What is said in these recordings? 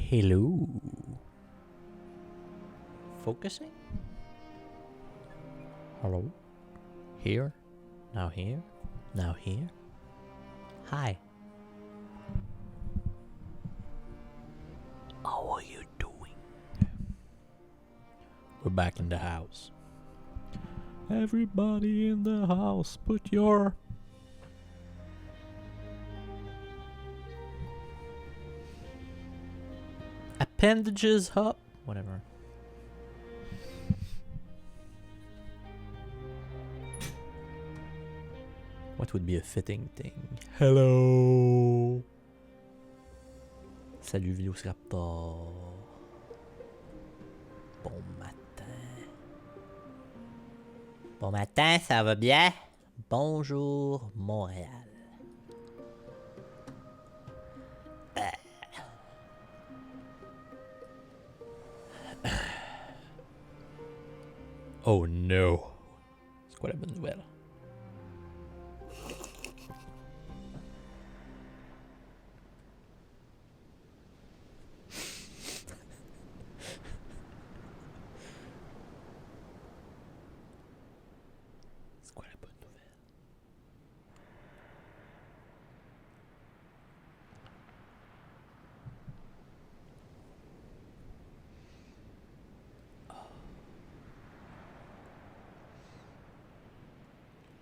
Hello. Focusing? Hello? Here? Now here? Now here? Hi. How are you doing? We're back in the house. Everybody in the house, put your appendages up. Whatever. What would be a fitting thing? Hello. Salut Velociraptor. Bon matin. Bon matin, ça va bien? Bonjour Montréal. Oh no. C'est quoi la bonne nouvelle? C'est quoi la bonne nouvelle?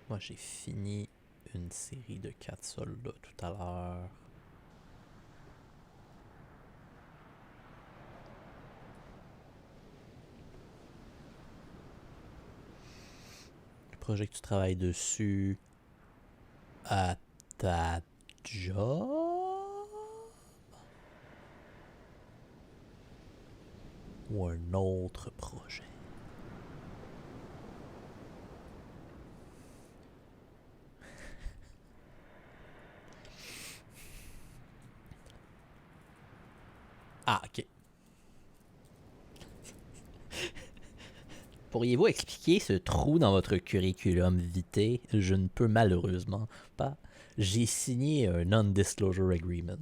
Moi, j'ai fini une série de 4 soldats tout à l'heure. Le projet que tu travailles dessus à ta job? Ou un autre projet? Ah, ok. Pourriez-vous expliquer ce trou dans votre curriculum vitae? Je ne peux malheureusement pas. J'ai signé un non-disclosure agreement.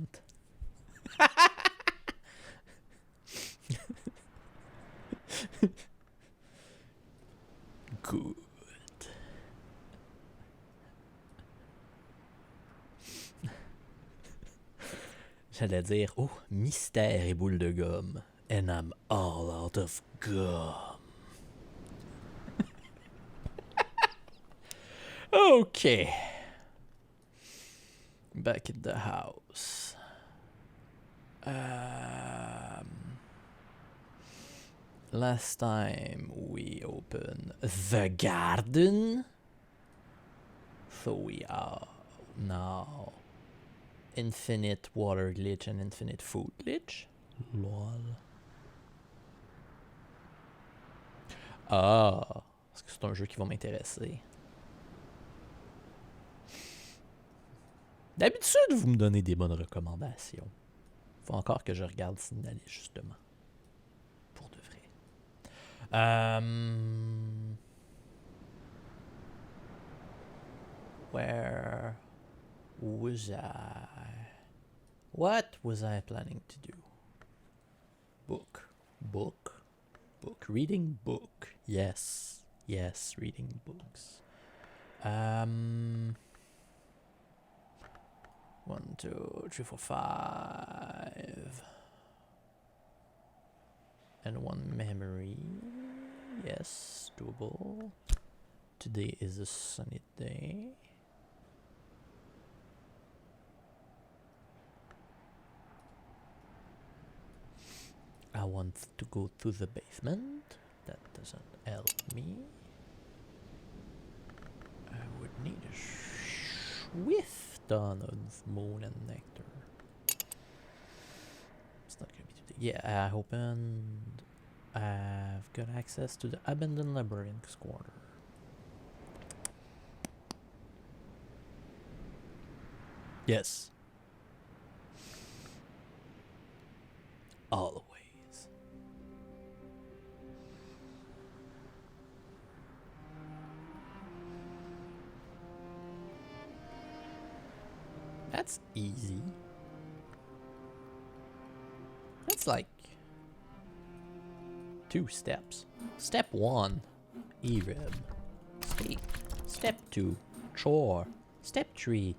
Good. J'allais dire, oh, mystère et boule de gomme. And I'm all out of gum. Okay. Back in the house. Last time we opened the garden. So we are now infinite water glitch and infinite food glitch. Lol. Ah, parce que c'est un jeu qui va m'intéresser. D'habitude, vous me donnez des bonnes recommandations. Faut encore que je regarde Signaler, justement. Pour de vrai. Where was I? What was I planning to do? Book. Reading book. Yes, reading books. 1, 2, 3, 4, 5. And 1 memory. Yes, doable. Today is a sunny day. I want to go to the basement. That doesn't help me. I would need a swift ton of moon and nectar. It's not gonna be today. Yeah, I opened. I've got access to the abandoned labyrinth quarter. Yes. Always. That's easy. It's like 2 steps. Step 1, Ereb. Speak. Step 2, chore. Step 3,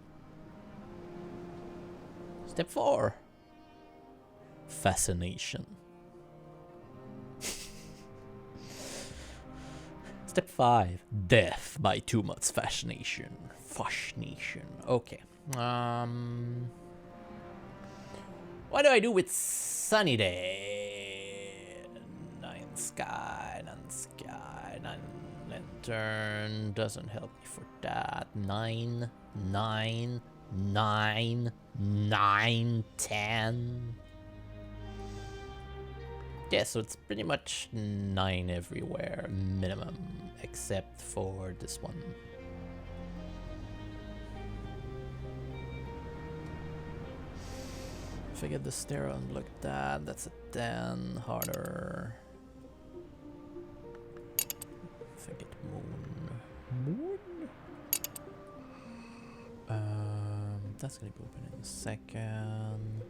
Step 4, fascination. Step 5, death by too much fascination. Fascination. Okay. What do I do with sunny day? Nine sky, nine lantern. Doesn't help me for that. 9, 9, 9, 9, 10. Yeah, so it's pretty much 9 everywhere, minimum, except for this one. If I get the stair unblocked that's a 10, harder. If I get moon. That's gonna be open in a second.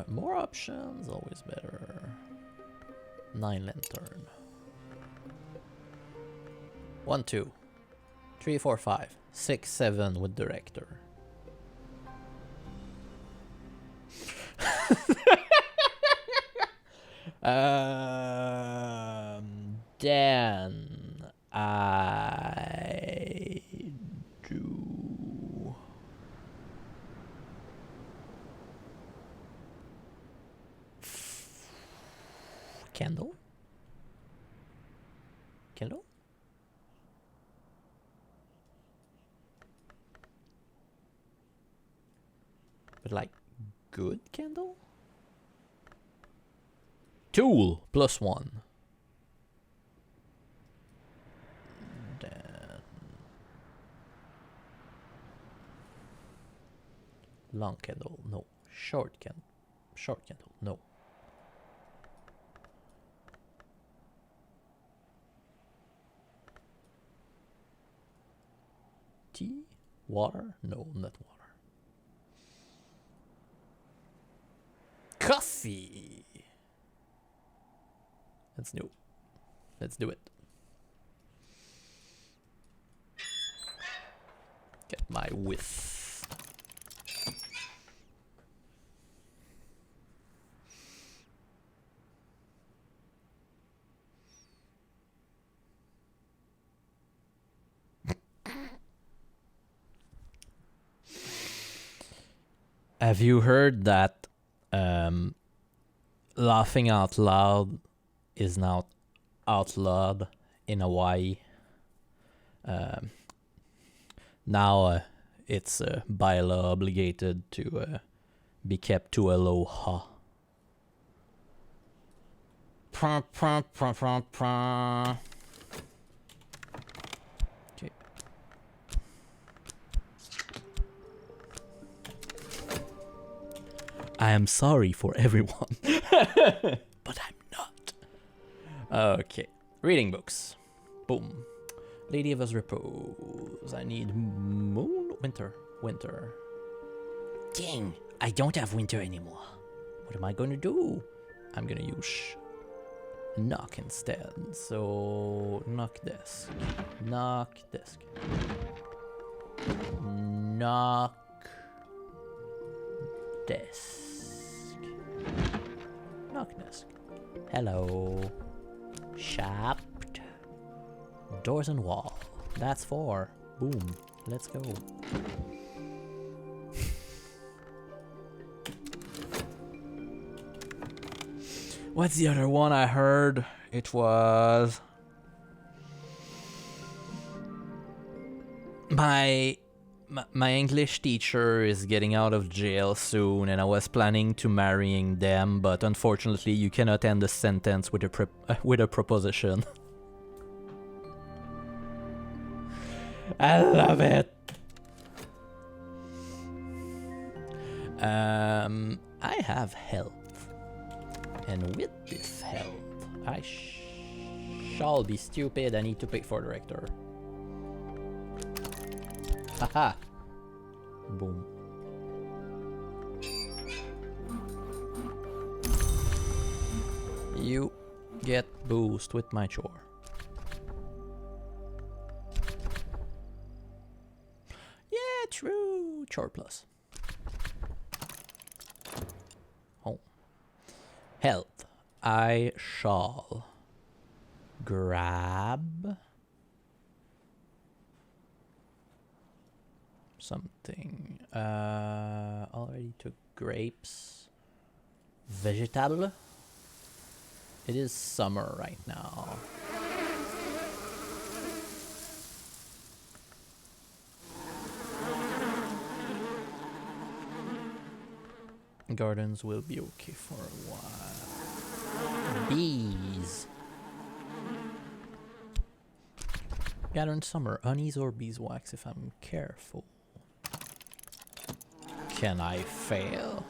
More options, always better. 9 lantern. 1, 2, 3, 4, 5, 6, 7 with director. Then I do candle. But like good candle? Tool +1. Then long candle, no. Short candle, no. Tea? Water? No, not water. Coffee! Let's do it. Get my whiff. Have you heard that laughing out loud is now outlawed in Hawaii? Now it's by law obligated to be kept to a low ha. Okay. I am sorry for everyone, but I'm not. Okay, reading books. Boom. Lady of Us Repose. I need moon, winter. Dang, I don't have winter anymore. What am I gonna do? I'm gonna use knock instead. So knock desk, knock desk, knock desk, knock desk. Hello. Shopped. Doors and wall. That's 4. Boom. Let's go. What's the other one I heard? It was my English teacher is getting out of jail soon, and I was planning to marrying them, but unfortunately you cannot end a sentence with a proposition. I love it. I have health, and with this health, I shall be stupid. I need to pick for director. Haha. Boom. You get boost with my chore. Yeah, true. Chore plus. Oh. Health. I shall grab something. Already took grapes. Vegetable. It is summer right now. Gardens will be okay for a while. Bees. Gather in summer, honeys or beeswax if I'm careful. Can I fail?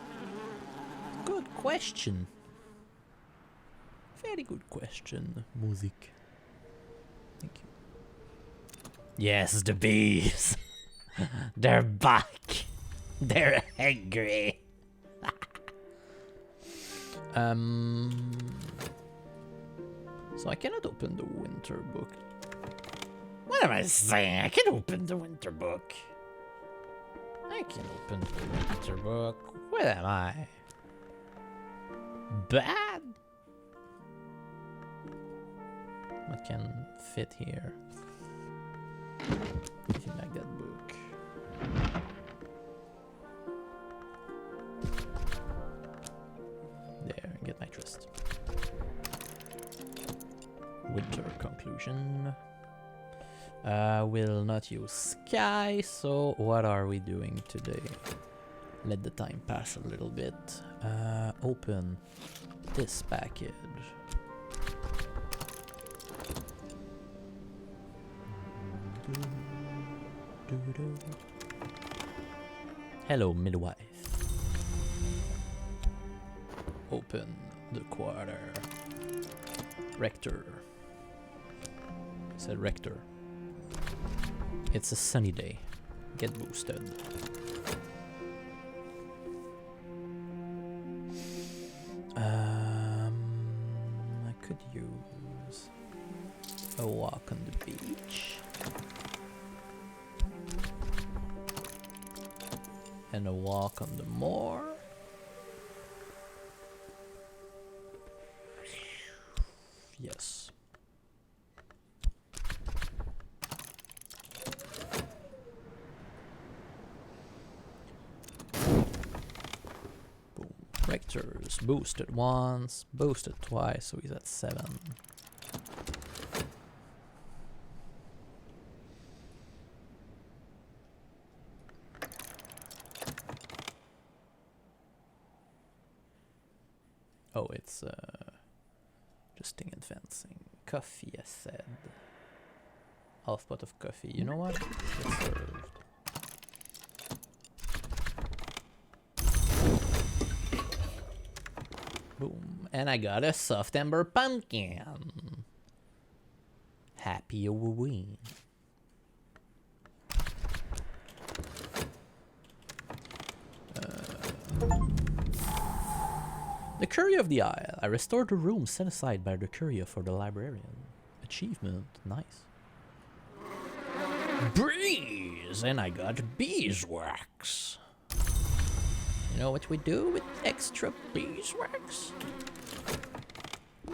Good question. Very good question, music. Thank you. Yes, the bees. They're back. They're angry. So I cannot open the winter book. What am I saying? I can open the winter book. I can open the winter book. Where am I? Bad? What can fit here? Anything like that book. There, get my trust. Winter conclusion. Will not use sky, so what are we doing today? Let the time pass a little bit. Open this package. Hello, midwife. Open the quarter. Rector. I said rector. It's a sunny day. Get boosted. I could use a walk on the beach. And a walk on the moor. Yes. Boom. Rector's boosted once, boosted twice, so he's at 7. Oh, it's just advancing. Coffee, I said. Half pot of coffee. You know what? It's served. Boom. And I got a soft ember pumpkin. Happy Halloween. The Curio of the Isle. I restored the room set aside by the Curio for the librarian. Achievement. Nice. Breeze! And I got beeswax. You know what we do with extra beeswax?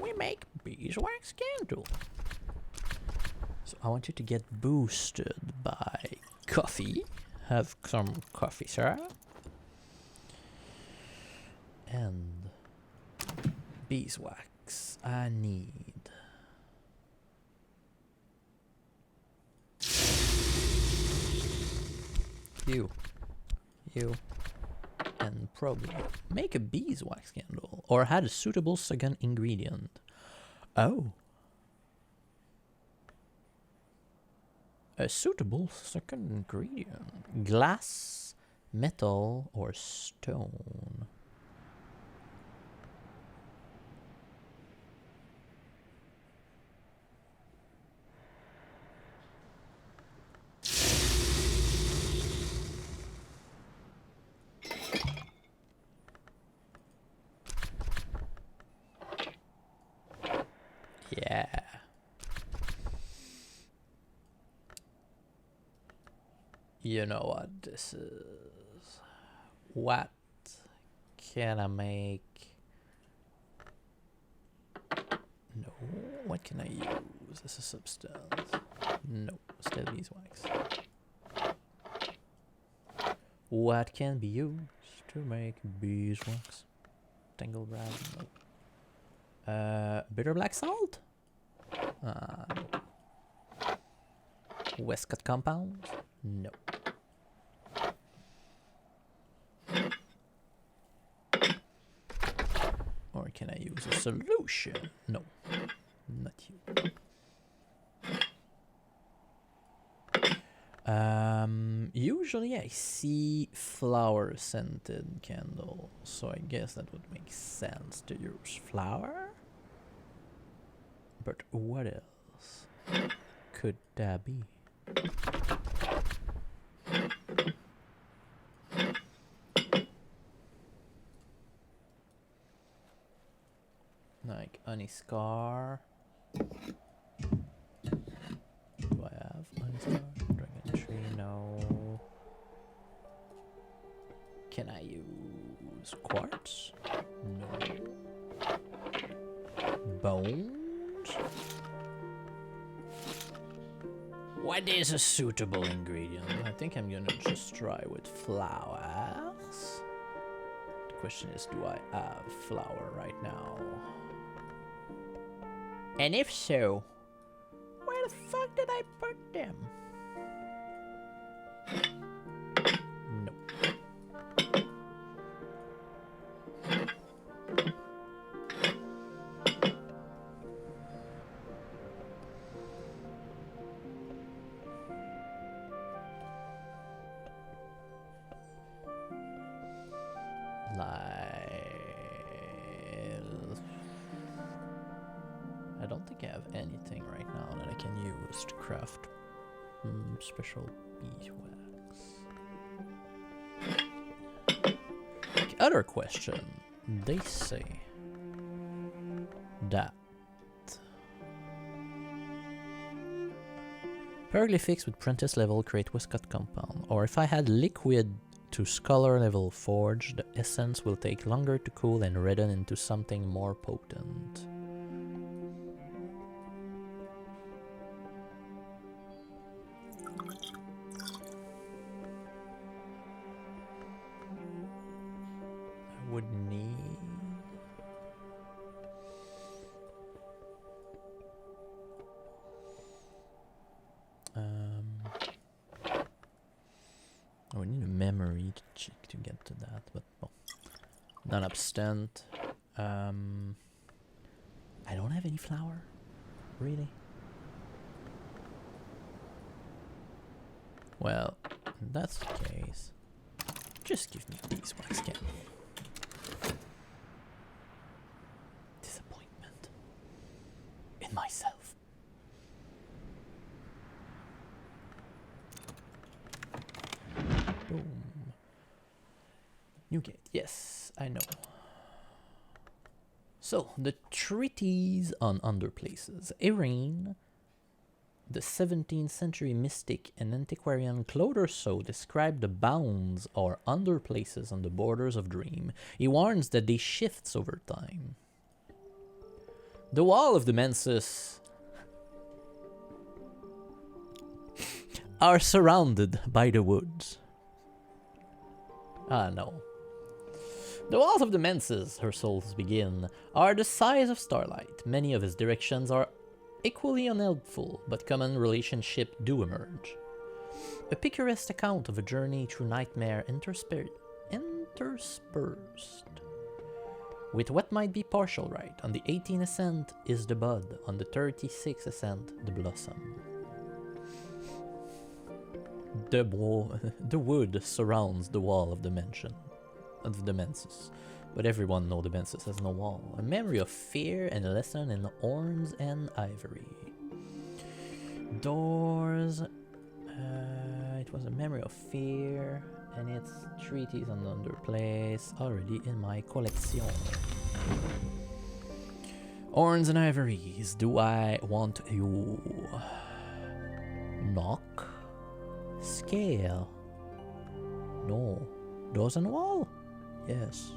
We make beeswax candle. So I want you to get boosted by coffee. Have some coffee, sir. And beeswax. I need. You. And probably make a beeswax candle. Or had a suitable second ingredient. Oh. A suitable second ingredient. Glass, metal, or stone. Yeah. You know what this is. What can I make? No. What can I use as a substance? No. Still beeswax. What can be used to make beeswax? Tanglebrand? No. Bitter black salt? No. Westcott compound? No. Or can I use a solution? No. Not you. Usually I see flower scented candle, so I guess that would make sense to use flower. But what else could that be? Like honey scar. Do I have honey scar? Dragon tree, no. Can I use quartz? No. Bones? What is a suitable ingredient? I think I'm gonna just try with flowers. The question is, do I have flower right now? And if so, where the fuck did I put them? No. I don't think I have anything right now that I can use to craft special beeswax. Other question. They say that hieroglyphics with Prentice level create Westcott compound, or if I had liquid to scholar level forge, the essence will take longer to cool and redden into something more potent. I would need... I would need a memory to check to get to that, but well, non-obstant. I don't have any flour, really. Well, if that's the case, just give me beeswax can. Disappointment in myself. Boom. Newgate, yes, I know. So, the treatise on underplaces. Irene, the 17th century mystic and antiquarian Claude Rousseau described the bounds or underplaces on the borders of dream. He warns that they shifts over time. The wall of the menses are surrounded by the woods. Ah, no. The walls of the menses, her souls begin, are the size of starlight. Many of his directions are equally unhelpful, but common relationship do emerge. A picturesque account of a journey through nightmare interspersed with what might be partial right. On the 18th ascent is the bud, on the 36th ascent the blossom. The wood surrounds the wall of the menses, but everyone knows the menses has no wall. A memory of fear and a lesson in horns and ivory. Doors. It was a memory of fear, and it's treatise on underplace already in my collection. Horns and ivories. Do I want you? Knock. Scale. No. Doors and wall? Yes.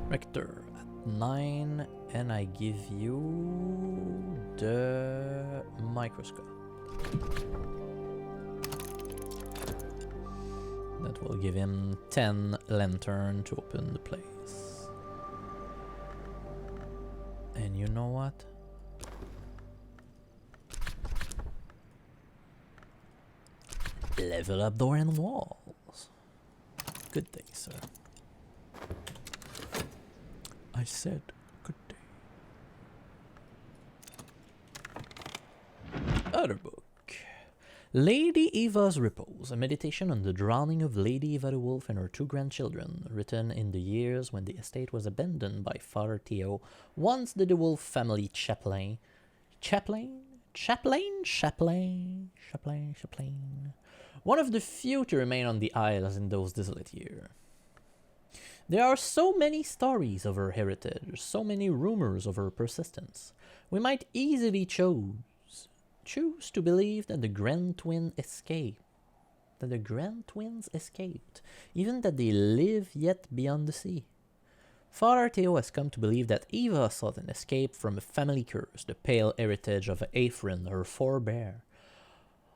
Rector at 9, and I give you the microscope. That will give him 10 lantern to open the place. And you know what? Level up door and walls. Good day, sir. I said good day. Other book. Lady Eva's Repose, a meditation on the drowning of Lady Eva the Wolf and her 2 grandchildren, written in the years when the estate was abandoned by Father Theo, once the De Wolf family chaplain, one of the few to remain on the Isles in those desolate years. There are so many stories of her heritage, so many rumors of her persistence. We might easily choose to believe that the Grand Twin escaped. That the Grand Twins escaped, even that they live yet beyond the sea. Father Theo has come to believe that Eva sought an escape from a family curse, the pale heritage of Ephraim, her forebear.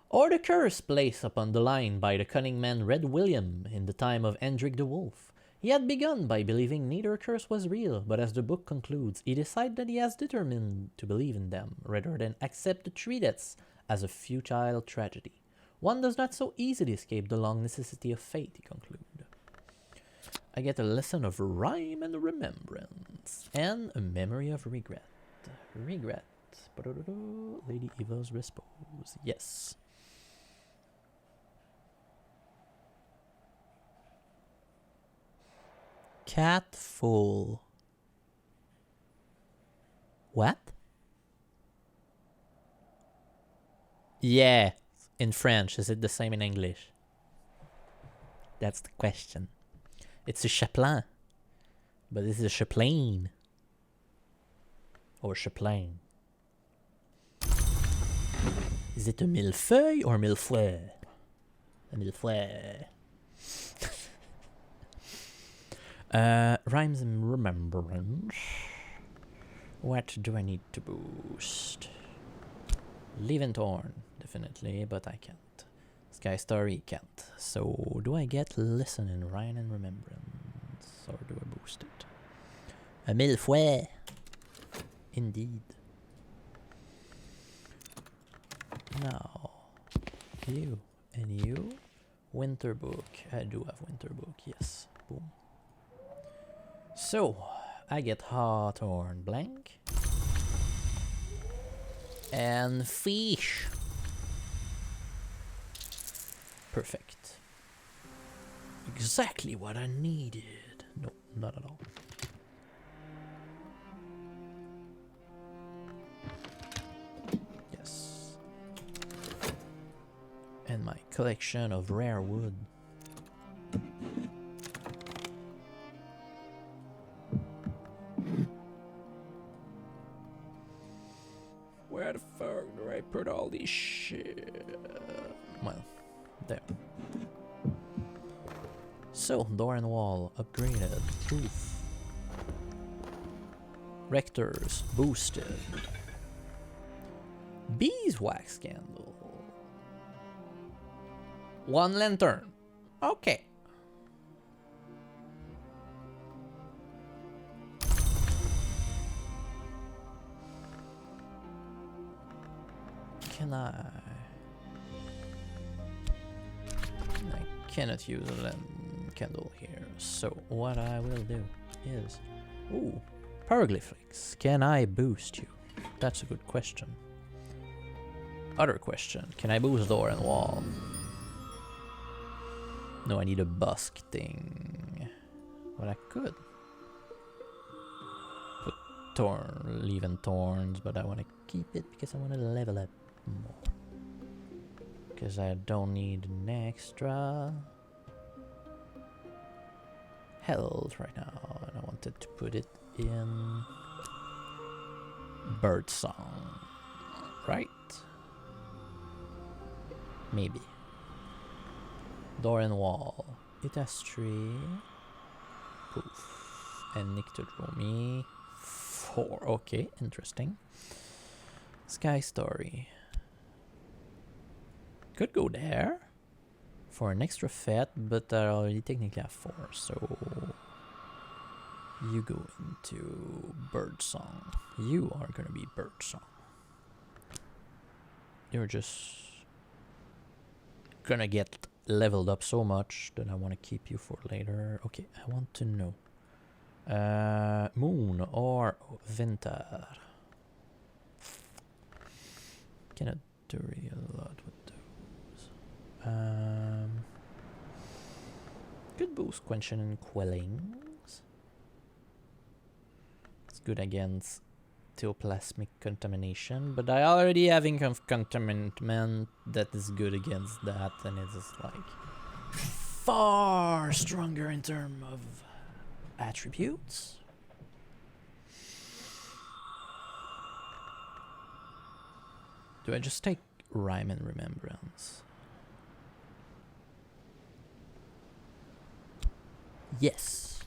Or the curse placed upon the line by the cunning man Red William in the time of Hendrik the Wolf. He had begun by believing neither curse was real, but as the book concludes, he decided that he has determined to believe in them, rather than accept the 3 deaths as a futile tragedy. One does not so easily escape the long necessity of fate, he concludes. I get a lesson of rhyme and remembrance, and a memory of regret. Regret. Lady Eva's Repose. Yes. Cat full. What? Yeah, in French. Is it the same in English? That's the question. It's a chaplain. But this is a chaplain. Or chaplain. Is it a millefeuille or millefeuille? A millefeuille. Rhymes and remembrance. What do I need to boost? Live and Torn, definitely, but I can't. Sky Story can't. So do I get Listen and Rhyme and Remembrance, or do I boost it? A millefeuille. Indeed. Now, you and you. Winter Book. I do have Winter Book, yes. Boom. So, I get Hawthorn Blank. And Fish. Perfect. Exactly what I needed. No, not at all. Yes. And my collection of rare wood. Where the fuck do I put all this shit? Well, there. So, door and wall upgraded. Oof. Rectors boosted. Beeswax candle. 1 lantern. Okay. Can I cannot use a candle here. So what I will do is, ooh, Pyroglyphics. Can I boost you? That's a good question. Other question. Can I boost door and wall? No, I need a busk thing. But I could put leave and thorns, but I want to keep it because I want to level up more. Because I don't need an extra health right now. And I wanted to put it in bird song. Right? Maybe. Door and wall. It has 3. Poof. And Nyctodromy 4. Okay, interesting. Sky Story. Could go there for an extra fet, but I already technically have 4, so you go into Birdsong. You are gonna be Birdsong. You're just gonna get leveled up so much that I want to keep you for later. Okay, I want to know. Moon or winter? Cannot do really a lot with those. Good boost quenching and quellings. It's good against theoplasmic contamination, but I already have ink of contaminant that is good against that, and it is like far stronger in terms of attributes. Do I just take Rhyme and Remembrance? Yes,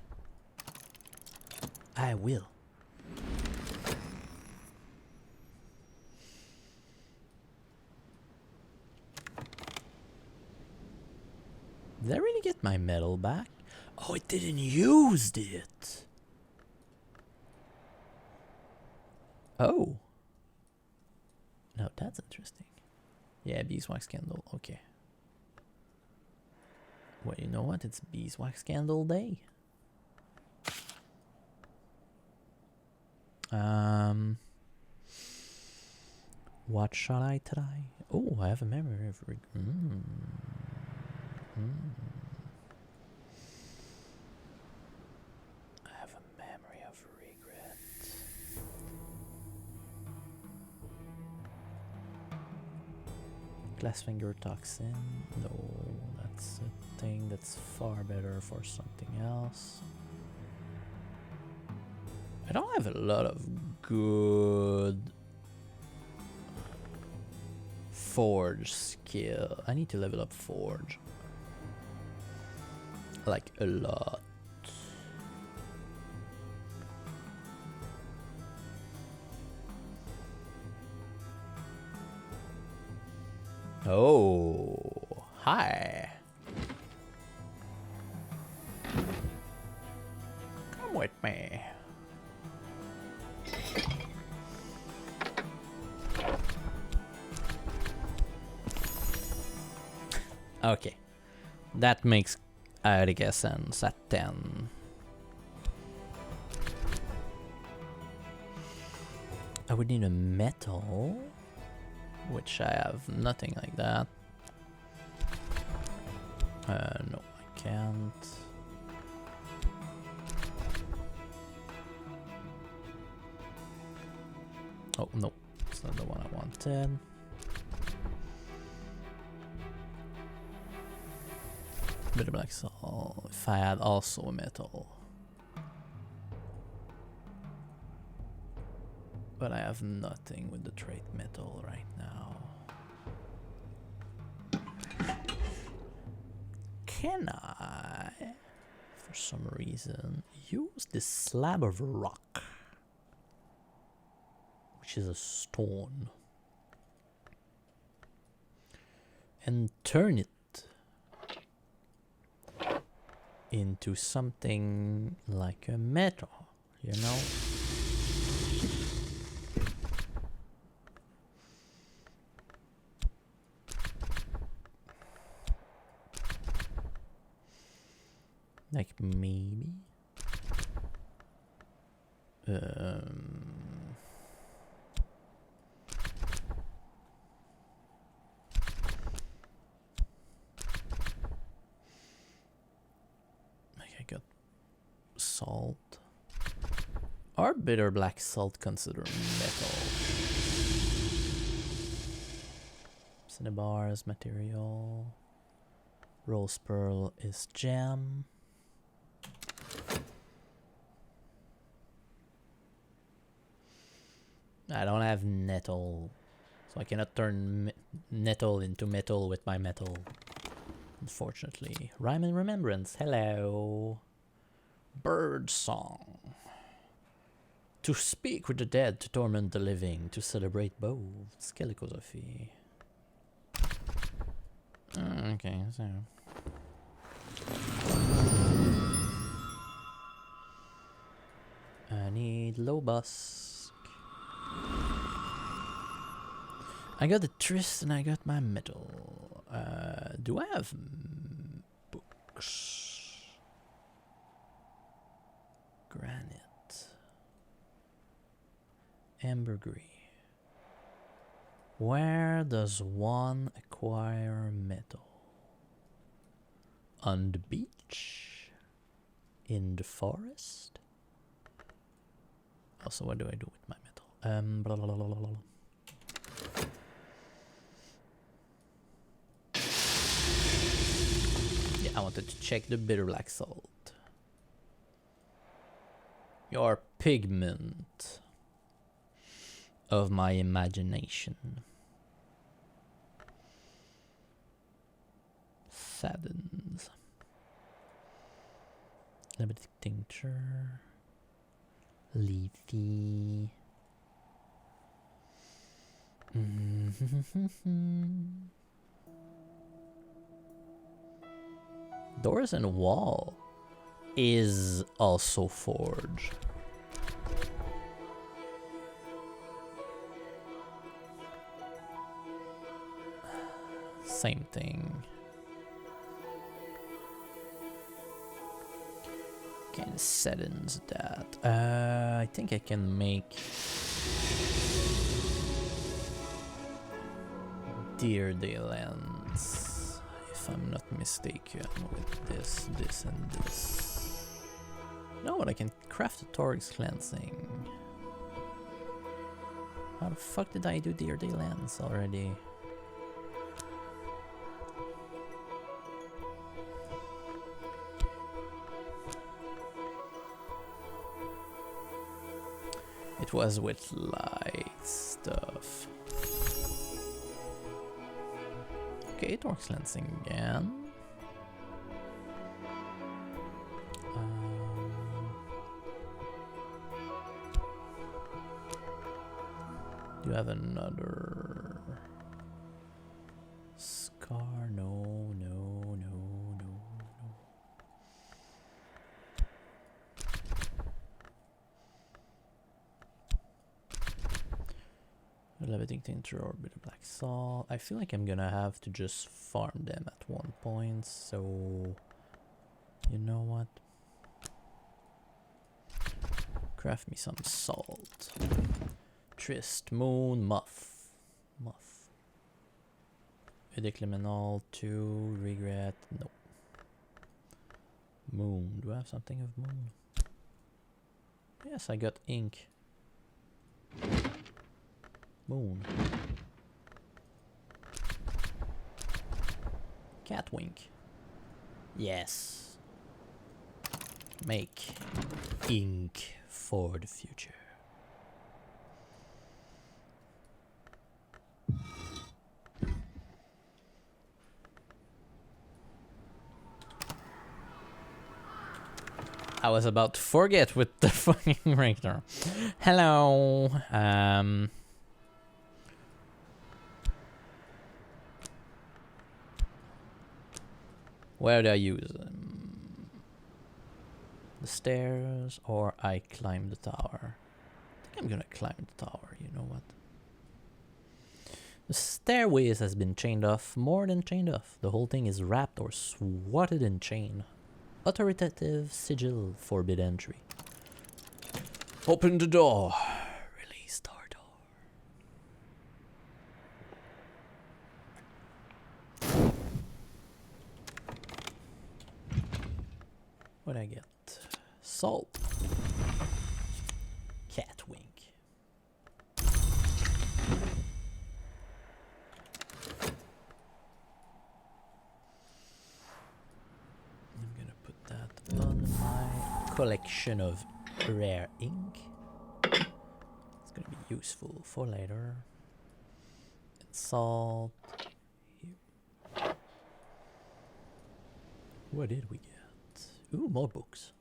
I will. Did I really get my medal back? Oh, it didn't use it. Oh. No, that's interesting. Yeah, beeswax candle. Okay. Well, you know what? It's beeswax candle day. What shall I try? Oh, I have a memory of I have a memory of regret. Glassfinger toxin. No, that's a thing that's far better for something else. I don't have a lot of good Forge skill. I need to level up Forge. Like a lot. Oh, hi. Come with me. Okay, that makes I guess sense at 10. I would need a metal, which I have nothing like that. No, I can't. Oh, no, it's not the one I wanted. Bitter black salt. If I had also a metal. But I have nothing with the trait metal right now. Can I, for some reason, use this slab of rock, which is a stone, and turn it into something like a metal, you know? Like maybe I got salt. Are bitter black salt considered metal? Cinnabar is material. Rose pearl is gem. I don't have nettle, so I cannot turn nettle into metal with my metal, unfortunately. Rhyme and remembrance, hello. Bird song. To speak with the dead, to torment the living, to celebrate both. Skelicosophy. Okay, so... I need Lobusk. I got the Trist and I got my metal. Do I have books? Granite. Ambergris. Where does one acquire metal? On the beach? In the forest? Also, what do I do with my metal? Blah, blah, blah, blah, blah. Yeah, I wanted to check the bitter black salt. Your pigment of my imagination. Saddens. Limited tincture. Leafy. Doors and wall is also forge. Same thing. Kind of settings that. I think I can make Deer Day lens, if I'm not mistaken, with this, this, and this. No, but I can craft a Torix cleansing. How the fuck did I do Deer Day lens already? It was with light stuff. Okay, Torx cleansing again. Do you have another scar? No, no, no, no, no. Levitating tincture or bitter black salt. I feel like I'm gonna have to just farm them at one point, so you know what? Craft me some salt. Trist, moon, muff. Muff. Edic liminal, 2, regret, no. Moon, do I have something of moon? Yes, I got ink. Moon. Catwink. Yes. Make ink for the future. I was about to forget with the fucking Rector. Hello. Where do I use them? The stairs, or I climb the tower? I think I'm gonna climb the tower, you know what? The stairways has been chained off, more than chained off. The whole thing is wrapped or swatted in chain. Authoritative sigil, forbid entry. Open the door. Release Tardor. What I get? Salt. Catwink. collection of rare ink. It's gonna be useful for later. And salt. Here. What did we get? Ooh, more books.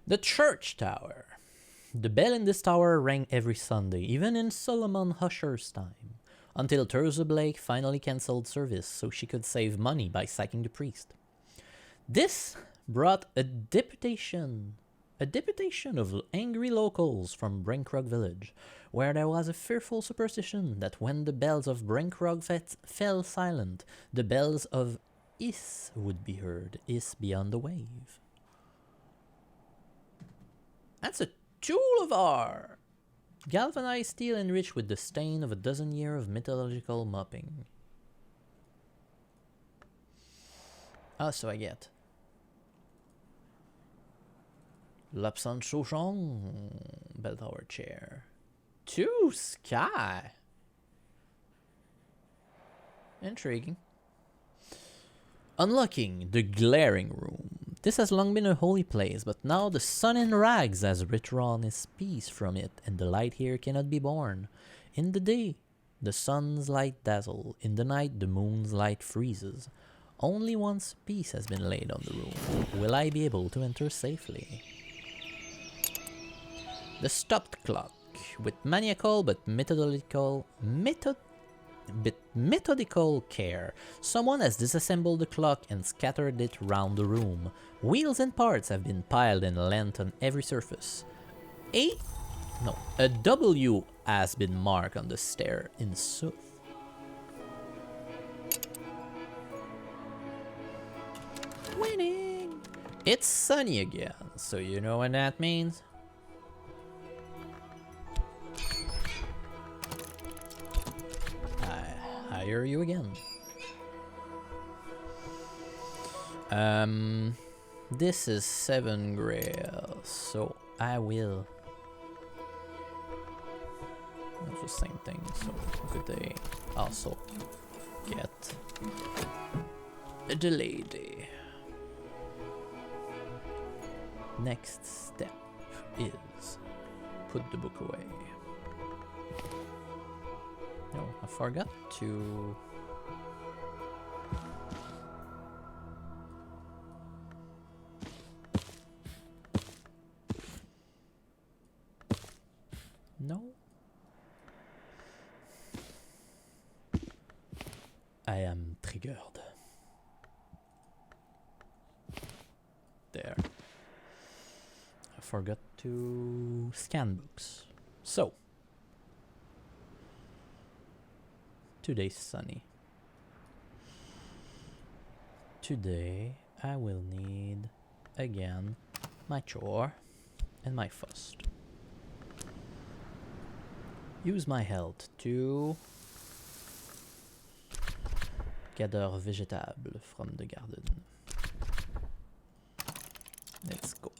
The church tower. The bell in this tower rang every Sunday, even in Solomon Husher's time, until Thurza Blake finally cancelled service so she could save money by sacking the priest. This brought a deputation of angry locals from Brynkrug village, where there was a fearful superstition that when the bells of Brynkrug fell silent, the bells of Is would be heard, Is beyond the wave. That's a Toolovar! Galvanized steel enriched with the stain of a dozen years of metallurgical mopping. So I get Lapsan Chauchon bell tower chair. 2 sky. Intriguing. Unlocking the glaring room. This has long been a holy place, but now the sun in rags has withdrawn his peace from it, and the light here cannot be borne. In the day, the sun's light dazzles. In the night, the moon's light freezes. Only once peace has been laid on the room will I be able to enter safely. The stopped clock, with maniacal but methodical care, someone has disassembled the clock and scattered it round the room. Wheels and parts have been piled in length on every surface. A W has been marked on the stair in sooth. Winning! It's sunny again, so you know what that means? Hire you again. This is 7 grail, so I will. That's the same thing, so could they also get the lady? Next step is put the book away. No, I forgot to... No. I am triggered. There. I forgot to scan books. So. Today's sunny. Today I will need again my chore and my fust. Use my health to gather vegetable from the garden. Let's go.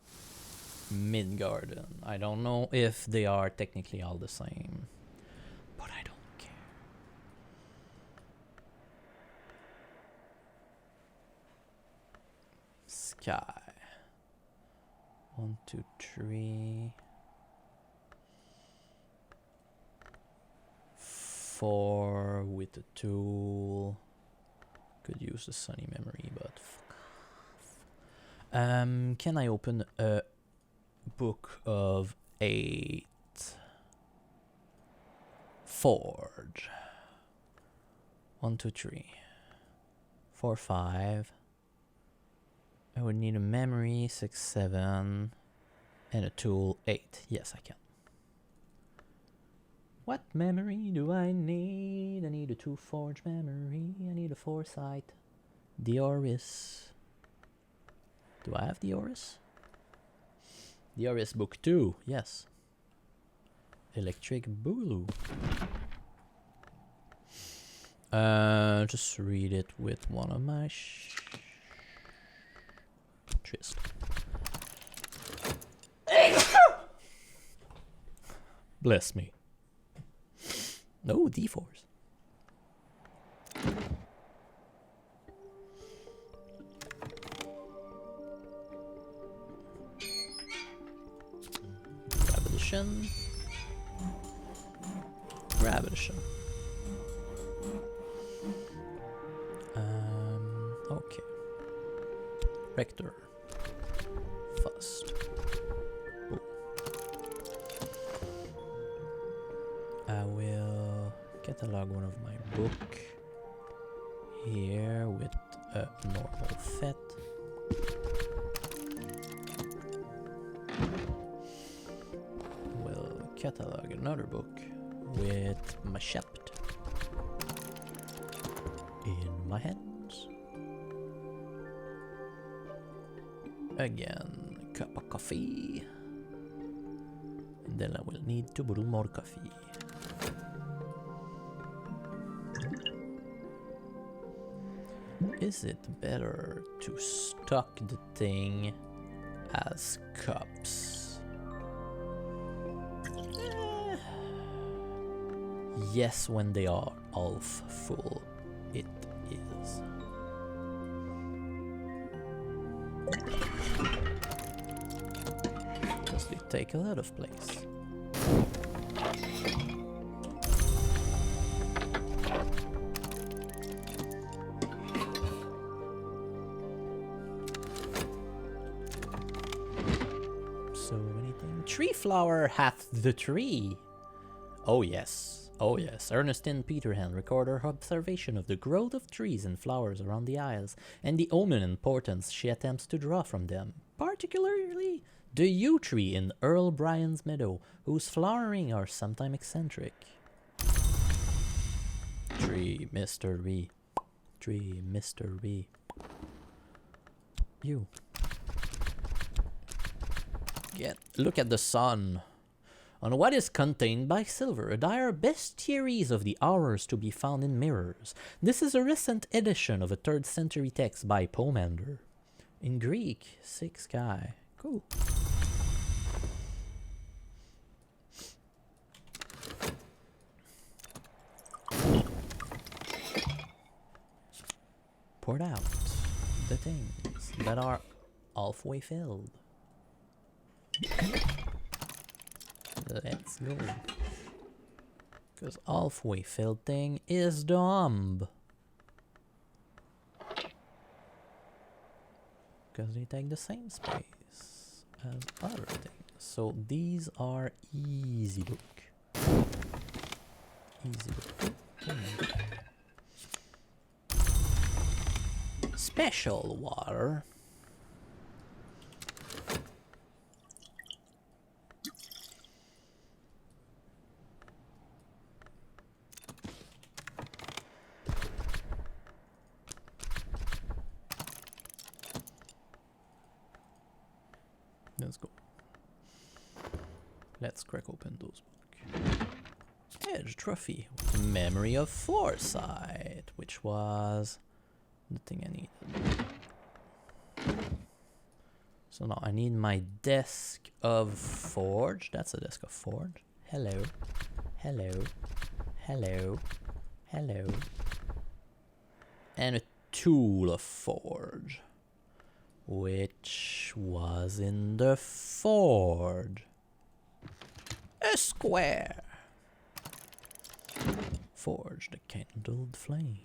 Mid-garden. I don't know if they are technically all the same, but I don't care. Sky. 1, 2, 3. 4 with the tool. Could use the sunny memory, but fuck off. Can I open a book of 8? Forge. 1, 2, 3. 4, 5. I would need a memory, 6, 7. And a tool, 8. Yes, I can. What memory do I need? I need a 2 forge memory. I need a foresight. Dioris. Do I have Dioris? Dioris book 2, yes. Electric Boogaloo. Just read it with one of my Trist. Bless me. No, D4s. Ravishing. Ravishing. Okay. Rector. First. Boom. I will catalog one of my book here with a normal fet. We'll catalog another book with my shept in my hands. Again, cup of coffee. And then I will need to brew more coffee. Is it better to stock the thing as cups? Yes, when they are half full, it is. Because they take a lot of place. So many things. Tree flower hath the tree. Oh yes, oh yes. Ernestine Peterhan recorded her observation of the growth of trees and flowers around the isles, and the omen importance she attempts to draw from them, particularly the yew tree in Earl Bryan's meadow, whose flowering are sometimes eccentric. Tree mystery. Tree mystery. You. Look at the sun. On what is contained by silver, there are best theories of the hours to be found in mirrors. This is a recent edition of a 3rd century text by Pomander. In Greek, 6 sky. Cool. Poured out the things that are halfway filled. Let's go. Because halfway filled thing is dumb. Because they take the same space as other things. So these are easy look. Easy look. Special water. Let's go. Let's crack open those books. Edge trophy. Memory of Foresight, which was the thing I needed. So now I need my desk of forge. That's a desk of forge. Hello. Hello. Hello. Hello. And a tool of forge. Which was in the forge. A square. Forge the kindled flame.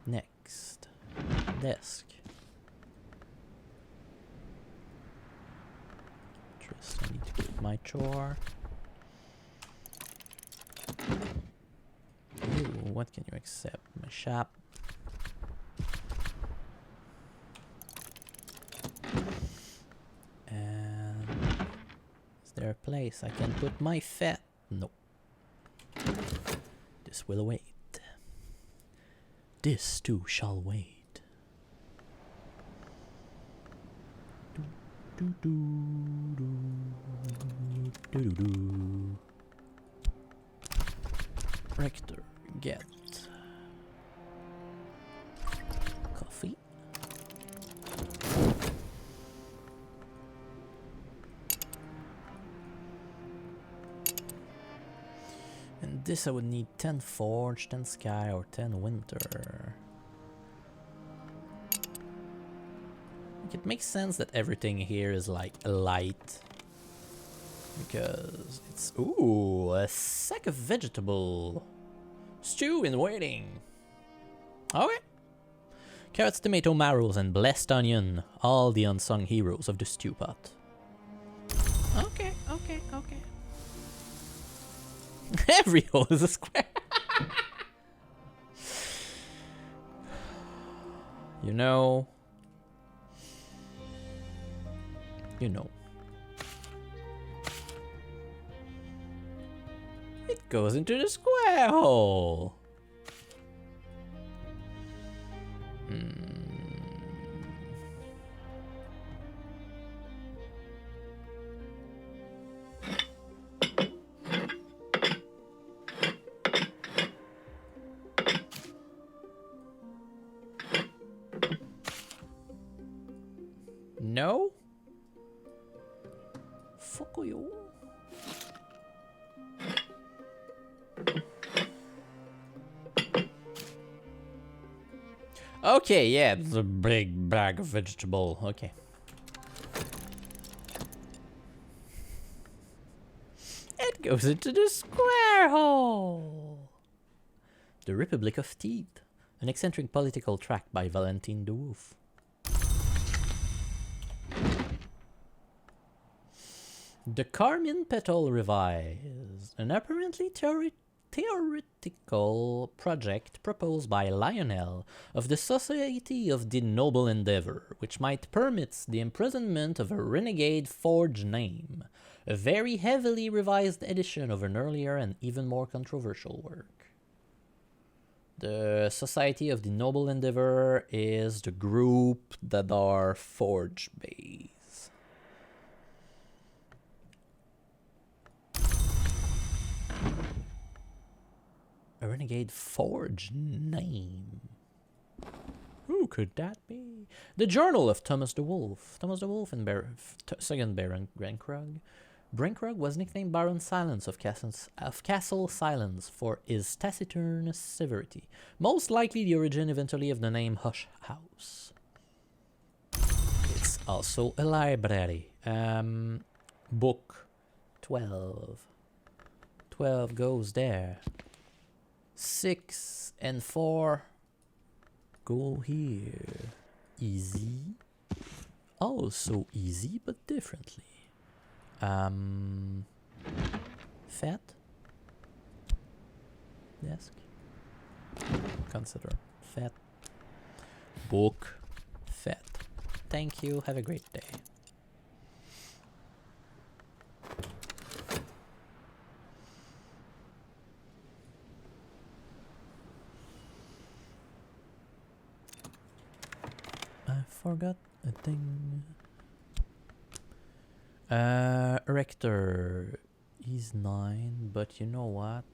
Next. Desk. Just I need to get my chore. Ooh, what can you accept? My shop. And is there a place I can put my fet? No. This will wait. This too shall wait. Do, do, do, do, do, do. Rector, get coffee. And this I would need 10 forge, 10 sky, or 10 winter. Like, it makes sense that everything here is like light. Because it's... Ooh, a sack of vegetable. Stew in waiting. Okay. Carrots, tomato, marrows, and blessed onion. All the unsung heroes of the stew pot. Okay, okay, okay. Every hole is a square. You know. You know. It goes into the square hole. No? Fuck you. Okay, yeah, it's a big bag of vegetable. Okay. It goes into the square hole. The Republic of Teeth, an eccentric political tract by Valentine de Wolf. The Carmine Petal Revised, an apparently theoretical project proposed by Lionel of the Society of the Noble Endeavor, which might permit the imprisonment of a renegade forged name, a very heavily revised edition of an earlier and even more controversial work. The Society of the Noble Endeavor is the group that are forge-based. A renegade forge name. Who could that be? The Journal of Thomas the Wolf. Thomas the Wolf and second Baron Brenkrug. Brenkrug was nicknamed Baron Silence of Castle Silence for his taciturn severity. Most likely the origin eventually of the name Hush House. It's also a library. Book 12. 12 goes there. 6 and 4 go here. Easy. Also easy, but differently. Fat. Desk. Consider. Fat. Book. Fat. Thank you. Have a great day. Forgot a thing. Rector. He's 9, but you know what?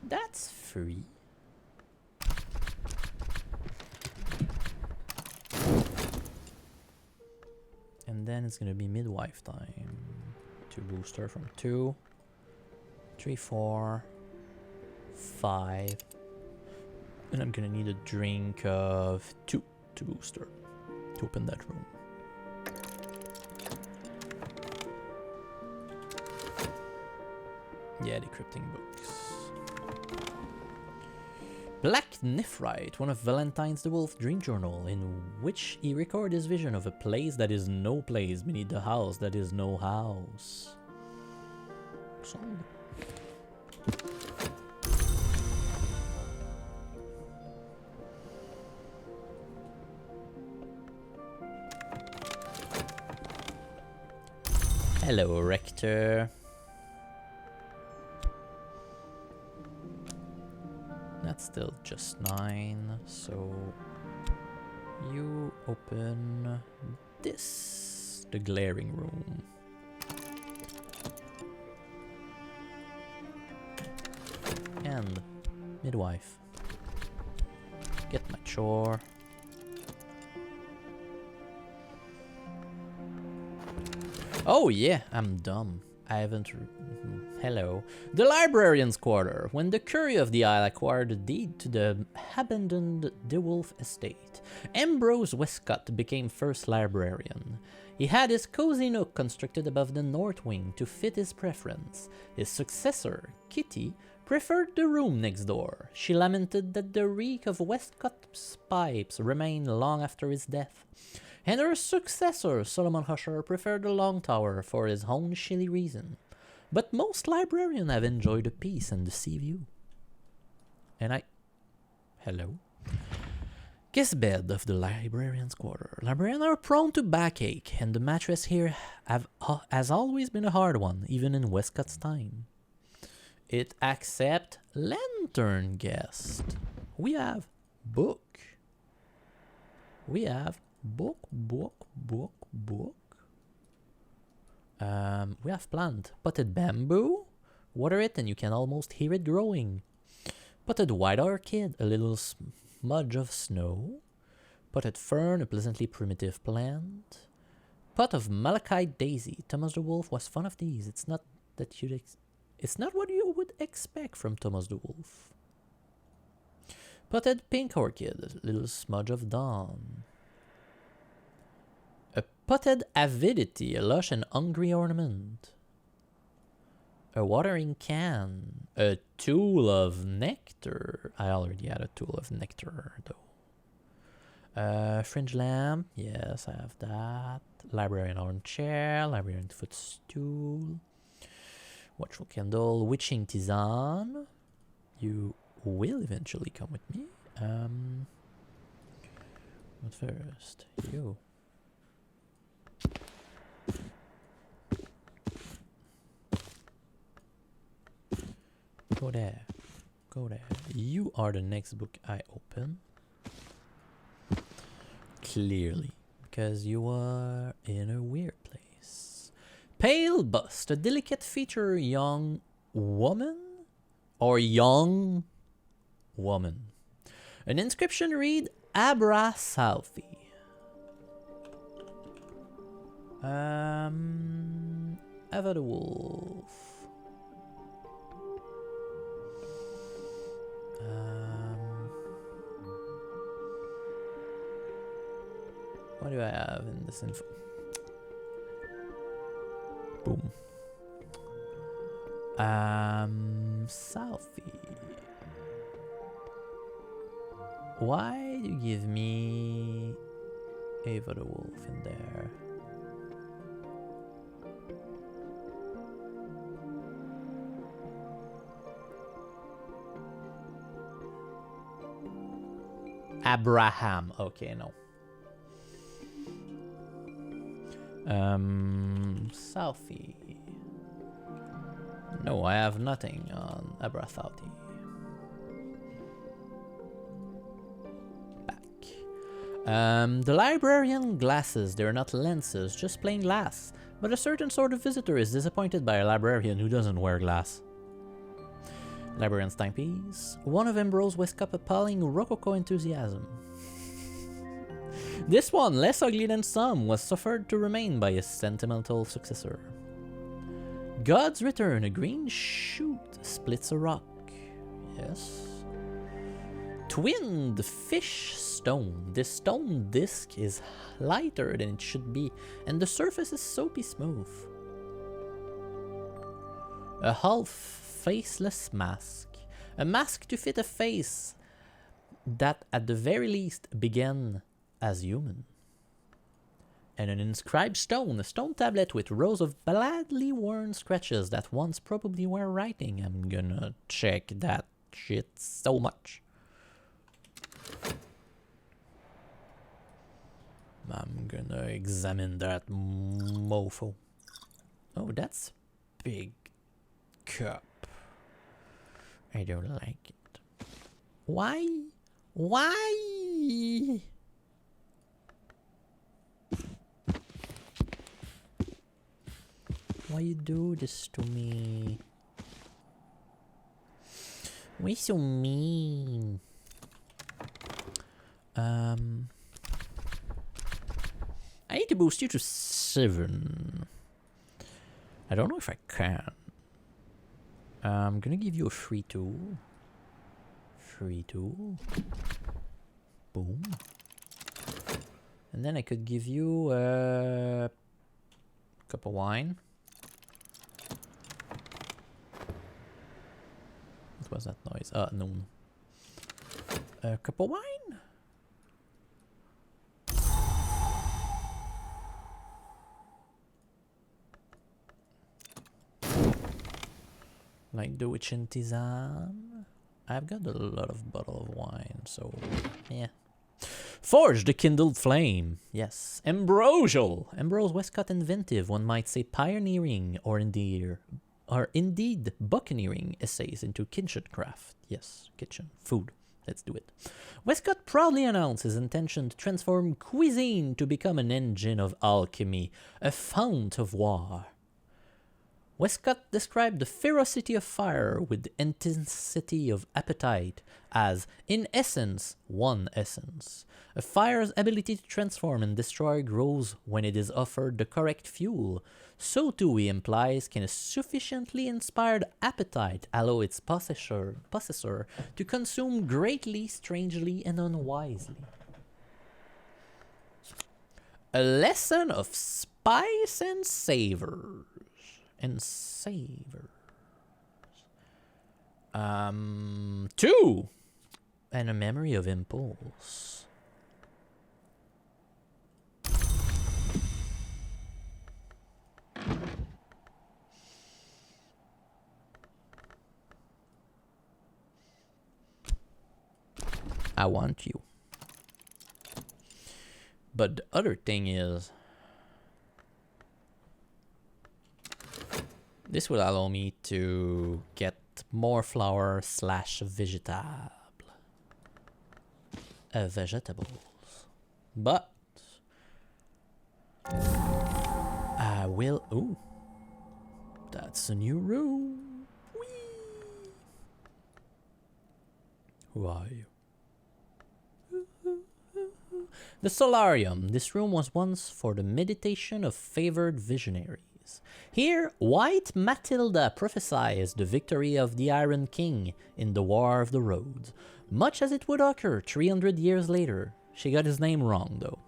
That's free. And then it's gonna be midwife time. To booster from 2, 3, 4, 5. And I'm gonna need a drink of 2. To booster to open that room. Yeah, decrypting books. Black Nephrite, one of Valentine's the Wolf dream journal, in which he records his vision of a place that is no place beneath the house that is no house. Solid. Hello, Rector. That's still just 9, so you open this, the glaring room. And midwife. Get my chore. Oh yeah, I'm dumb. I haven't. Hello. The Librarian's Quarter. When the Curie of the Isle acquired a deed to the abandoned DeWolf estate, Ambrose Westcott became first librarian. He had his cozy nook constructed above the north wing to fit his preference. His successor, Kitty, preferred the room next door. She lamented that the reek of Westcott's pipes remained long after his death. And her successor, Solomon Husher, preferred the Long Tower for his own shilly reason. But most librarians have enjoyed the peace and the sea view. And Hello? Guest bed of the Librarian's Quarter. Librarians are prone to backache, and the mattress here has always been a hard one, even in Westcott's time. It accepts lantern guest. We have book. We have book. We have plant. Potted bamboo. Water it and you can almost hear it growing. Potted white orchid, a little smudge of snow. Potted fern, a pleasantly primitive plant. Pot of malachite daisy. Thomas the Wolf was fond of these. It's not what you would expect from Thomas the Wolf. Potted pink orchid, a little smudge of dawn. A potted avidity, a lush and hungry ornament. A watering can, a tool of nectar. I already had a tool of nectar though. Fringe lamp, yes, I have that. Librarian armchair, librarian footstool. Watchful candle, witching tisane. You will eventually come with me. But first, you. Go there. Go there. You are the next book I open. Clearly. Because you are in a weird place. Pale bust. A delicate feature young woman? Or young woman. An inscription read Abra Salfi. Eva the Wolf. What do I have in this info? Boom. Salfi. Why do you give me Eva the Wolf in there? Abraham. Okay, no. Salfi. No, I have nothing on Abrasalti. Back. The librarian glasses, they're not lenses, just plain glass. But a certain sort of visitor is disappointed by a librarian who doesn't wear glass. Librarian's timepiece. One of Ambrose Westcott's appalling Rococo enthusiasm. This one, less ugly than some, was suffered to remain by his sentimental successor. God's Return, a green shoot splits a rock. Yes. Twinned fish stone. This stone disc is lighter than it should be, and the surface is soapy smooth. A half faceless mask. A mask to fit a face that at the very least began as human. And an inscribed stone, a stone tablet with rows of badly worn scratches that once probably were writing. I'm gonna check that shit so much. I'm gonna examine that mofo. Oh, that's big cup. I don't like it. Why? Why? Why you do this to me? Why so mean? I need to boost you to 7. I don't know if I can. I'm gonna give you a free tool. Free tool. Boom. And then I could give you a cup of wine. What was that noise? Noon. A cup of wine? Like the witch and tisane. I've got a lot of bottle of wine, so yeah. Forge the kindled flame. Yes. Ambrosial. Ambrose Westcott inventive, one might say pioneering, or indeed buccaneering essays into kitchen craft. Yes, kitchen, food. Let's do it. Westcott proudly announced his intention to transform cuisine to become an engine of alchemy, a fount of war. Westcott described the ferocity of fire with the intensity of appetite as, in essence, one essence. A fire's ability to transform and destroy grows when it is offered the correct fuel. So too, he implies, can a sufficiently inspired appetite allow its possessor to consume greatly, strangely, and unwisely. A lesson of spice and savor. And savors. 2. And a memory of impulse. I want you. But the other thing is, this will allow me to get more flour / vegetable. Vegetables. But I will... Ooh. That's a new room. Whee! Who are you? The solarium. This room was once for the meditation of favored visionaries. Here, White Matilda prophesies the victory of the Iron King in the War of the Rhodes, much as it would occur 300 years later. She got his name wrong, though.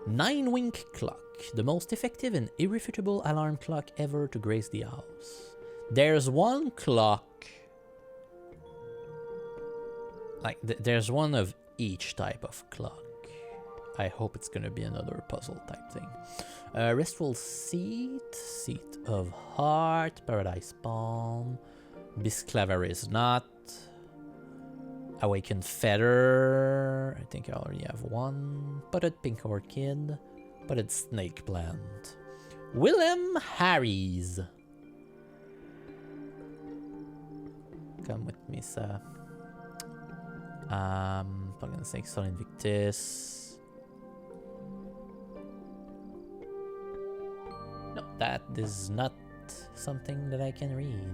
Nine-wink clock, the most effective and irrefutable alarm clock ever to grace the house. There's one clock... Like, there's one of each type of clock. I hope it's gonna be another puzzle type thing. Restful seat, seat of heart, paradise palm, Bisclavaris knot, awakened feather. I think I already have one. Potted pink orchid, potted snake plant. Willem Harries. Come with me, sir. Plug in the snake, Sol Invictus. No, that is not something that I can read.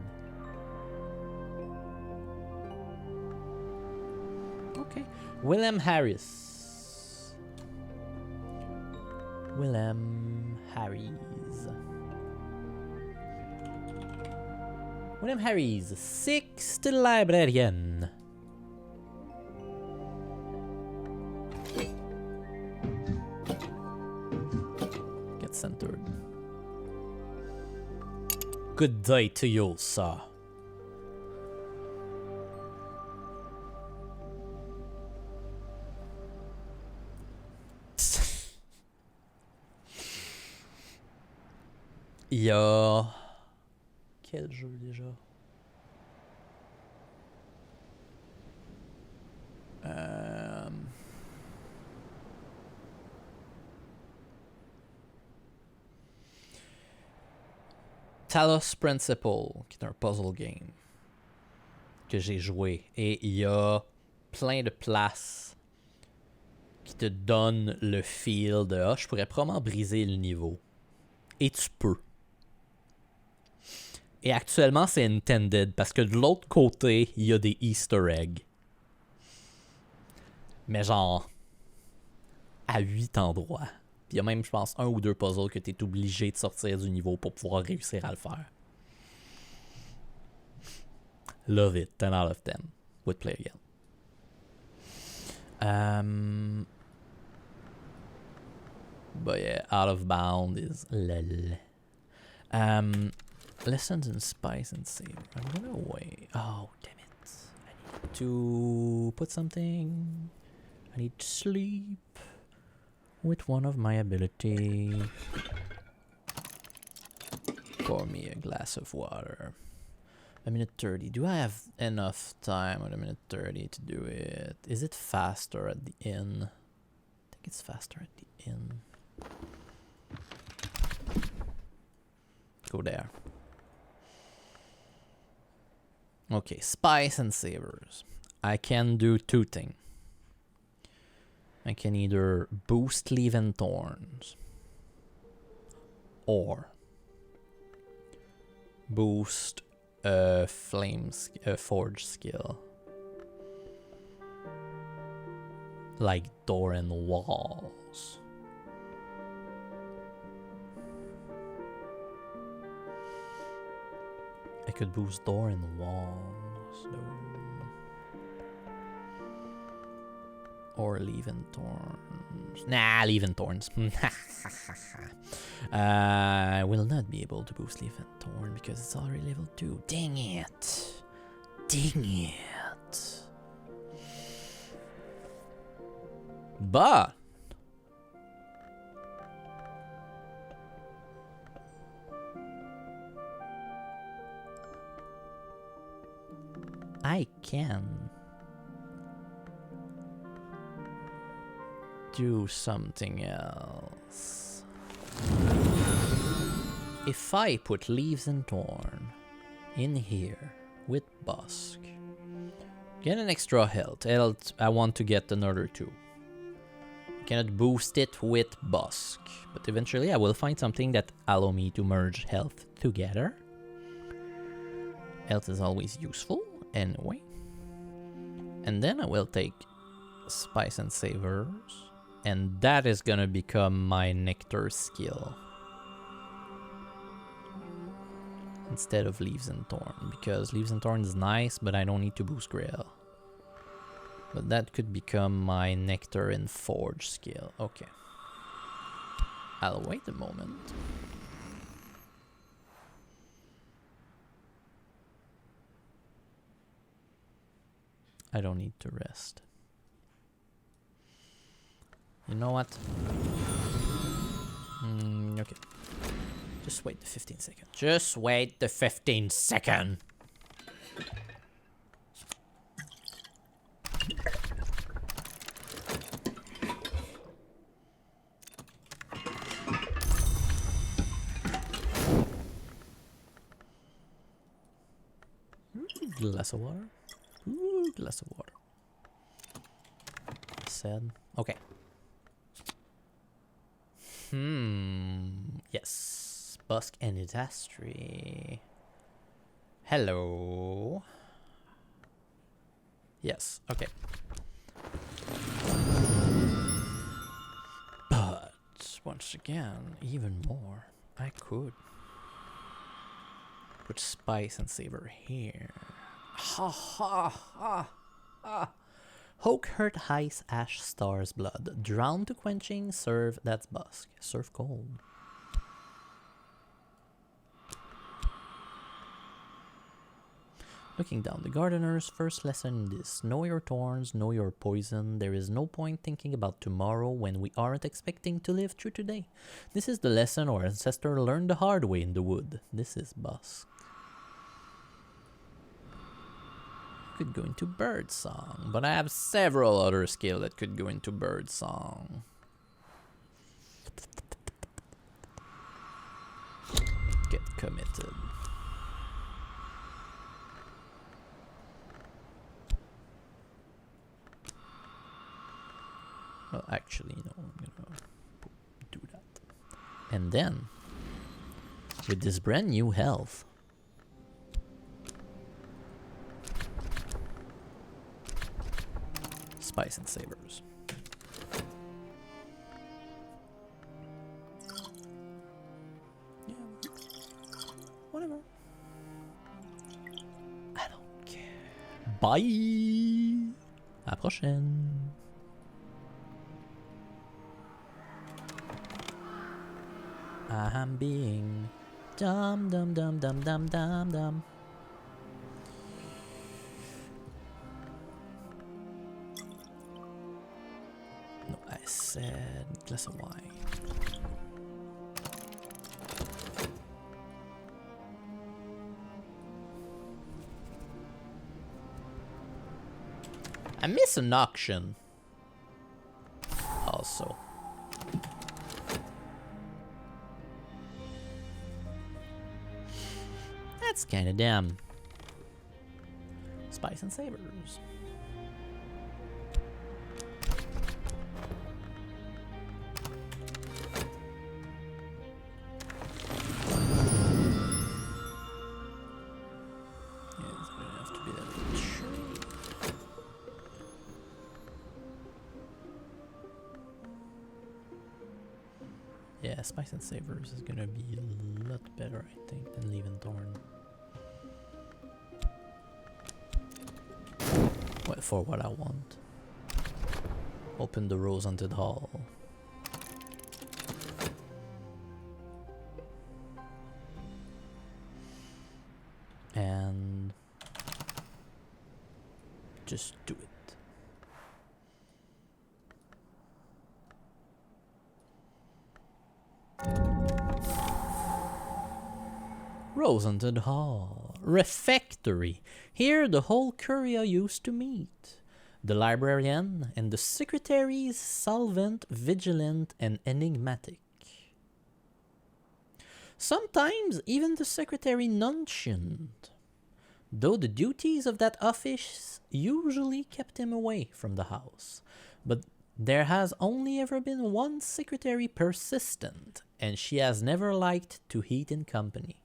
Okay. Willem Harris. Willem Harries. Willem Harries, 6th librarian. Get centered. Good day to you, sir. Yo. Quel jeu déjà? Talos Principle, qui est un puzzle game que j'ai joué. Et il y a plein de places qui te donnent le feel de « Ah, je pourrais probablement briser le niveau. » Et tu peux. Et actuellement, c'est intended parce que de l'autre côté, il y a des Easter eggs. Mais genre, à 8 endroits. Puis il y a même, je pense, 1 ou 2 puzzles que tu es obligé de sortir du niveau pour pouvoir réussir à le faire. Love it. 10 out of 10. Would play again. But yeah, Out of Bound is lol. Lessons in Spice and Savor. I'm gonna wait. Oh, damn it. I need to put something. I need to sleep with one of my ability. Pour me a glass of water. 1:30. Do I have enough time with 1:30 to do it? Is it faster at the inn? I think it's faster at the inn. Go there. Okay, Spice and Savors. I can do 2 things. I can either boost Leaf and Thorns or boost Forge skill. Like door and walls. I could boost door and walls though. Or Leaf and Thorns. Nah, Leaf and Thorns. I will not be able to boost Leaf and Thorn because it's already level 2. Dang it. Dang it. But I can do something else. If I put Leaves and Torn in here with Busk, get an extra health. I want to get another 2. I cannot boost it with Busk, but eventually I will find something that allow me to merge health together. Health is always useful anyway. And then I will take Spice and Savors, and that is gonna become my Nectar skill instead of Leaves and Thorn, because Leaves and Thorn is nice, but I don't need to boost Grail. But that could become my Nectar and Forge skill. Okay. I'll wait a moment. I don't need to rest. You know what? Okay. Just wait the 15 seconds. Just wait the 15 seconds. Glass of water. Ooh, glass of water. Said. Okay. Yes. Busk and Idastri. Hello. Yes. Okay. But once again, even more. I could put Spice and Savor here. Ha ha ha ha. Hoke Hurt Heist Ash Star's Blood. Drown to Quenching. Serve. That's Busk. Serve cold. Looking down the Gardener's first lesson is know your thorns, know your poison. There is no point thinking about tomorrow when we aren't expecting to live through today. This is the lesson our ancestor learned the hard way in the wood. This is Busk. Could go into bird song, but I have several other skills that could go into bird song. Get committed. Well, actually, no, I'm gonna do that. And then, with this brand new health, Spice and Savors. Bye! À la prochaine! I'm being dumb. No, I said glass of wine. I miss an auction. Also. That's kinda damn. Spice and Savers. Yeah, Spice and Savers is gonna be a lot better, I think, than Leaven Thorn. Well, for what I want. Open the Rose Haunted Hall. And just do it. Rose Haunted Hall. Refectory. Here the whole Curia used to meet. The librarian and the secretaries solvent, vigilant, and enigmatic. Sometimes even the secretary nonchalant, though the duties of that office usually kept him away from the house. But there has only ever been one secretary persistent, and she has never liked to eat in company.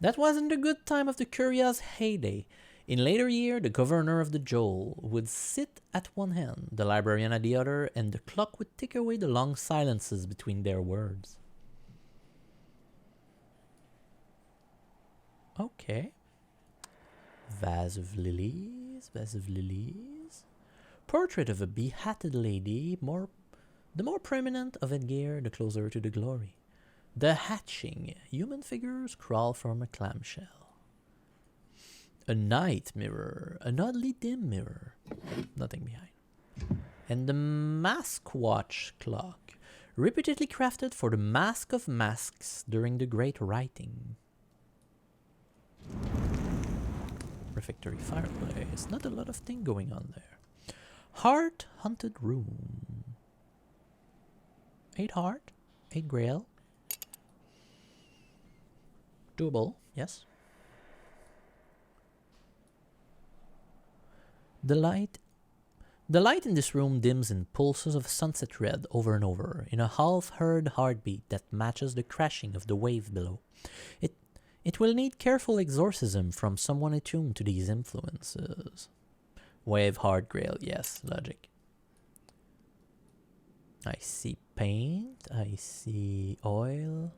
That was in the good time of the Curia's heyday. In later year, the governor of the Joel would sit at one hand, the librarian at the other, and the clock would tick away the long silences between their words. Okay. Vase of lilies, vase of lilies. Portrait of a behatted lady, the more prominent of headgear, the closer to the glory. The hatching, human figures crawl from a clamshell. A night mirror, an oddly dim mirror, nothing behind. And the mask watch clock, repeatedly crafted for the Mask of Masks during the Great Writing. Refectory fireplace, not a lot of thing going on there. Heart Hunted Room. 8 heart, 8 grail. Doable, yes. The light in this room dims in pulses of sunset red over and over, in a half-heard heartbeat that matches the crashing of the wave below. It will need careful exorcism from someone attuned to these influences. Wave hard grail, yes, logic. I see paint, I see oil,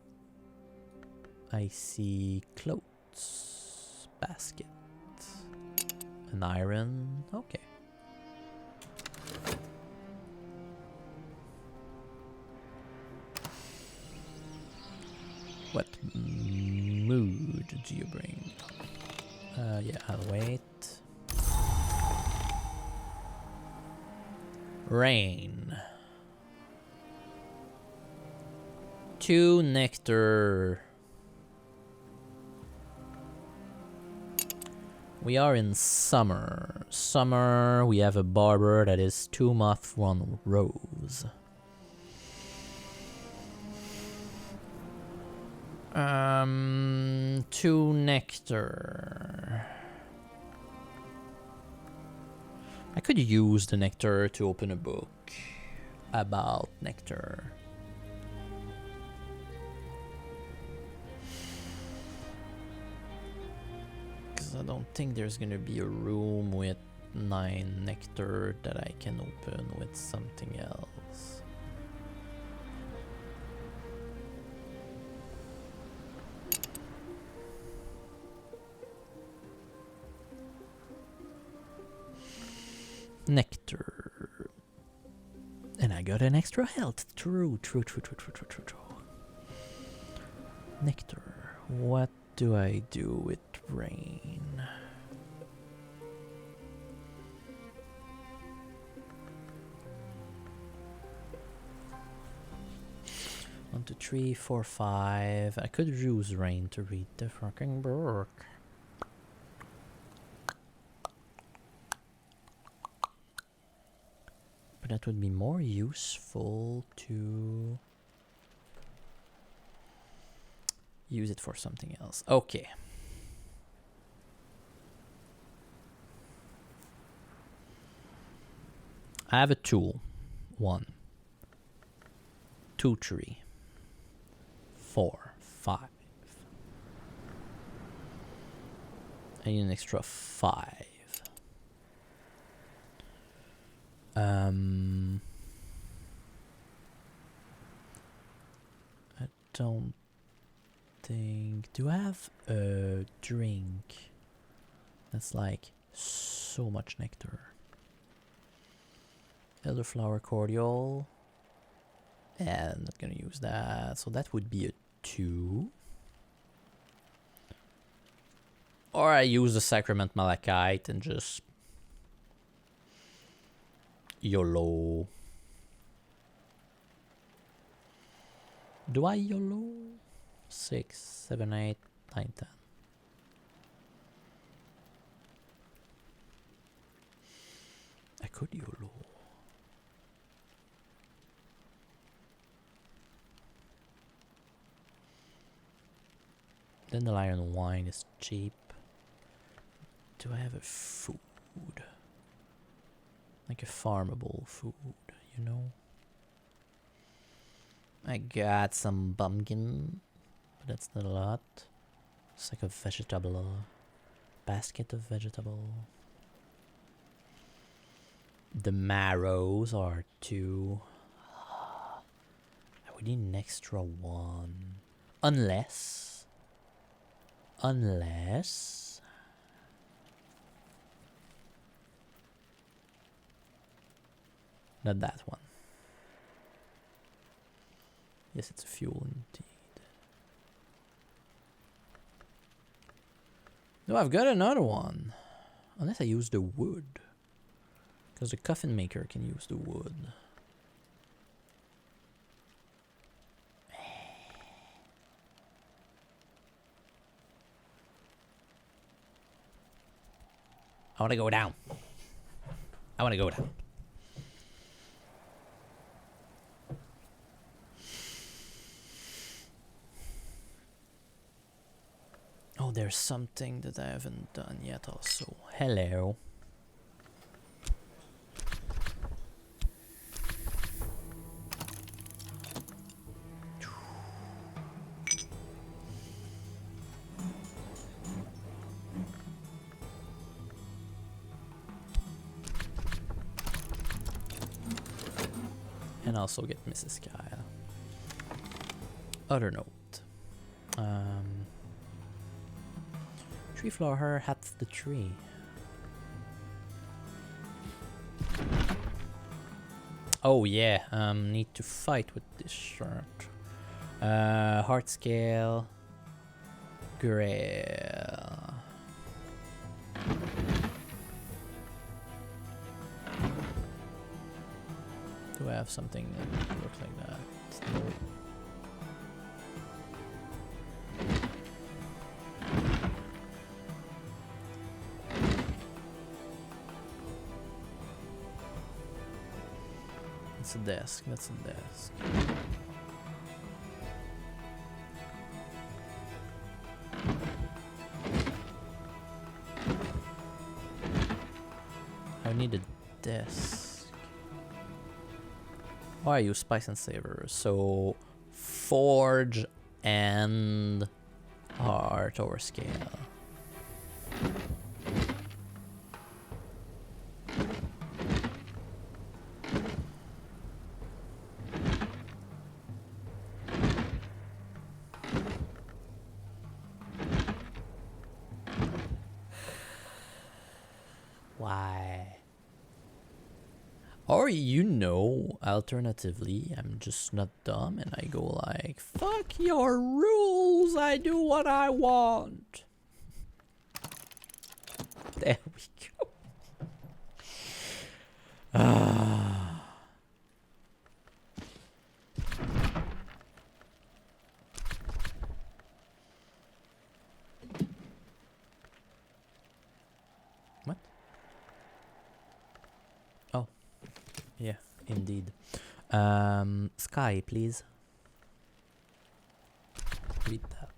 I see clothes, basket, an iron, okay. What mood do you bring? Yeah, I'll wait. Rain. 2 nectar. We are in summer. Summer, we have a barber that is 2 moth, 1 rose. 2 nectar. I could use the nectar to open a book about nectar. Because I don't think there's gonna be a room with 9 nectar that I can open with something else. Nectar. And I got an extra health. True. Nectar. What do I do with rain? 1, 2, 3, 4, 5. I could use rain to read the fucking book. But that would be more useful to use it for something else. Okay. I have a tool. 1, 2, 3, 4, 5. I need an extra 5. I don't think... Do I have a drink that's like so much nectar? Elderflower cordial. Yeah, I'm not gonna use that. So that would be a 2. Or I use the Sacrament Malachite and just YOLO. Do I YOLO? 6, 7, 8, 9, 10. I could YOLO. Dandelion wine is cheap. Do I have a food? Like a farmable food, you know? I got some pumpkin, but that's not a lot. It's like a vegetable. Basket of vegetable. The marrows are 2. I would need an extra 1. Unless... Not that one. Yes, it's a fuel indeed. No, I've got another one. Unless I use the wood. Because the coffin maker can use the wood. I want to go down. I want to go down. Oh, there's something that I haven't done yet also. Hello. And also get Mrs. Kyle. Other note. Tree flower hats the tree. Oh yeah, need to fight with this shirt. Heart scale. Grail. Do I have something that looks like that? No. That's a desk. That's a desk. I need a desk. Why use spice and savor? So forge and heart over scale. Why? Or, you know, alternatively, I'm just not dumb and I go like, fuck your rules, I do what I want. There we go. Ah. What? Oh, yeah, indeed. Sky, please. Read that.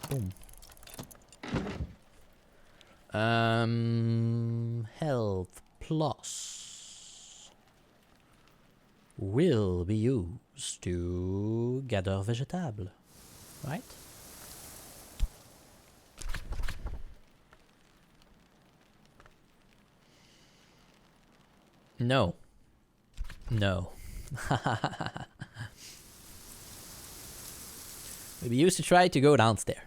Boom. Health plus will be used to gather vegetable, right? No. No. Will be used to try to go downstairs.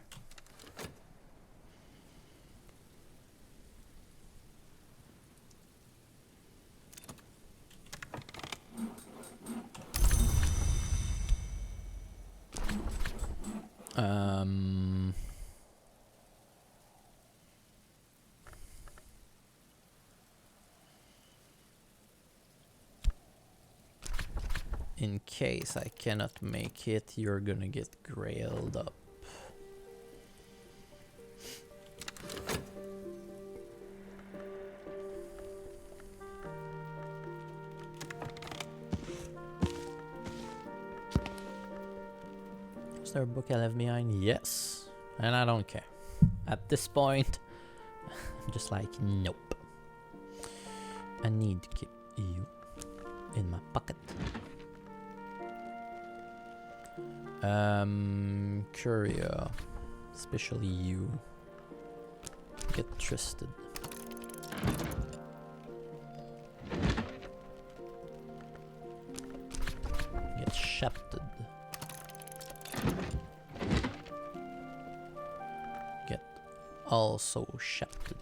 In case I cannot make it, you're gonna get grailed up. Is there a book I left behind? Yes. And I don't care. At this point, I'm just like, nope. I need to keep you in my pocket. Curia, especially you, get trusted. Get shafted. Get also shafted.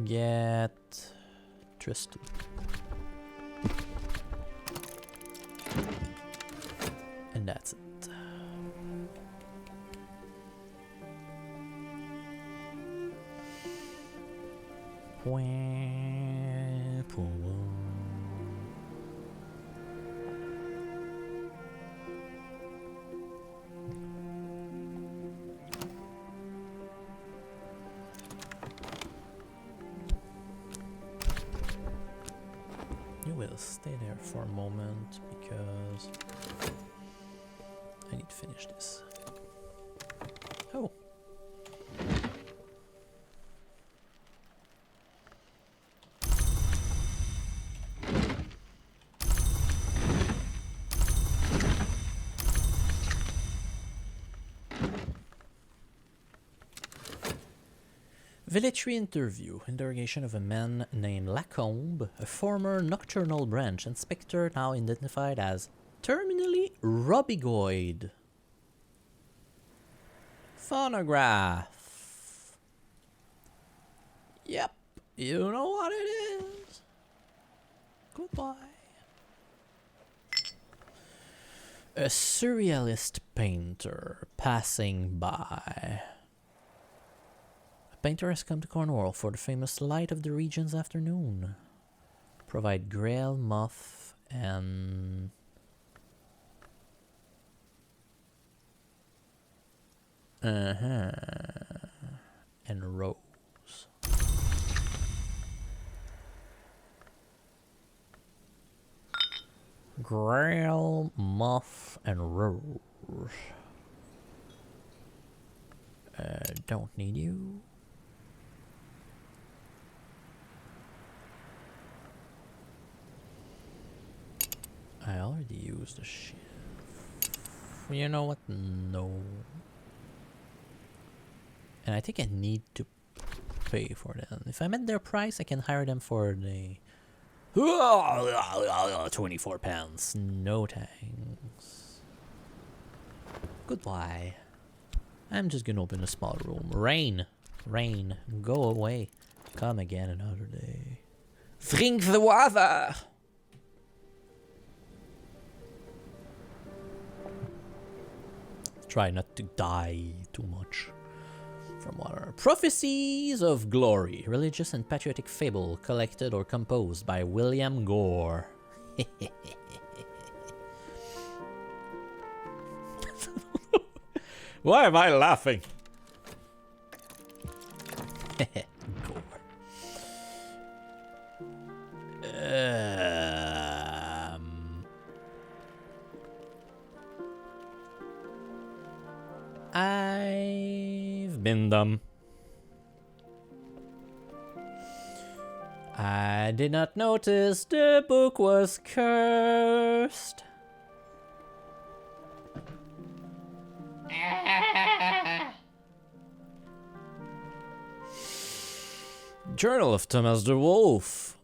Get trusted. And that's it. You will stay there for a moment because I need to finish this. Oh. Military interview. Interrogation of a man named Lacombe, a former Nocturnal Branch inspector now identified as terminally Robigoid. Phonograph. Yep, you know what it is. Goodbye. A surrealist painter passing by. Painter has come to Cornwall for the famous light of the region's afternoon. Provide grail, moth, and... and rose. Grail, moth, and rose. Don't need you. I already used the shit. You know what? No. And I think I need to pay for them. If I'm at their price, I can hire them for the... 24 pounds. No thanks. Goodbye. I'm just gonna open a small room. Rain. Rain. Go away. Come again another day. Drink the water! Try not to die too much from water. Prophecies of Glory. Religious and patriotic fable collected or composed by William Gore. Why am I laughing? Gore. I've been dumb. I did not notice the book was cursed. Journal of Thomas the Wolf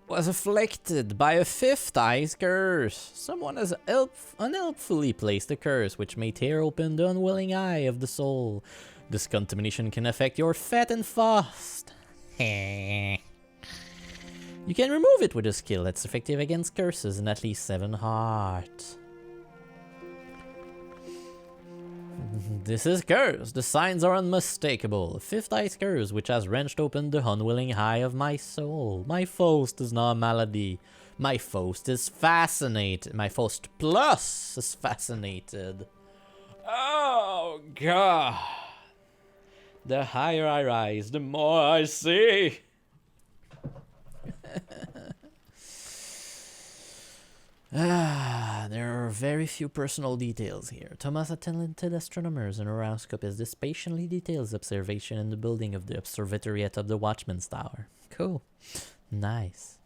was afflicted by a fifth eye's curse. Someone has unhelpfully placed a curse which may tear open the unwilling eye of the soul. This contamination can affect your fat and fast. You can remove it with a skill that's effective against curses in at least 7 hearts. This is curse. The signs are unmistakable. Fifth eye's curse, which has wrenched open the unwilling eye of my soul. My Faust is not a malady. My Faust is fascinated. My Faust plus is fascinated. Oh, God. The higher I rise, the more I see. There are very few personal details here. Thomas, a talented astronomer, and horoscope is this patiently details observation in the building of the observatory atop the Watchman's Tower. Cool. Nice.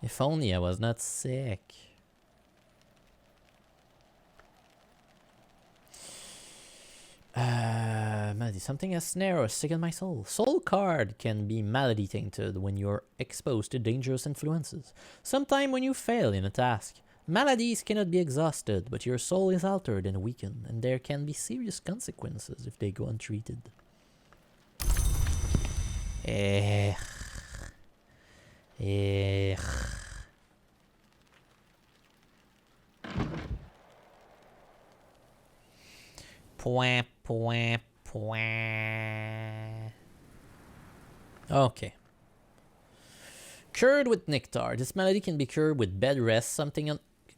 If only I was not sick. Malady. Something has snare or sick in my soul. Soul card can be malady tainted when you're exposed to dangerous influences. Sometime when you fail in a task. Maladies cannot be exhausted, but your soul is altered and weakened, and there can be serious consequences if they go untreated. Point, point, point. Okay. Cured with nectar. This malady can be cured with bed rest,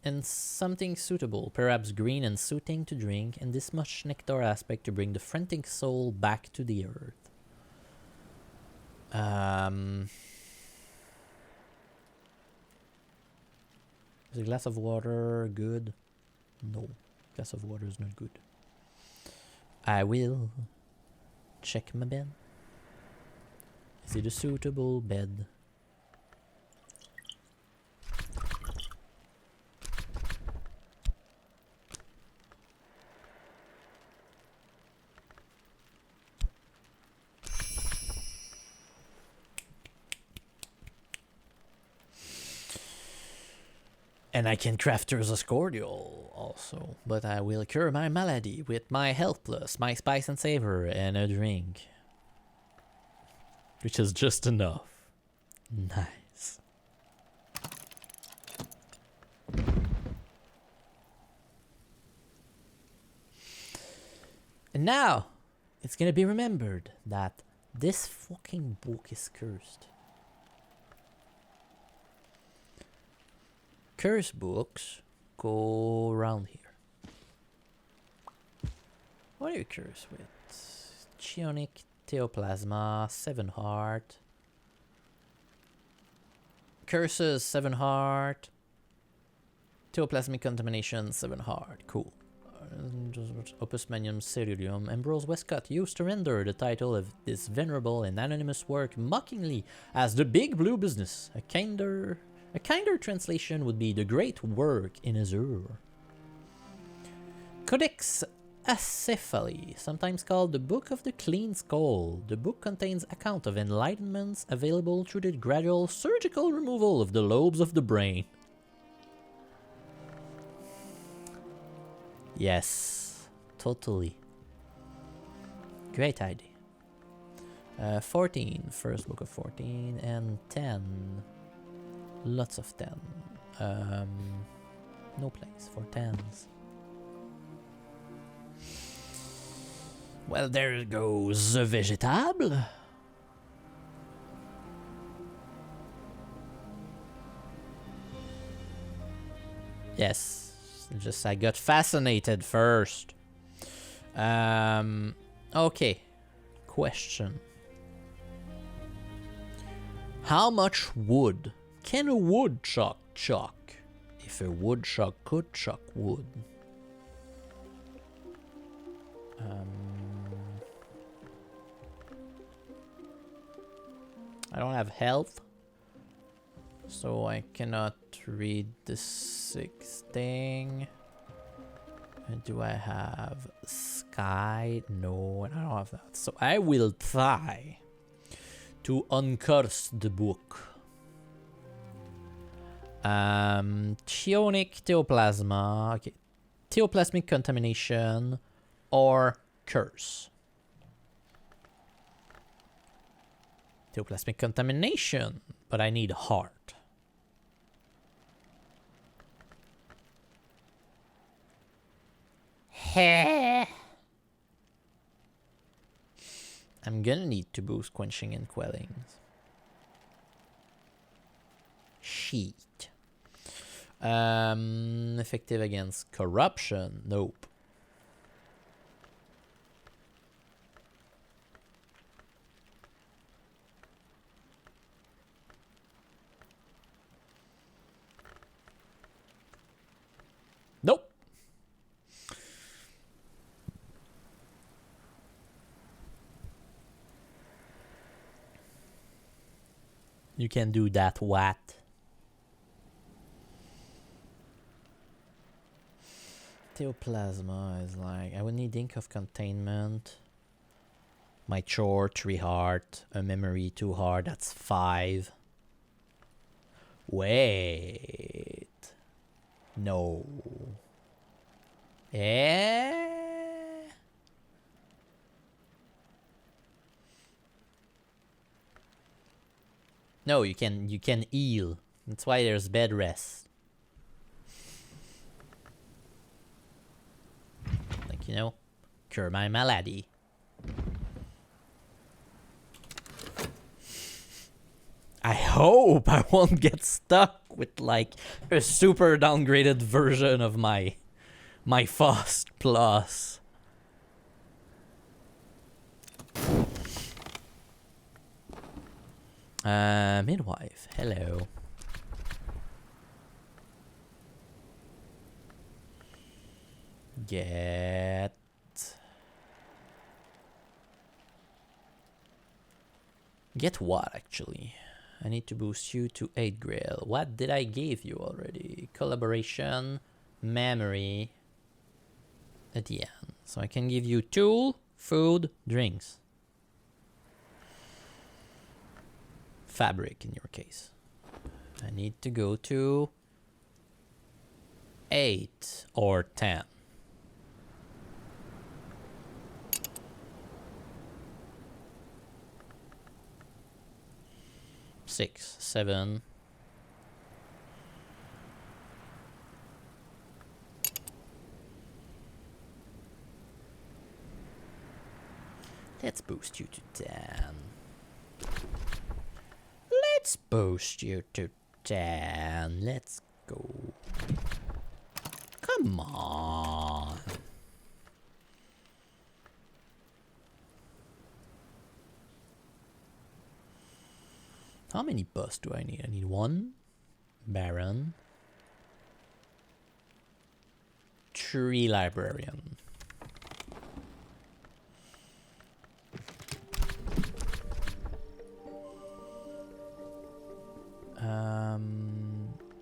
and something suitable, perhaps green and soothing to drink, and this much nectar aspect to bring the frantic soul back to the earth. Is a glass of water good? No. Glass of water is not good. I will check my bed. Is it a suitable bed? And I can craft Urza's cordial also, but I will cure my malady with my health plus, my spice and savor, and a drink. Which is just enough. Nice. And now, it's gonna be remembered that this fucking book is cursed. Curse books go around here. What are you cursed with? Chionic Theoplasma, 7 heart. Curses, 7 heart. Theoplasmic contamination, 7 heart. Cool. Opus Magnum Ceruleum. Ambrose Westcott used to render the title of this venerable and anonymous work mockingly as the Big Blue Business. A kinder translation would be the great work in Azure. Codex Acephaly, sometimes called the Book of the Clean Skull. The book contains account of enlightenments available through the gradual surgical removal of the lobes of the brain. Yes, totally. Great idea. 14, first book of 14, and 10. Lots of 10. No place for 10s. Well, there goes the vegetable. Yes, just I got fascinated first. Okay. Question. How much wood can a woodchuck chuck if a woodchuck could chuck wood? I don't have health, so I cannot read the 6th thing. Do I have sky? No, I don't have that. So I will try to uncurse the book. Chionic Theoplasma. Okay. Theoplasmic contamination or curse. Theoplasmic contamination, but I need heart. I'm gonna need to boost quenching and quellings. Sheet. Effective against corruption. Nope. Nope. You can do that, what? Theoplasma is like, I would need ink of containment. My chore, 3 heart. A memory, 2 heart, that's 5. Wait. No. No, you can heal. That's why there's bed rest. Like, you know, cure my malady. I hope I won't get stuck with like a super downgraded version of my Fast Plus. Midwife, hello. Get what actually? I need to boost you to 8 Grail. What did I give you already? Collaboration, memory at the end. So I can give you tool, food, drinks. Fabric in your case. I need to go to 8 or 10. Six, 7. Let's boost you to 10. Let's boost you to 10. Let's go. Come on. How many busts do I need? I need 1 Baron, 3 Librarian.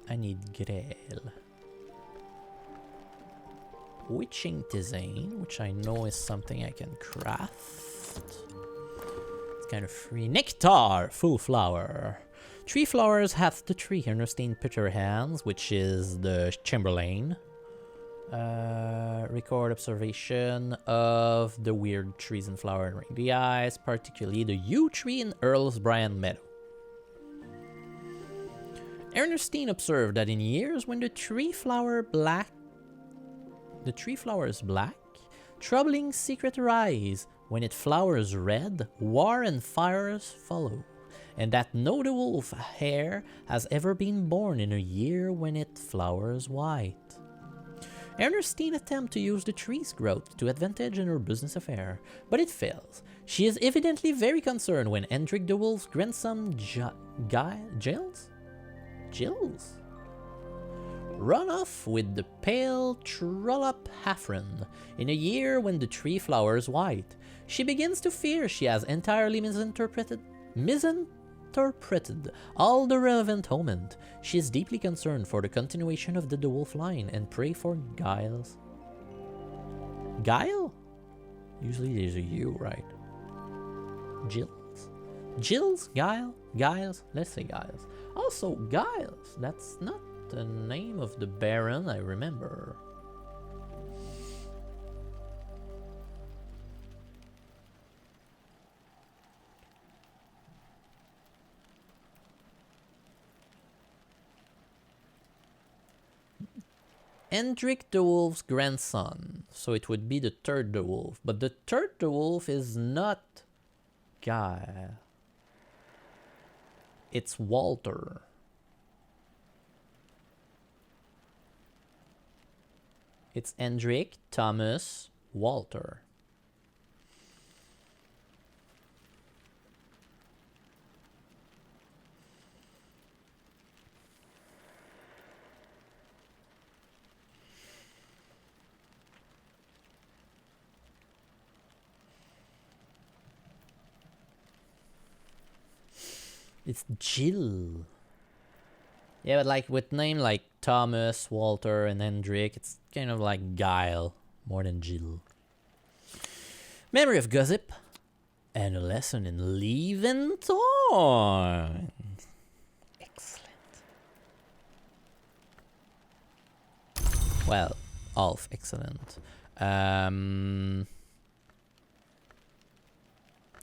I need Grail. Witching Tisane, which I know is something I can craft. It's kind of free. Nectar, full flower. 3 flowers hath the tree. Ernestine Peterhands, which is the Chamberlain. Record observation of the weird trees and flower and ring the eyes, particularly the yew tree in Earl's Bryan Meadow. Ernestine observed that in years when the tree flower is black, troubling secrets arise. When it flowers red, war and fires follow, and that no the wolf hare has ever been born in a year when it flowers white. Ernestine attempts to use the tree's growth to advantage in her business affair, but it fails. She is evidently very concerned when Hendrik the Wolf's grandson Giles run off with the pale Trollop Hafren in a year when the tree flowers white. She begins to fear she has entirely misinterpreted all the relevant omens. She is deeply concerned for the continuation of the DeWolf line and pray for Giles. Guile? Usually there's a U, right? Gilles? Giles? Let's say Giles. Also, Giles. That's not the name of the Baron I remember. Hendrik the Wolf's grandson, so it would be the third the Wolf, but the third the Wolf is not Guy. It's Walter. It's Hendrik, Thomas, Walter. It's Jill. Yeah, but like with name like Thomas, Walter, and Hendrik, it's kind of like Guile more than Jill. Memory of Gossip and a lesson in Leven Thorn. Excellent. Well, Alf, excellent.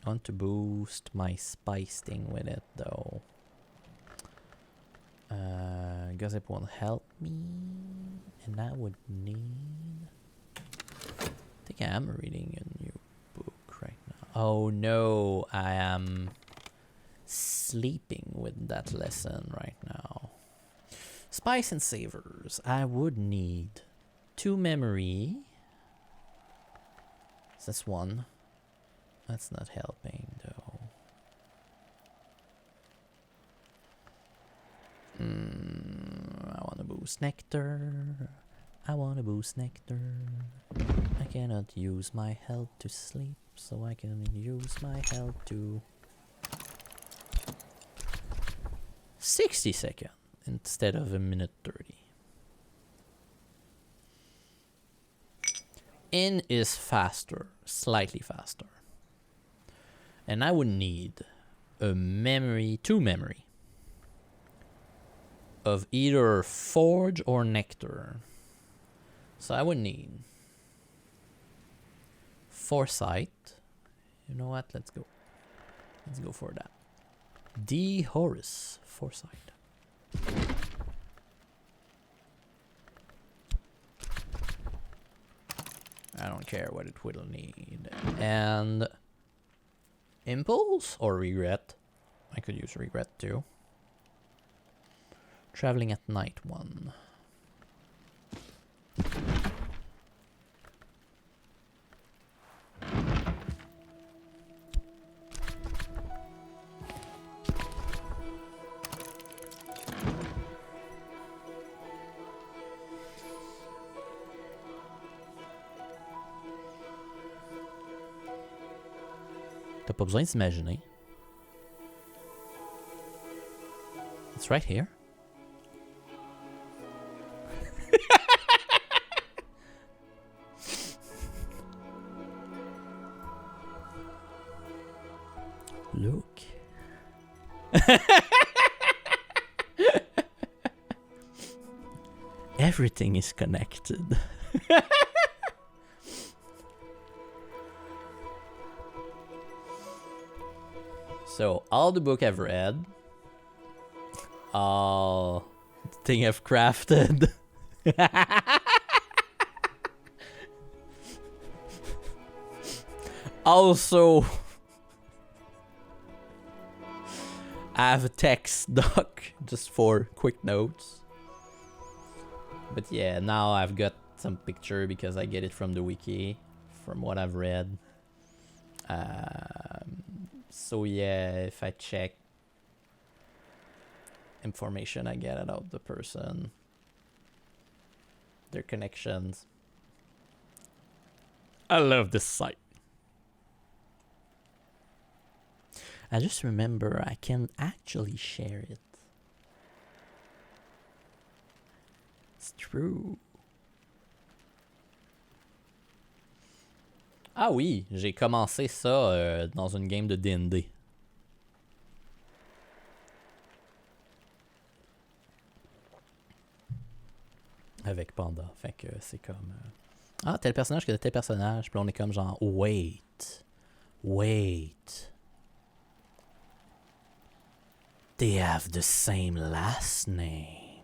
I want to boost my spice thing with it though. Gossip won't help me, and I would need. I think I am reading a new book right now. Oh no, I am sleeping with that lesson right now. Spice and savors. I would need 2 memory. That's 1. That's not helping though. I want to boost nectar. I cannot use my health to sleep, so I can use my health to 60 seconds instead of a minute 30. In is faster, slightly faster. And I would need a memory, 2 memory of either Forge or Nectar. So I would need Foresight. You know what? Let's go. Let's go for that. D. Horus, Foresight. I don't care what it will need. And Impulse or Regret. I could use Regret too. Traveling at night 1. T'as pas besoin de s'imaginer. It's right here. Look. Everything is connected. So, all the book I've read, all the thing I've crafted. Also, I have a text doc just for quick notes. But yeah, now I've got some picture because I get it from the wiki, from what I've read. So yeah, if I check information I get about the person, their connections. I love this site. I just remember I can actually share it. It's true. Ah oui, j'ai commencé ça dans une game de D&D. Avec Panda. Fait que c'est comme... ah, tel personnage que tel personnage. Puis on est comme genre... Wait. They have the same last name.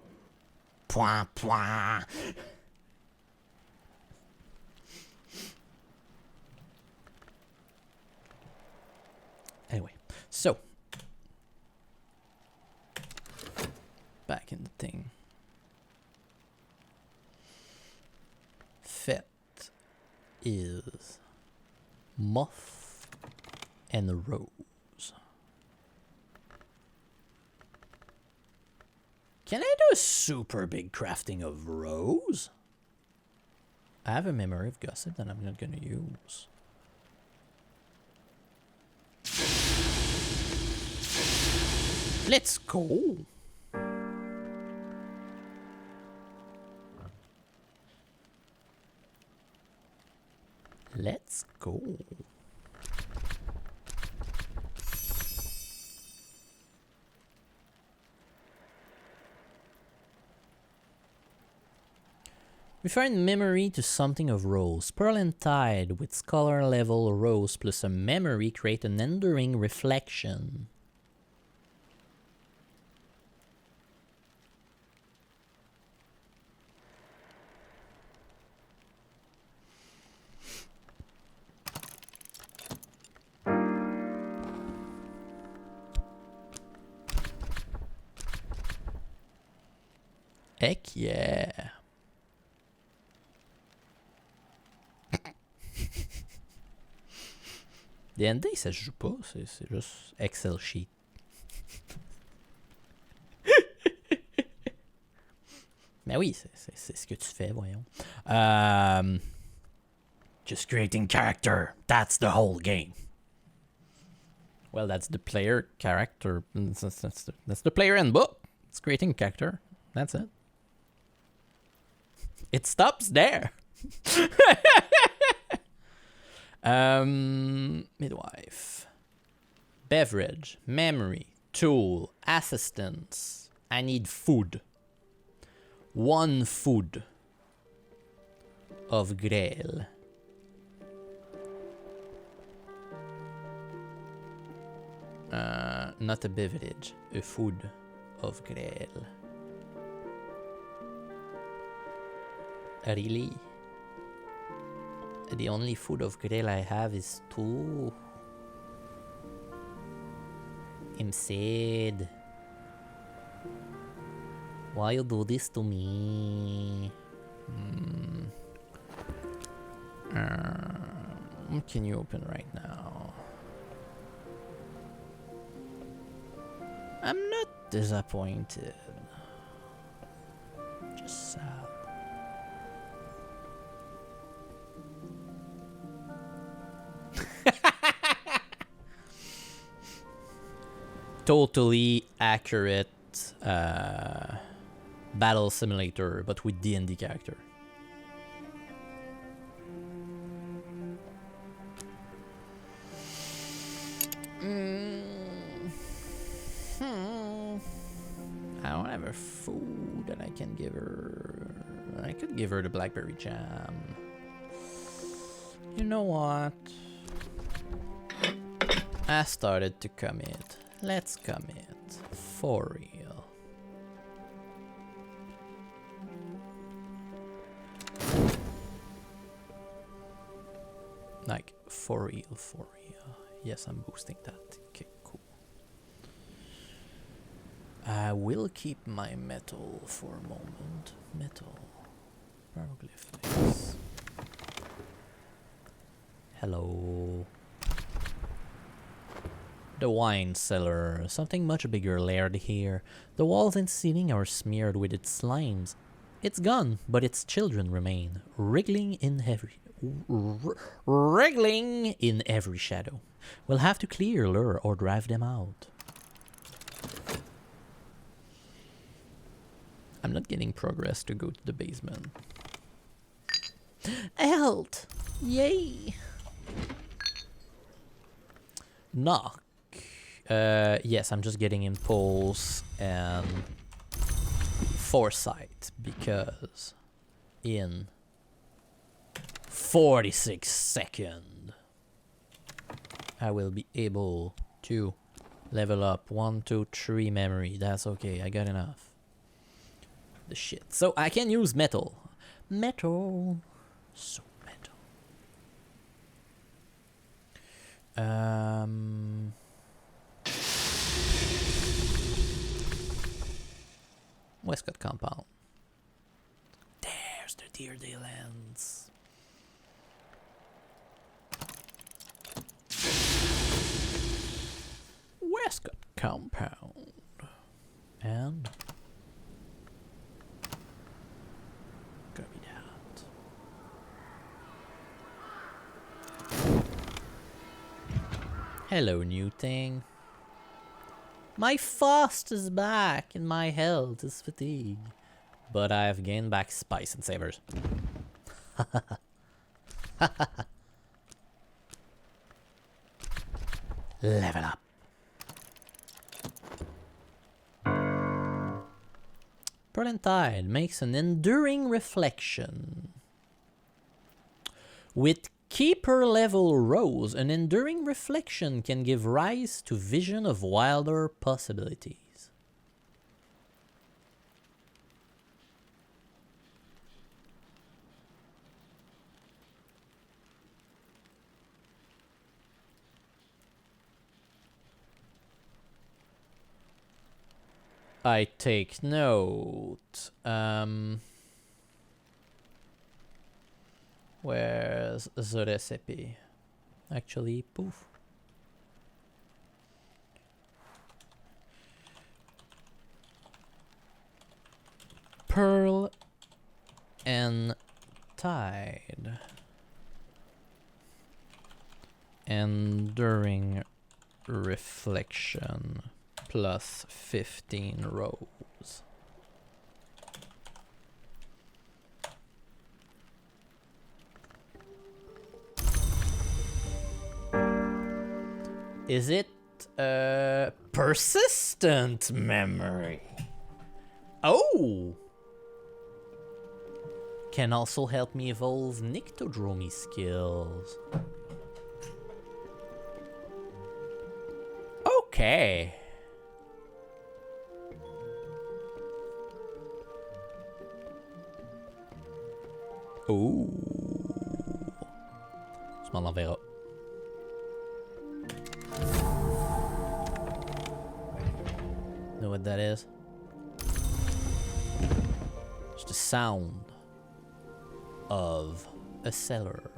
Point, point. Anyway, so. Back in the thing. Fet is Moth and Rose. Can I do a super big crafting of Rose? I have a memory of gossip that I'm not gonna use. Let's go. Let's go. Referring memory to something of Rose. Pearl and Tide with scholar level Rose plus a memory create an enduring reflection. Heck yeah. D&D, ça se joue pas, c'est juste Excel sheet. Mais oui, c'est ce que tu fais, voyons. Just creating character, that's the whole game. Well, that's the player character. That's the player and book. It's creating character. That's it. It stops there. Midwife. Beverage. Memory. Tool. Assistance. I need food. 1 food of Grail. Not a beverage. A food of Grail. Really? The only food of Grail I have is 2. I'm sad. Why you do this to me? What can you open right now? I'm not disappointed. Just sad. Totally accurate battle simulator, but with D&D character. I don't have a food that I can give her. I could give her the blackberry jam. You know what? I started to commit. Let's commit. For real. Like, for real, for real. Yes, I'm boosting that. Okay, cool. I will keep my metal for a moment. Metal. Hieroglyphics. Hello. The wine cellar. Something much bigger layered here. The walls and ceiling are smeared with its slimes. It's gone, but its children remain, wriggling in every shadow. We'll have to clear, lure, or drive them out. I'm not getting progress to go to the basement. Health! Yay! Knock. Yes, I'm just getting impulse and foresight because in 46 seconds I will be able to level up 1, 2, 3 memory. That's okay, I got enough. The shit. So I can use metal. Metal. So metal. Westcott compound. There's the Deerdale Lands. Westcott compound. And gonna be that. Hello, new thing. My fast is back and my health is fatigued. But I've gained back spice and savers. Level up. Pearl and Tide makes an enduring reflection. With Keeper level rose, an enduring reflection can give rise to vision of wilder possibilities. I take note. Where's the recipe? Actually, poof. Pearl and Tide. Enduring reflection plus 15 rows. Is it persistent memory? Oh! Can also help me evolve Nyctodromy skills. Okay. Ooh. Som man verra. Know what that is? It's the sound of a cellar.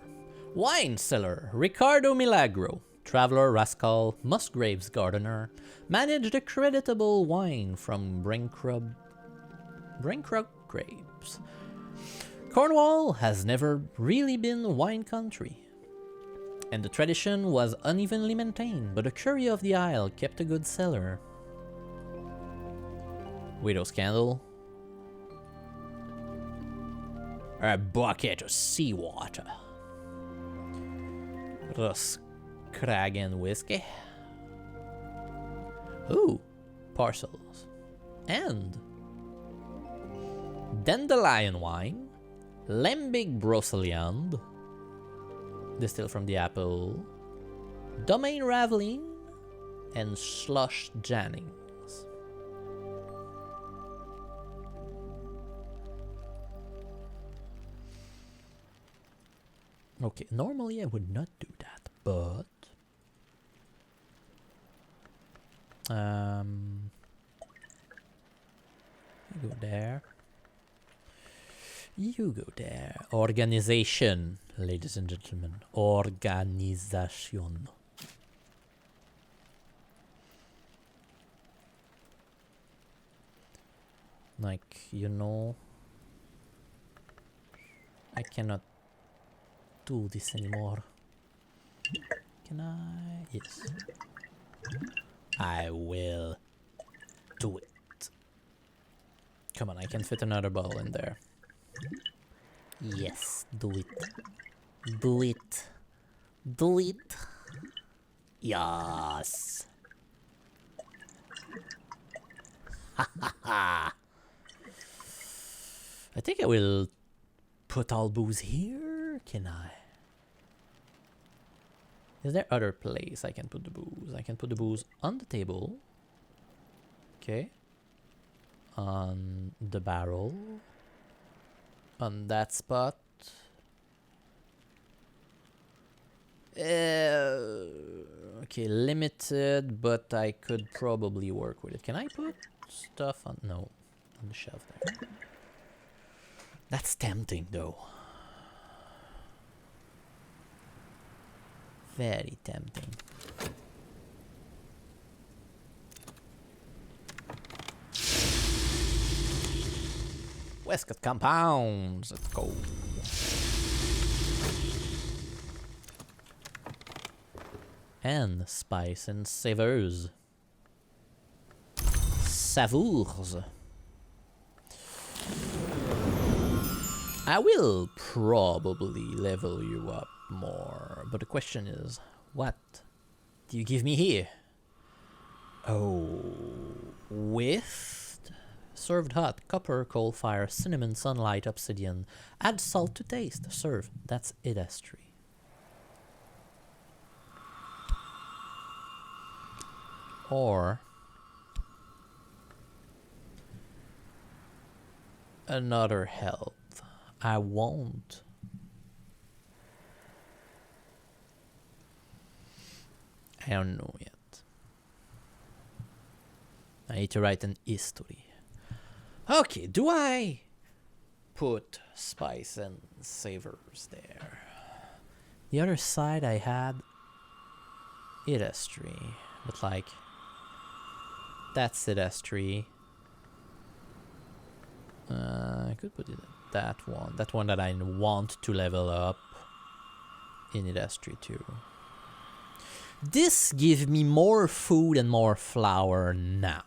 Wine cellar. Ricardo Milagro, traveler, rascal, Musgrave's gardener, managed a creditable wine from Brinkrubb grapes. Cornwall has never really been wine country, and the tradition was unevenly maintained, but the Curia of the Isle kept a good cellar. Widow's Candle. A bucket of seawater. Ruskragen whiskey. Ooh, parcels. And Dandelion wine, Lembic Broceliand. Distilled from the apple. Domain Raveline. And Slush Jennings. Okay, normally I would not do that, but you go there. You go there. Organization, ladies and gentlemen. Organization. Like, you know, I cannot do this anymore. Can I? Yes. I will do it. Come on, I can fit another bottle in there. Yes, do it. Do it. Do it. Yes. Ha ha ha. I think I will put all booze here. Can I? Is there other place I can put the booze? I can put the booze on the table. Okay. On the barrel. On that spot. Okay, limited, but I could probably work with it. Can I put stuff on? No, on the shelf there. That's tempting, though. Very tempting. Westcott Compounds. Let's go. And spice and savors. Savours. I will probably level you up more, but the question is, what do you give me here? Oh, with served hot, copper, coal fire, cinnamon, sunlight, obsidian. Add salt to taste. Serve. That's Idastri. Or another health. I won't. I don't know yet. I need to write an history. Okay, do I put spice and savors there? The other side I had Idastri, but like that's Idastri. I could put it at that one that I want to level up in Idastri too. This gives me more food and more flour now.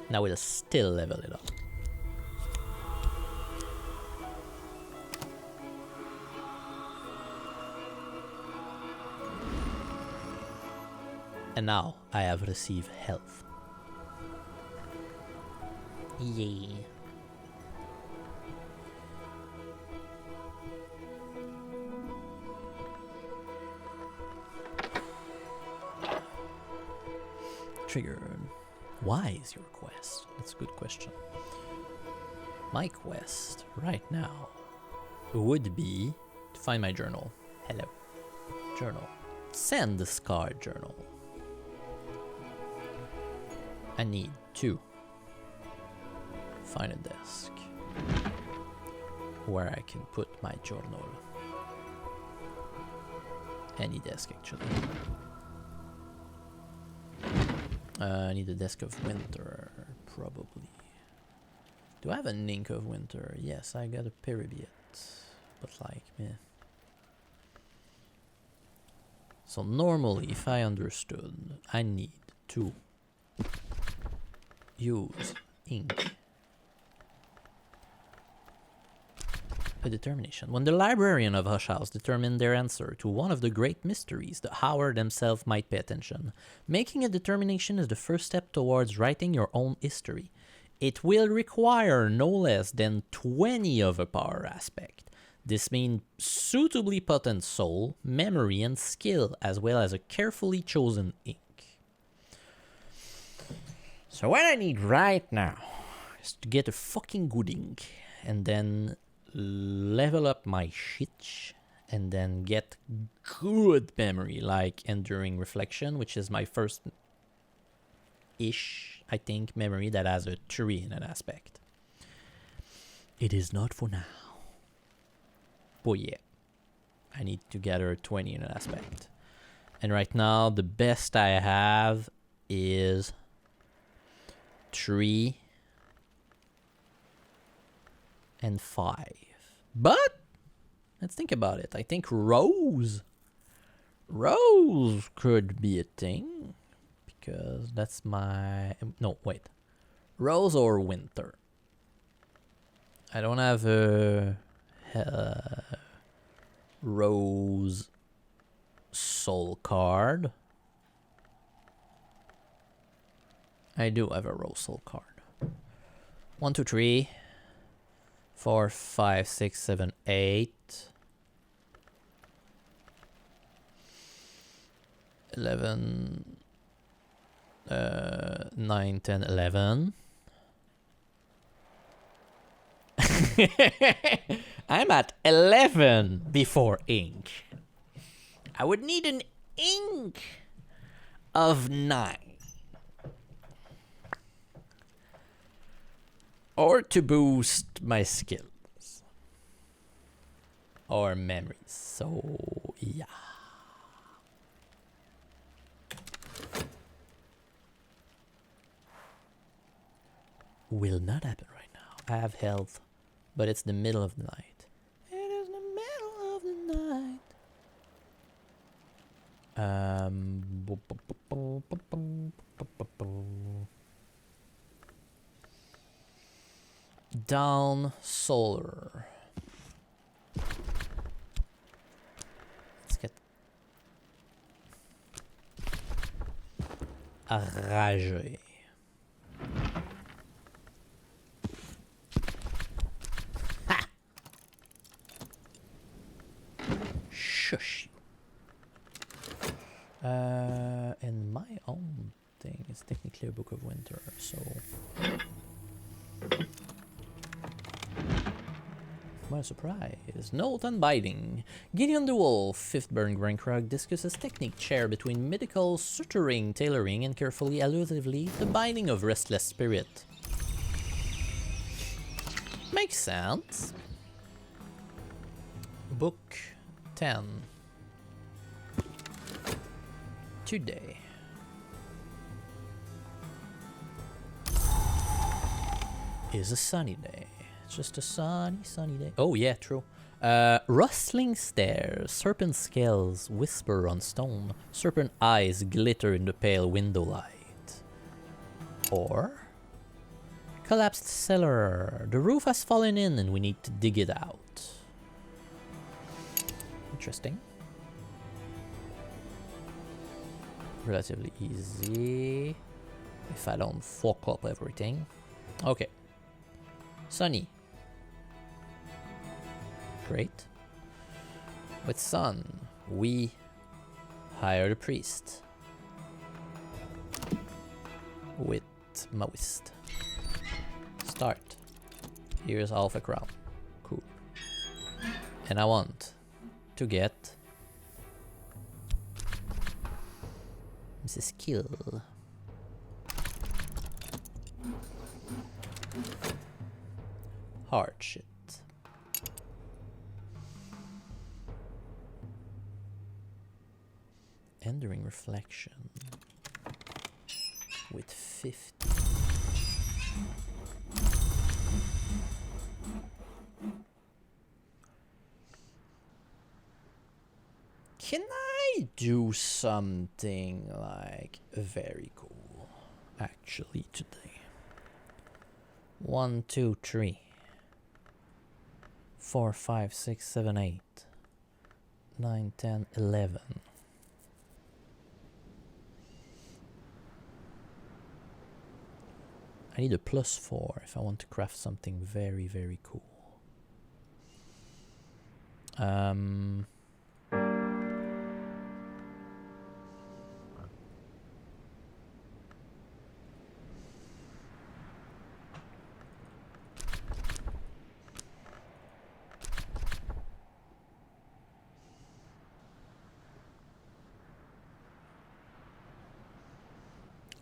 Now we'll still level it up. And now I have received health. Yay. Triggered. Why is your quest? That's a good question. My quest right now would be to find my journal. Hello. Journal. Send this card journal. I need to find a desk where I can put my journal. Any desk actually. I need a desk of winter, probably. Do I have an ink of winter? Yes, I got a Peribiot, but like, meh. So normally, if I understood, I need to use ink A determination. When the librarian of Hush House determined their answer to one of the great mysteries, the hour themselves might pay attention. Making a determination is the first step towards writing your own history. It will require no less than 20 of a power aspect. This means suitably potent soul, memory, and skill, as well as a carefully chosen ink. So what I need right now is to get a fucking good ink, and then level up my shit, and then get good memory, like Enduring Reflection, which is my first-ish, I think, memory that has a 3 in an aspect. It is not for now. But yeah, I need to gather 20 in an aspect. And right now, the best I have is 3 and 5. But let's think about it. I think Rose could be a thing, because that's my... No, wait. Rose or Winter? I don't have a Rose soul card. I do have a Rose soul card. 1, 2, 3, 4, 5, 6, 7, 8, 11, 9, 10, 11. I'm at 11 before ink. I would need an ink of 9. Or to boost my skills. Or memories. So, yeah. Will not happen right now. I have health. But it's the middle of the night. It is the middle of the night. Down solar. Let's get Rage. Shush you. And my own thing is technically a Book of Winter, so... What a surprise. Note on biting. Gideon the Wolf, 5th Burn Grankrug, discusses technique chair between medical suturing, tailoring, and carefully, allusive,ly the binding of restless spirit. Makes sense. Book 10. Today. Is a sunny day. It's just a sunny day. Oh yeah, true. Rustling stairs, serpent scales whisper on stone, serpent eyes glitter in the pale window light. Or collapsed cellar. The roof has fallen in and we need to dig it out. Interesting. Relatively easy if I don't fuck up everything. Okay. Sunny. Great. With sun, we hire the priest. With Maoist. Start. Here's half a crown. Cool. And I want to get this skill. Hard shit. Enduring Reflection with 50. Can I do something like very cool actually today? 1, 2, 3, 4, 5, 6, 7, 8, 9, 10, 11. I need a +4 if I want to craft something very, very cool.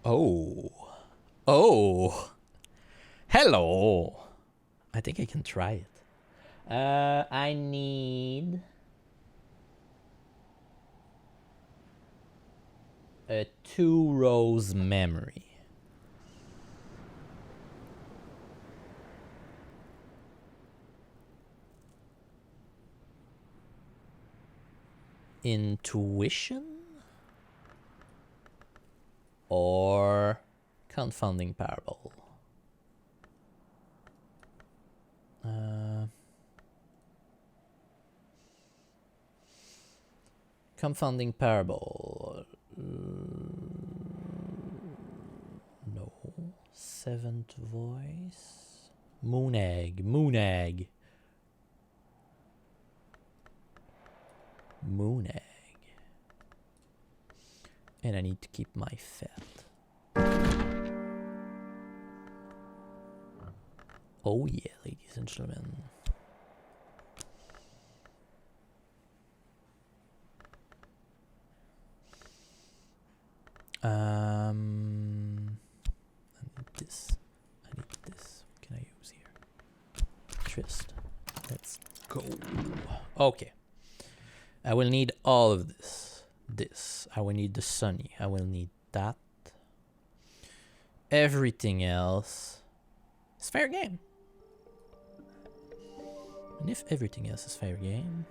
Oh. Oh. Hello. I think I can try it. I need a 2 rows memory. Intuition or confounding parable. Confounding parable. No. Seventh voice. Moon egg. Moon egg. Moon egg. And I need to keep my fat. Oh yeah, ladies and gentlemen. I need this. I need this. What can I use here? Trist. Let's go. Okay. I will need all of this. This. I will need the sunny. I will need that. Everything else is fair game. And if everything else is fair game,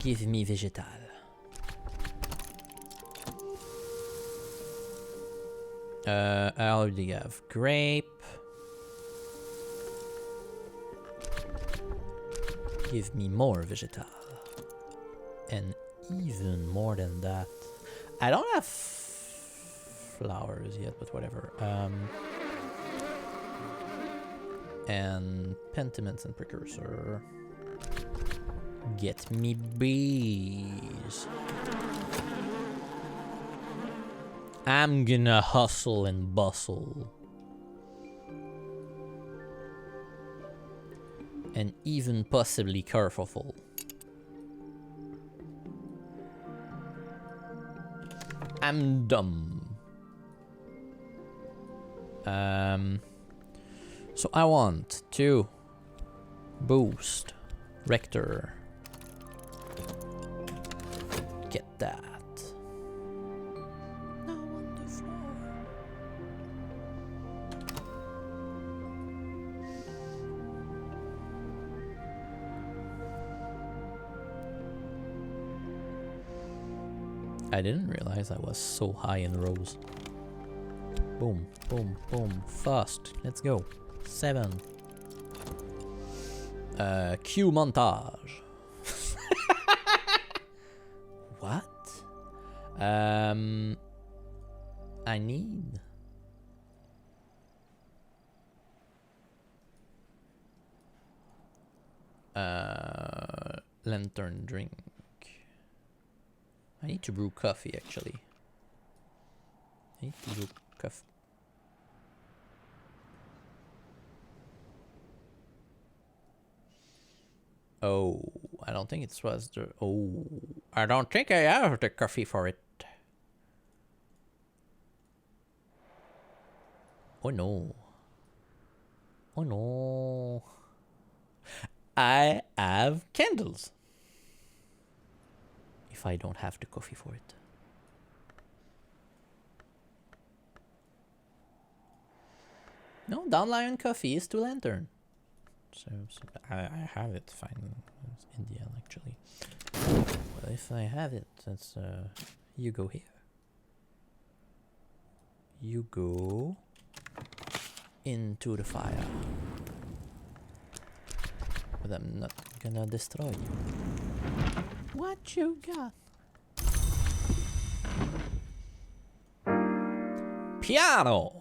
give me vegetal. I already have grape. Give me more vegetal. And even more than that. I don't have flowers yet, but whatever. And pentiments and precursor. Get me bees. I'm gonna hustle and bustle. And even possibly kerfuffle. I'm dumb. So I want to boost Rector. Get that. Now on the floor. I didn't realize I was so high in rows. Boom, boom, boom. Fast. Let's go. 7. Cue montage. What? I need lantern drink. I need to brew coffee actually. I need to brew coffee. Oh, I don't think it was the... Oh, I don't think I have the coffee for it. Oh no. Oh no. I have candles. If I don't have the coffee for it. No, Downlion coffee is to lantern. So I have it fine. It's Indian actually. Well, if I have it, that's you go here. You go into the fire. But I'm not gonna destroy you. What you got? Piano!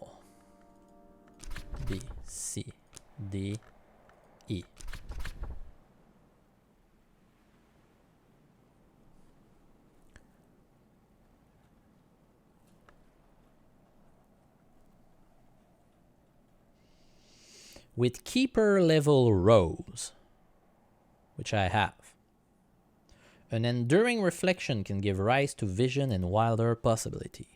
B, C, D, E. With keeper level rows, which I have, an enduring reflection can give rise to vision and wilder possibilities.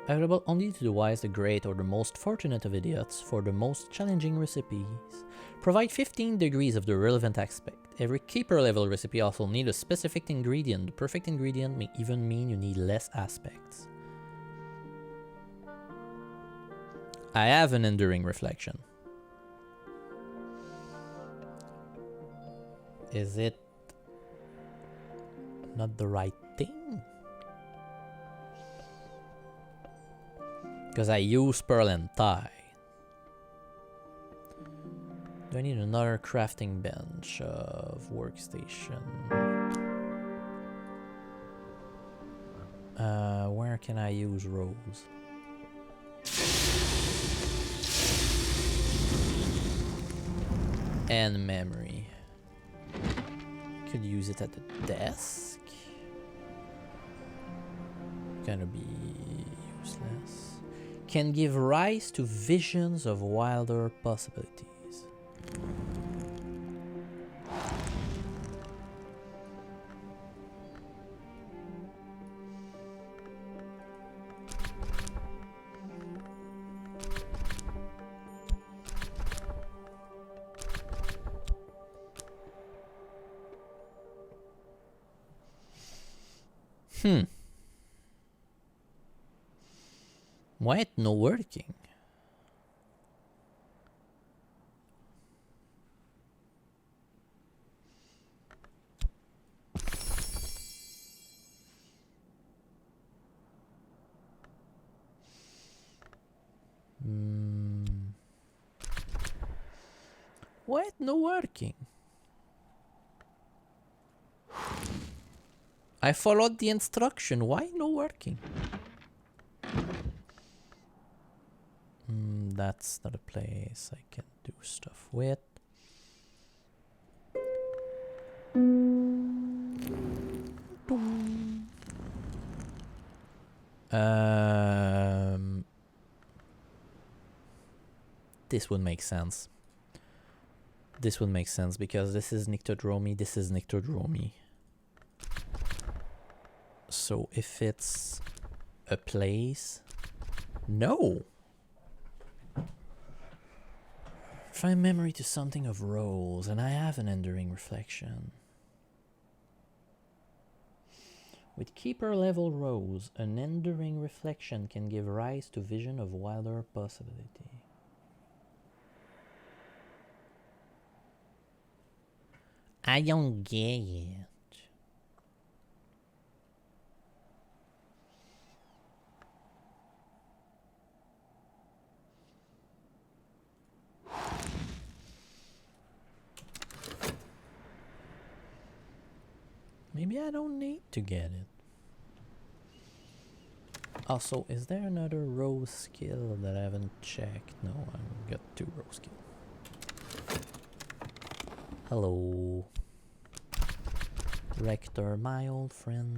Available only to the wise, the great, or the most fortunate of idiots for the most challenging recipes. Provide 15 degrees of the relevant aspect. Every keeper level recipe also needs a specific ingredient. The perfect ingredient may even mean you need less aspects. I have an enduring reflection. Is it not the right thing? Because I use pearl and tie. Do I need another crafting bench of workstation? Where can I use rows? And memory. Could use it at the desk. Gonna be useless. Can give rise to visions of wilder possibilities. Why it not working? Why it not working? I followed the instruction. Why not working? That's not a place I can do stuff with. This would make sense. This would make sense because this is Nyctodromi, this is Nyctodromi. So if it's a place... No! Find memory to something of roles, and I have an enduring reflection. With keeper level rows, an enduring reflection can give rise to vision of wilder possibility. I don't get it. Maybe I don't need to get it. Also, is there another row skill that I haven't checked? No, I've got 2 row skills. Hello. Rector, my old friend.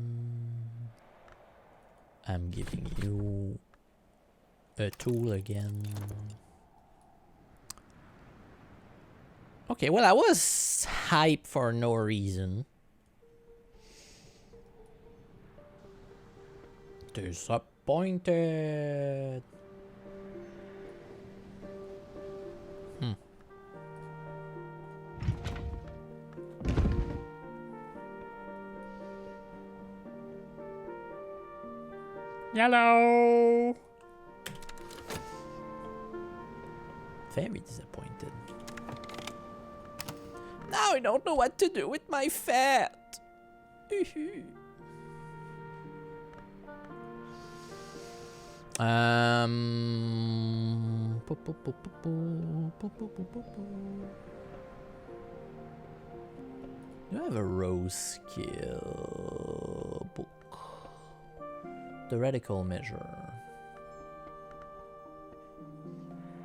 I'm giving you a tool again. Okay, well, I was hyped for no reason. Disappointed. Yellow. Very disappointed. Now I don't know what to do with my fat. Do I have a rose skill book? The radical measure.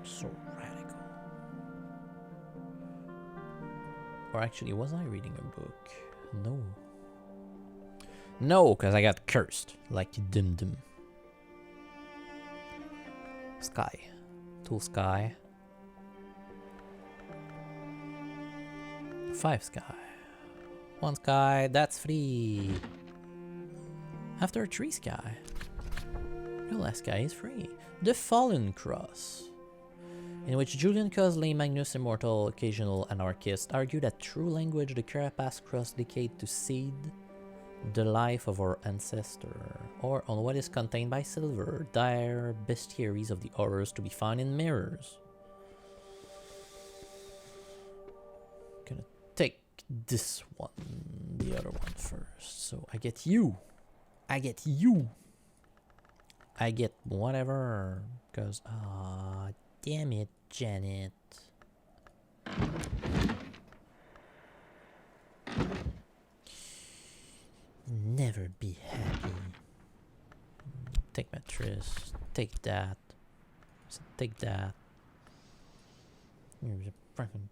So radical. Or actually, was I reading a book? No. No, because I got cursed like Dim Dim. Sky. Tool sky. 5 sky. 1 sky, that's free. After 3 sky. The last sky is free. The Fallen Cross. In which Julian Cosley, Magnus Immortal, occasional anarchist, argue that through language the Carapace Cross decayed to seed the life of our ancestor, or on what is contained by silver, dire bestiaries of the horrors to be found in mirrors. Gonna take this one, the other one first. So I get you. I get you. I get whatever, because, damn it, Janet. Never be happy. Take mattress. Take that. Take that. Here's a freaking.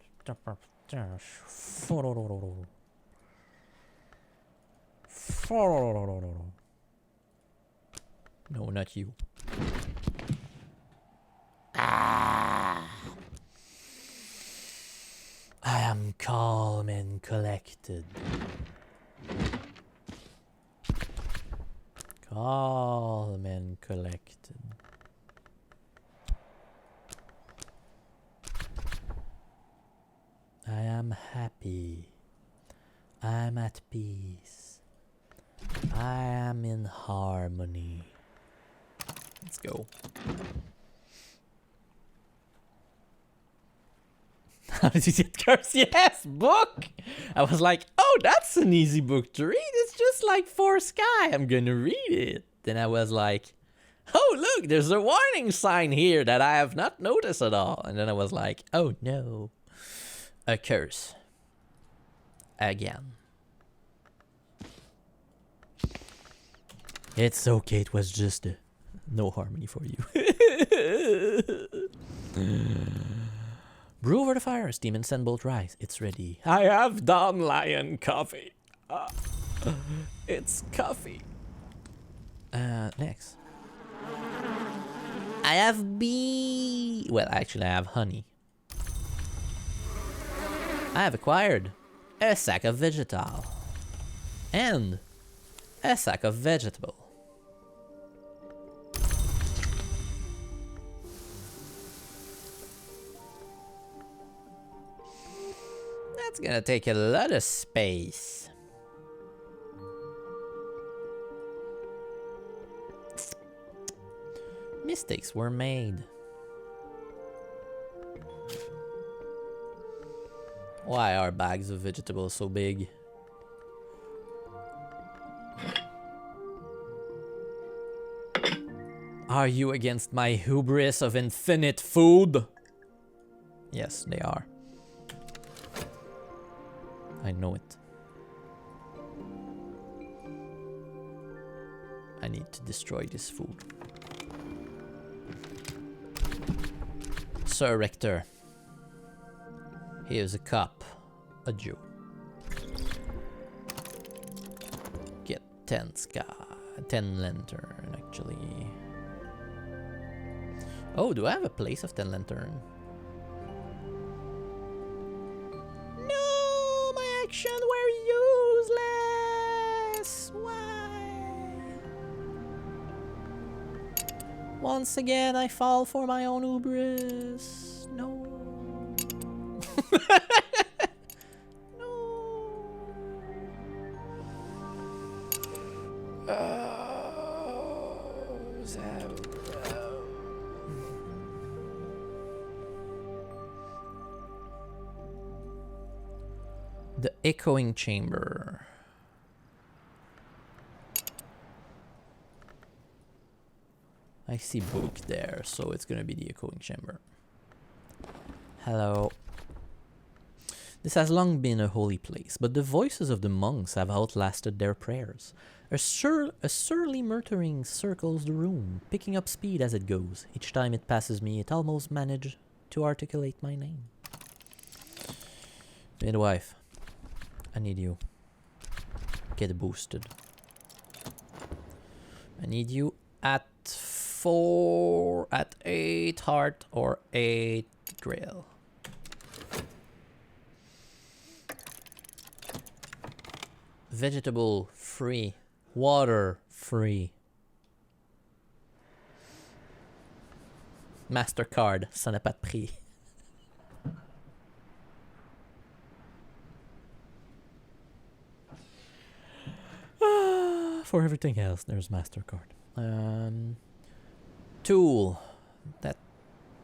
No, not you. Ah! I am calm and collected. Calm and collected. I am happy. I am at peace. I am in harmony. Let's go. How did you get cursed? Yes, book! I was like, oh, that's an easy book to read. It's just like 4 sky. I'm gonna read it. Then I was like, oh, look, there's a warning sign here that I have not noticed at all. And then I was like, oh no. A curse. Again. It's okay, it was just no harmony for you. Brew over the fire, steam and send bolt rise. It's ready. I have Dandelion coffee. It's coffee. Next. I have bee. Well, actually, I have honey. I have acquired a sack of vegetal and a sack of vegetable. That's gonna take a lot of space. Mistakes were made. Why are bags of vegetables so big? Are you against my hubris of infinite food? Yes, they are. I know it. I need to destroy this food. Sir Rector. Here's a cup. A Jew. Get 10 sky. 10 lantern, actually. Oh, do I have a place of 10 lantern? No, my action were useless. Why? Once again, I fall for my own hubris. No. The echoing chamber. I see book there, so it's gonna be the echoing chamber. Hello. This has long been a holy place, but the voices of the monks have outlasted their prayers. A surly muttering circles the room, picking up speed as it goes. Each time it passes me, it almost manages to articulate my name. Midwife, I need you. Get boosted. I need you at 8 heart or 8 grail. Vegetable free. Water free. MasterCard, ça n'a pas de prix. For everything else, there's MasterCard. Tool. That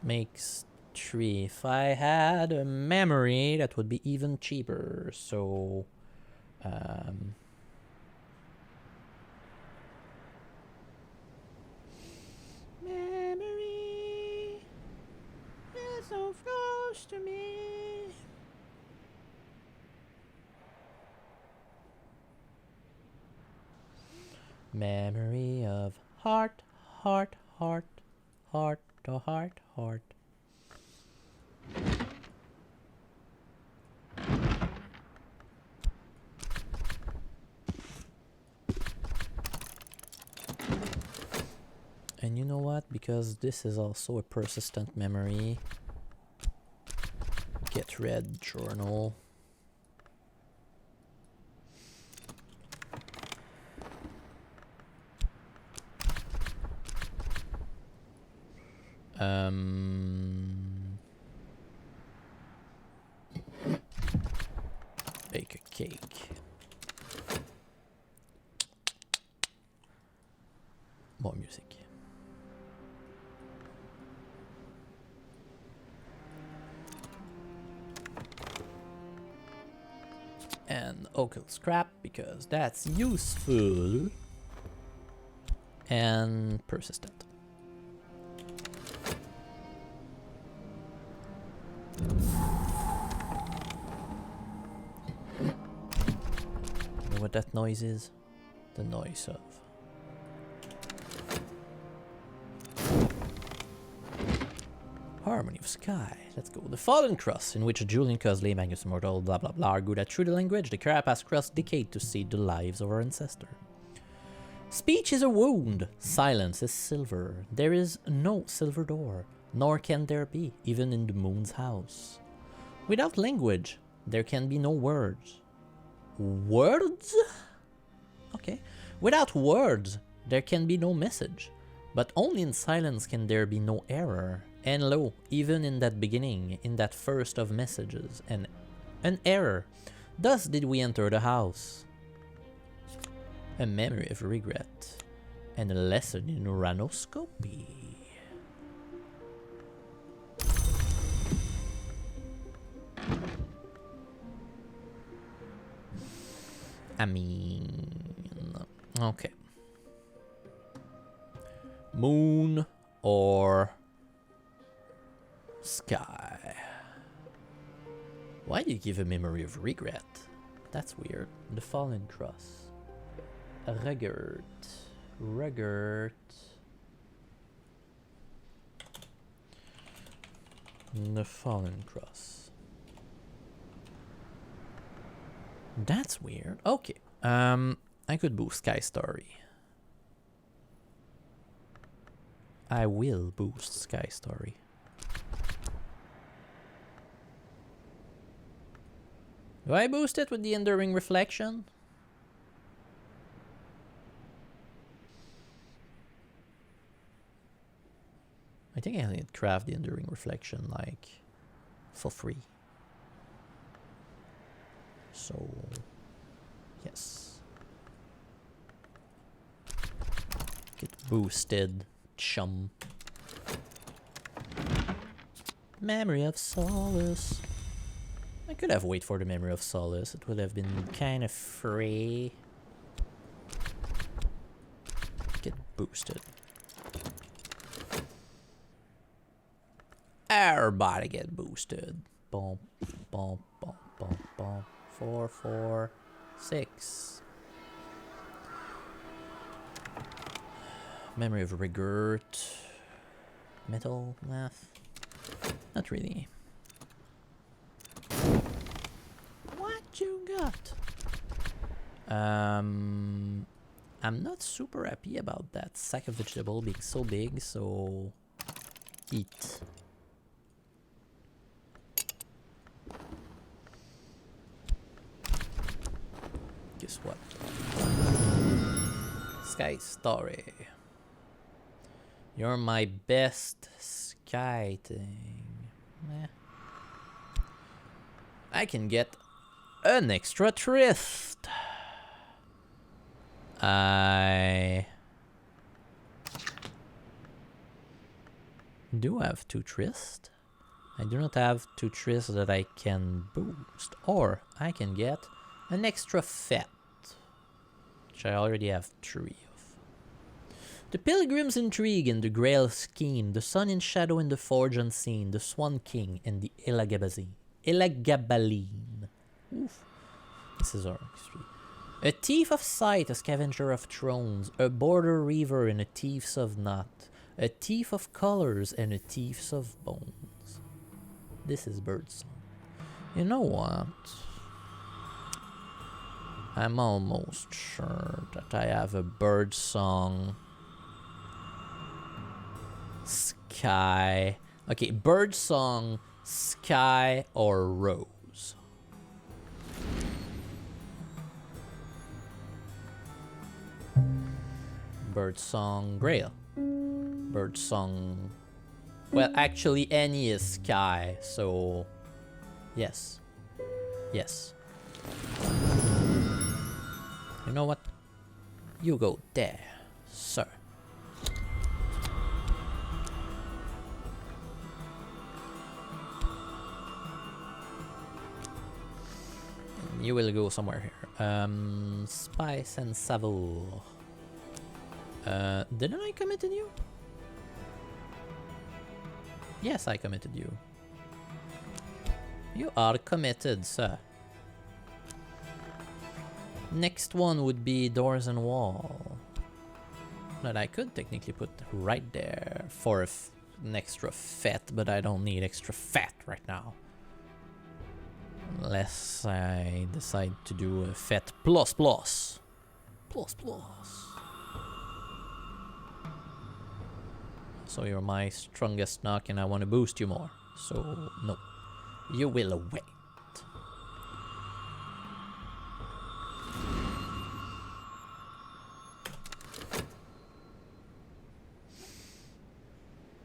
makes 3. If I had a memory, that would be even cheaper. So, memory is so close to me. Memory of heart, heart, heart, heart to heart, heart. And you know what? Because this is also a persistent memory. Get red journal. Bake a cake. More music. And occult scrap because that's useful and persistent. Know what that noise is? The noise of Harmony of Sky. Let's go. The Fallen Cross, in which Julian Cosley, Magnus Immortal, blah blah blah, are good at through the language. The Carapace Cross decayed to seed the lives of our ancestor. Speech is a wound. Silence is silver. There is no silver door, nor can there be, even in the moon's house. Without language, there can be no words. Words? Okay. Without words, there can be no message. But only in silence can there be no error. And lo, even in that beginning, in that first of messages, an error. Thus did we enter the house. A memory of regret. And a lesson in uranoscopy. I mean... Okay. Moon or sky? Why do you give a memory of regret? That's weird. The Fallen Cross. Regret. The Fallen Cross. That's weird. Okay. I could boost Sky Story. I will boost Sky Story. Do I boost it with the Enduring Reflection? I think I need to craft the Enduring Reflection, like, for free. So, yes. Get boosted, chum. Memory of Solace. I could have waited for the Memory of Solace. It would have been kind of free. Get boosted. Everybody get boosted. Boom, boom, boom, boom, boom. 4, 4, 6. Memory of Regret. Metal math. Not really. What you got? I'm not super happy about that sack of vegetable being so big, so eat. Guess what? Sky Story. You're my best sky thing. Eh. I can get an extra Tryst. I do have 2 Tryst. I do not have 2 Tryst that I can boost. Or I can get an extra Fet, which I already have 3 of. The Pilgrim's Intrigue and the Grail Scheme, the Sun in Shadow and the Forge Unseen, the Swan King and the Elagabaline. Oof. This is RX3. A Thief of Sight, a Scavenger of Thrones, a Border Reaver and a Thieves of Knot, a Thief of Colors and a Thieves of Bones. This is Birdsong. You know what? I'm almost sure that I have a Birdsong Sky. Okay, Birdsong, Sky, or Rose. Birdsong Grail. Birdsong. Well, actually, any is Sky, so yes. Yes. You know what? You go there, sir. You will go somewhere here. Spice and Savour. Didn't I committed you? Yes, I committed you. You are committed, sir. Next one would be Doors and Wall. That I could technically put right there for an extra Fet, but I don't need extra Fet right now. Unless I decide to do a Fet plus plus. Plus plus. So you're my strongest knock and I want to boost you more. So no. You will wait.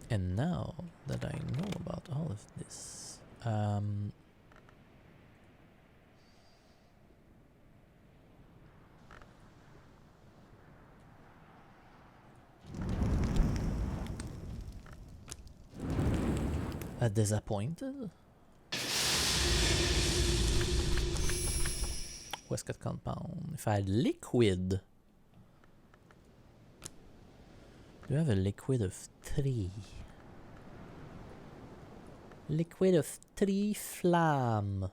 And now that I know about all of this, disappointed? Westcott Compound. If I had liquid. Do I have a liquid of 3? Liquid of 3 flam.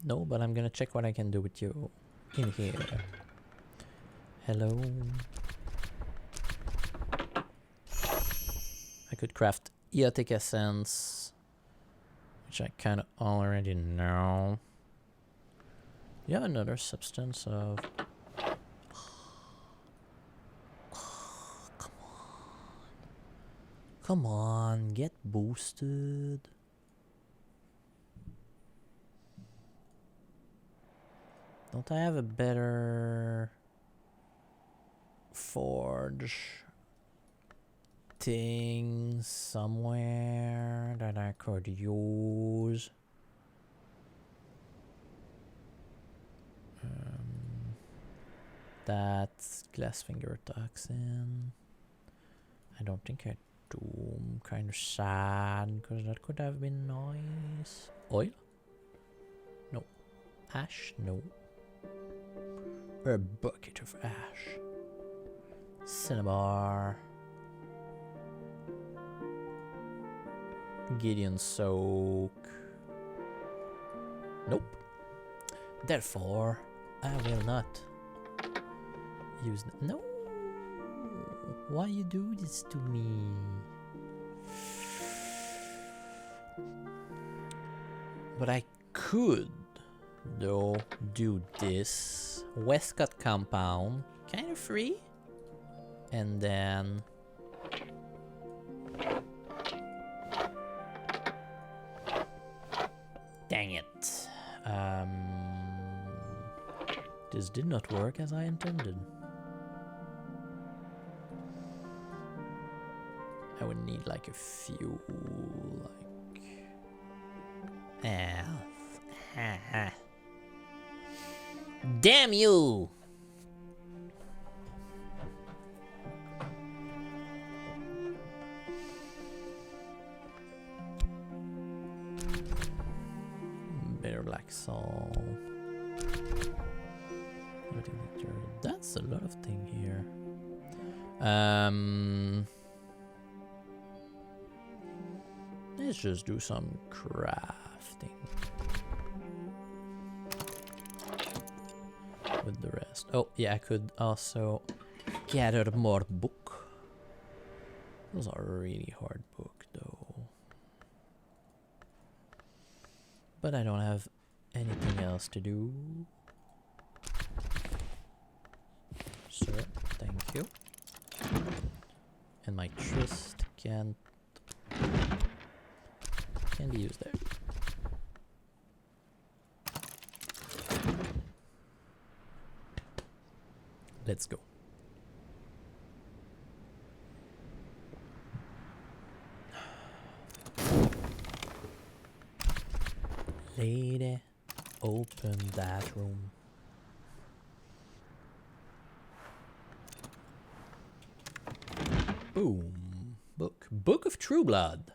No, but I'm gonna check what I can do with you in here. Hello. I could craft Eotic Essence, which I kind of already know. You have another substance of... Come on. Come on, get boosted. Don't I have a better forge thing somewhere that I could use? that. Glassfinger toxin. I don't think I do. I'm kind of sad because that could have been nice. Oil? No. Ash? No. Or a bucket of ash. Cinnabar. Gideon soak. Nope. Therefore, I will not use them. No. Why you do this to me? But I could, though, do this. Westcott compound, kind of free. And then dang it. This did not work as I intended. I would need like a few, like... Damn you! Bitter black salt. That's a lot of thing here. Let's just do some crafting with the rest. Oh yeah, I could also gather more book. Those are really hard book though. But I don't have anything else to do. Sir, thank you. And my tryst can be used there. Let's go. Lady, open that room. Boom. Book. Book of True Blood.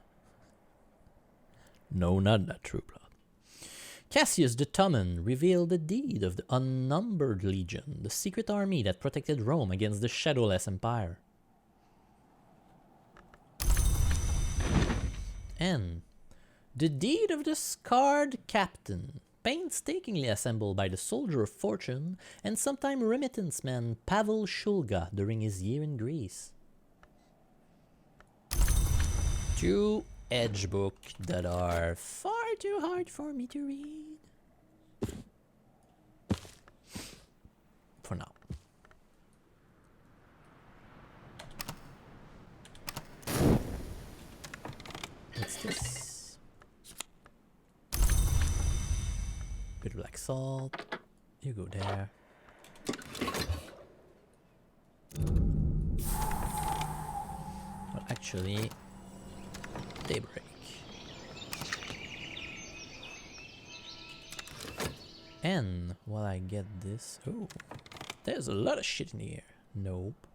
No, not that True Blood. Cassius the Tommen revealed the deed of the Unnumbered Legion, the secret army that protected Rome against the Shadowless Empire. N. The deed of the Scarred Captain, painstakingly assembled by the Soldier of Fortune and sometime remittance man Pavel Shulga during his year in Greece. 2 edge book that are far too hard for me to read. For now. What's this? Bit of black salt. You go there. Well, actually, Daybreak. And while I get this, oh, there's a lot of shit in here. Nope.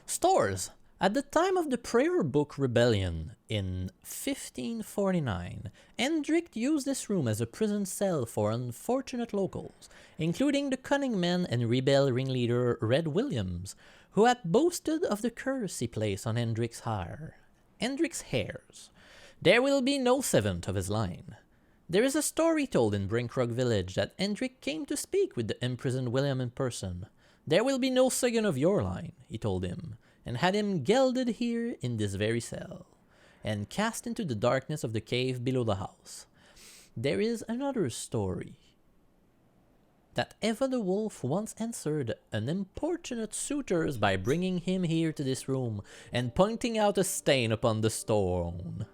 Stores. At the time of the Prayer Book Rebellion in 1549, Hendrik used this room as a prison cell for unfortunate locals, including the cunning man and rebel ringleader Red Williams, who had boasted of the curse he placed on Hendrik's hairs. There will be no seventh of his line. There is a story told in Brinkrock village that Hendrik came to speak with the imprisoned William in person. There will be no second of your line, he told him, and had him gelded here in this very cell, and cast into the darkness of the cave below the house. There is another story, that Eva the Wolf once answered an importunate suitors by bringing him here to this room and pointing out a stain upon the stone.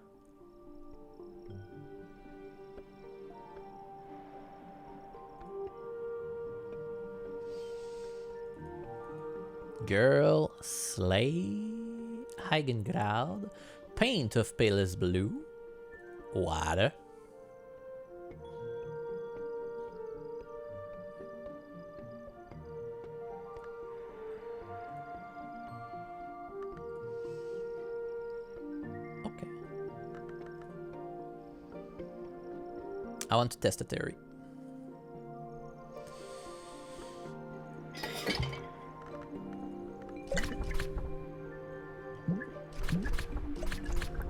Girl, slay, Heigengraud, paint of palest blue, water. I want to test a theory.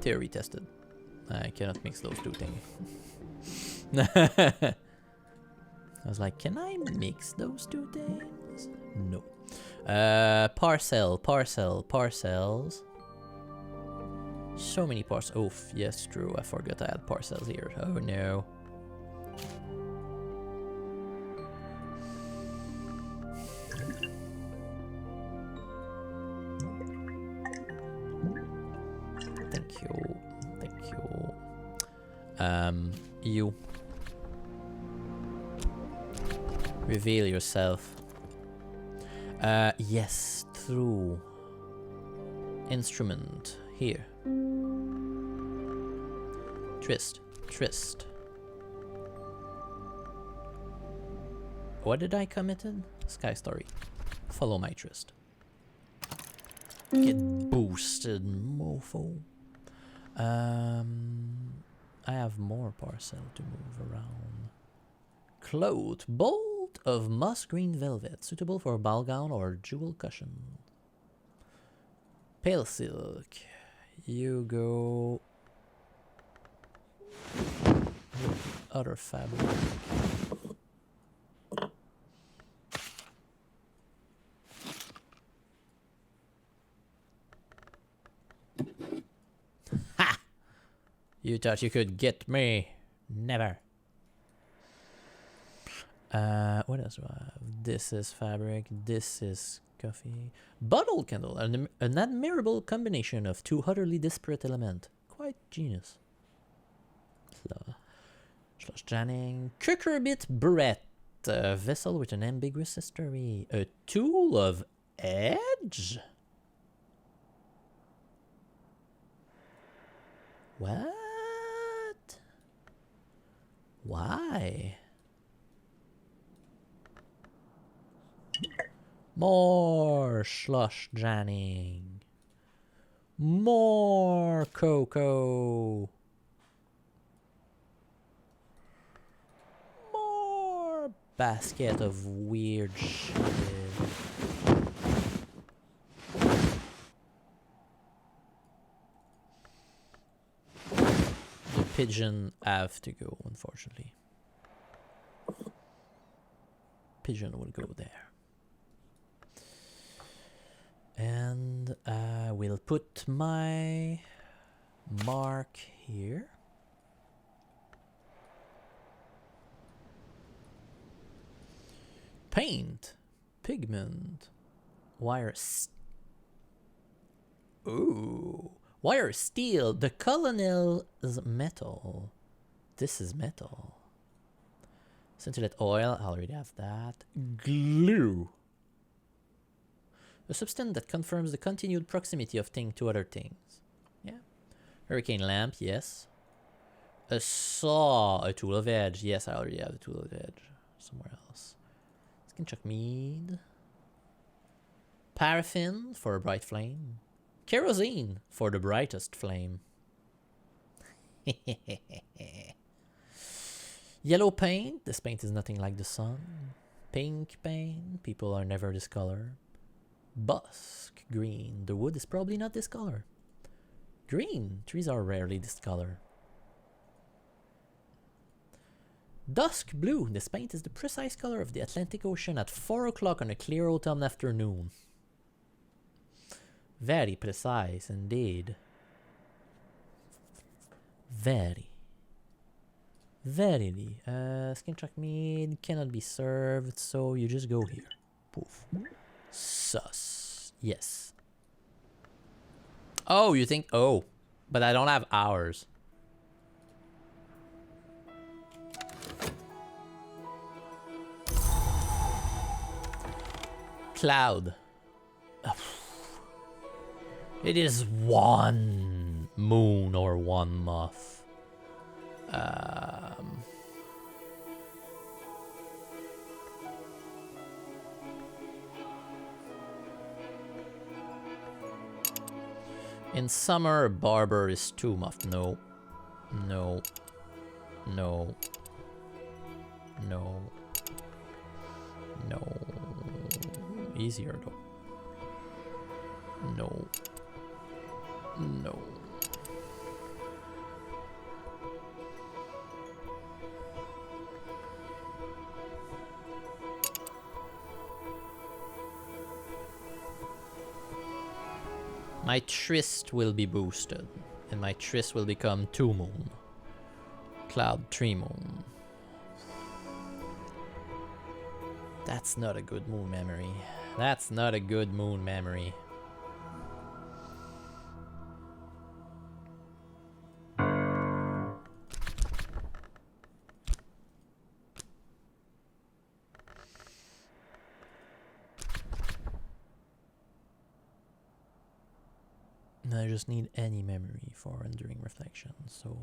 Theory tested. I cannot mix those two things. I was like, can I mix those two things? No. Parcels. So many parcels. Oh, yes, true. I forgot I had parcels here. Oh no. Thank you. You. Reveal yourself. Yes, through instrument here. Trist. What did I committed? Sky Story. Follow my Trist. Get boosted, mofo. I have more parcel to move around. Cloth, bolt of moss green velvet, suitable for a ball gown or jewel cushion. Pale silk. You go. Other fabric. Ha! You thought you could get me? Never. What else do I have? This is fabric. This is coffee. Bottle candle. An admirable combination of two utterly disparate elements. Quite genius. Slush Janning. Cucurbit Barrette. A vessel with an ambiguous history. A tool of edge? What? Why? More Slush Janning. More cocoa. More basket of weird shit. The pigeon have to go, unfortunately. Pigeon will go there. And I will put my mark here. Paint, pigment, wire. Ooh, wire steel. The colonel's metal. This is metal. Scintillate oil. I already have that. Glue. A substance that confirms the continued proximity of thing to other things. Yeah. Hurricane lamp, yes. A saw, a tool of edge. Yes, I already have a tool of edge. Somewhere else. Skinchuck mead. Paraffin for a bright flame. Kerosene for the brightest flame. Yellow paint. This paint is nothing like the sun. Pink paint. People are never this color. Busk green. The wood is probably not this color. Green. Trees are rarely this color. Dusk blue. This paint is the precise color of the Atlantic Ocean at 4 o'clock on a clear autumn afternoon. Very precise indeed. Very. Skinchuck mead cannot be served, so you just go here. Poof. Sus. Yes. Oh, you think? Oh, but I don't have hours. Cloud. It is one moon or one month. In summer, barber is too much. No. No. No. No. No. Easier though. No. No. My Tryst will be boosted, and my Tryst will become 2 moon. Cloud 3 moon. That's not a good moon memory. That's not a good moon memory. I just need any memory for Enduring Reflection, so...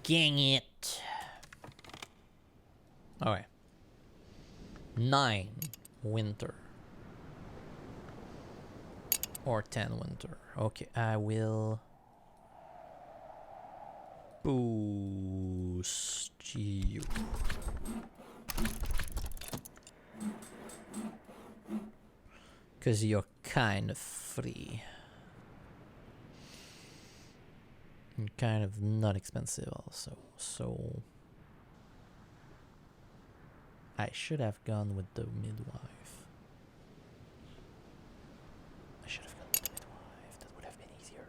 Dang it! Okay. 9 winter. Or 10 winter. Okay, I will... boost you. Because you're kind of free. And kind of not expensive also, so... I should have gone with the midwife. That would have been easier.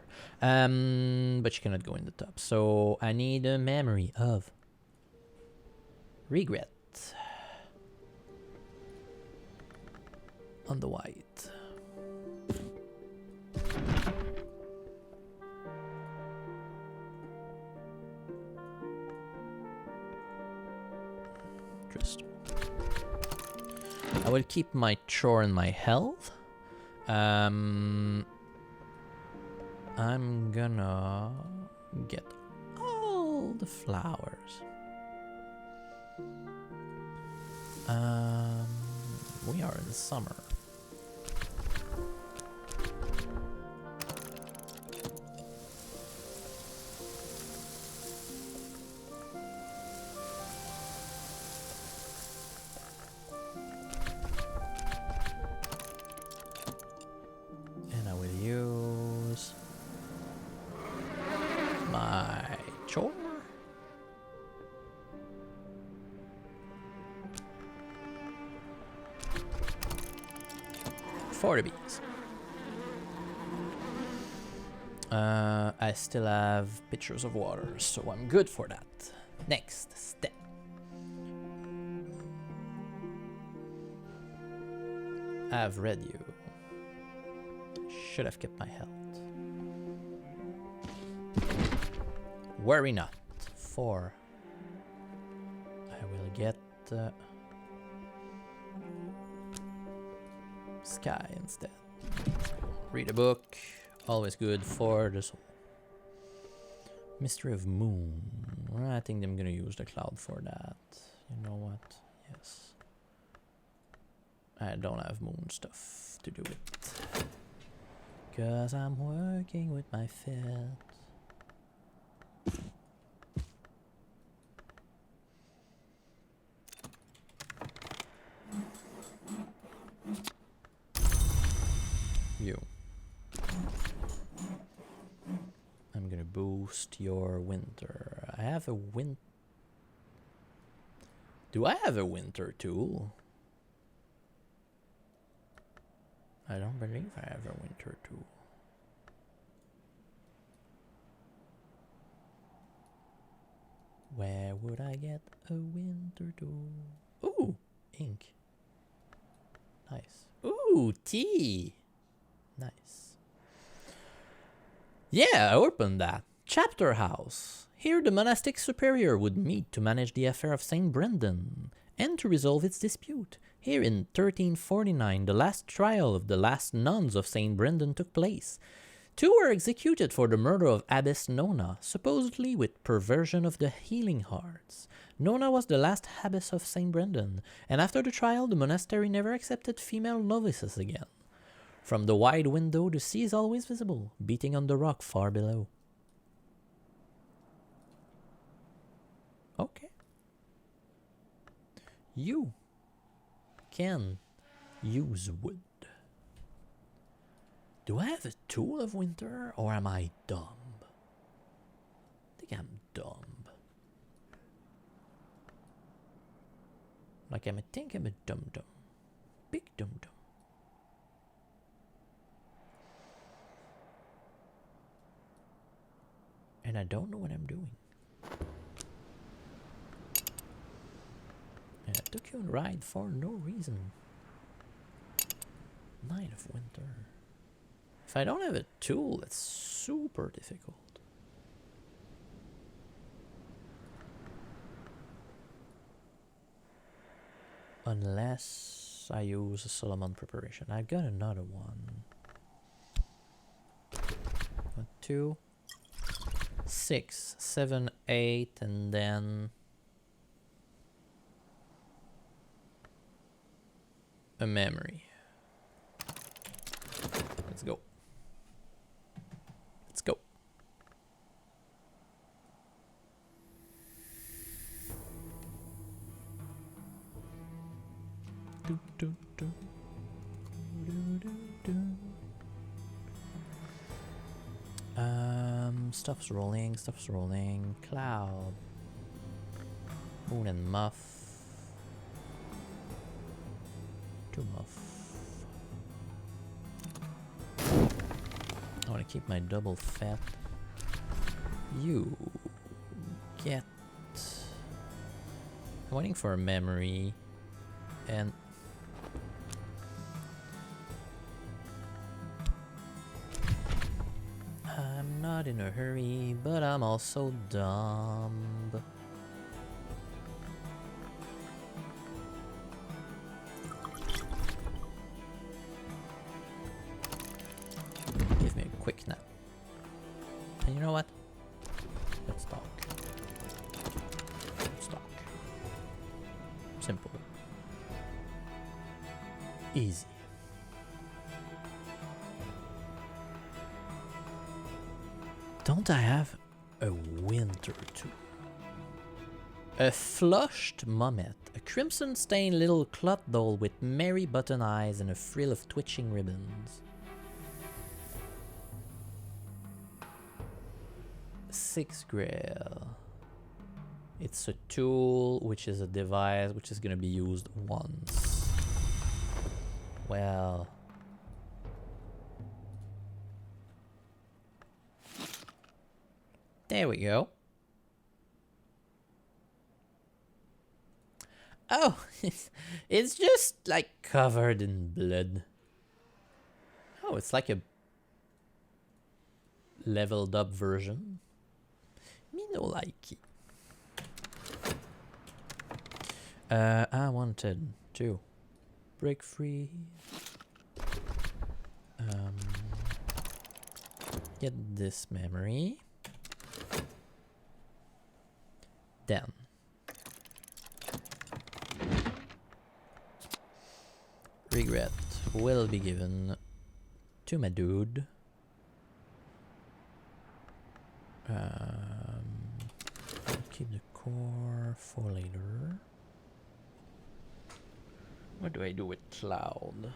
But she cannot go in the top, so I need a memory of... regret. On the white. Crystal. I will keep my chore and my health. I'm gonna get all the flowers. We are in summer. And I will use my chore. For the bees. I still have pitchers of water, so I'm good for that. Next step. I've read you. Should have kept my health. Worry not. 4. I will get Sky instead. Read a book. Always good for the soul. Mystery of Moon. I think I'm gonna use the cloud for that. You know what? Yes. I don't have moon stuff to do it. 'Cause I'm working with my feet. You. I'm gonna boost your winter. I have a win. Do I have a winter tool? I don't believe I have a winter tool. Where would I get a winter tool? Ooh, ink. Nice. Ooh, tea. Nice. Yeah, I opened that. Chapter House. Here the monastic superior would meet to manage the affair of Saint Brendan and to resolve its dispute. Here in 1349, the last trial of the last nuns of Saint Brendan took place. 2 were executed for the murder of Abbess Nona, supposedly with perversion of the healing hearts. Nona was the last abbess of Saint Brendan, and after the trial the monastery never accepted female novices again. From the wide window, the sea is always visible, beating on the rock far below. Okay. You can use wood. Do I have a tool of winter, or am I dumb? I think I'm dumb. Like I think I'm a dum-dum. Big dum-dum. And I don't know what I'm doing. And I took you on a ride for no reason. Night of Winter. If I don't have a tool, it's super difficult. Unless I use a Solomon preparation. I've got another one. 1, 2, 6, 7, 8, and then a memory. Let's go. Let's go. Do, do, do. Do, do, do. Stuff's rolling, stuff's rolling. Cloud. Moon and muff. 2 muff. I want to keep my double fat. You get... I'm waiting for a memory. And... I'm not in a hurry, but I'm also dumb. Give me a quick nap. And you know what? Let's talk. Let's talk. Simple. Easy. Don't I have a winter too? A flushed mummet, a crimson-stained little cloth doll with merry button eyes and a frill of twitching ribbons. 6 Grail. It's a tool, which is a device, which is gonna be used once. Well... There we go. Oh, it's just like covered in blood. Oh, it's like a leveled up version. Me no like it. I wanted to break free. Get this memory. Then regret will be given to my dude. Keep the core for later. What do I do with Cloud?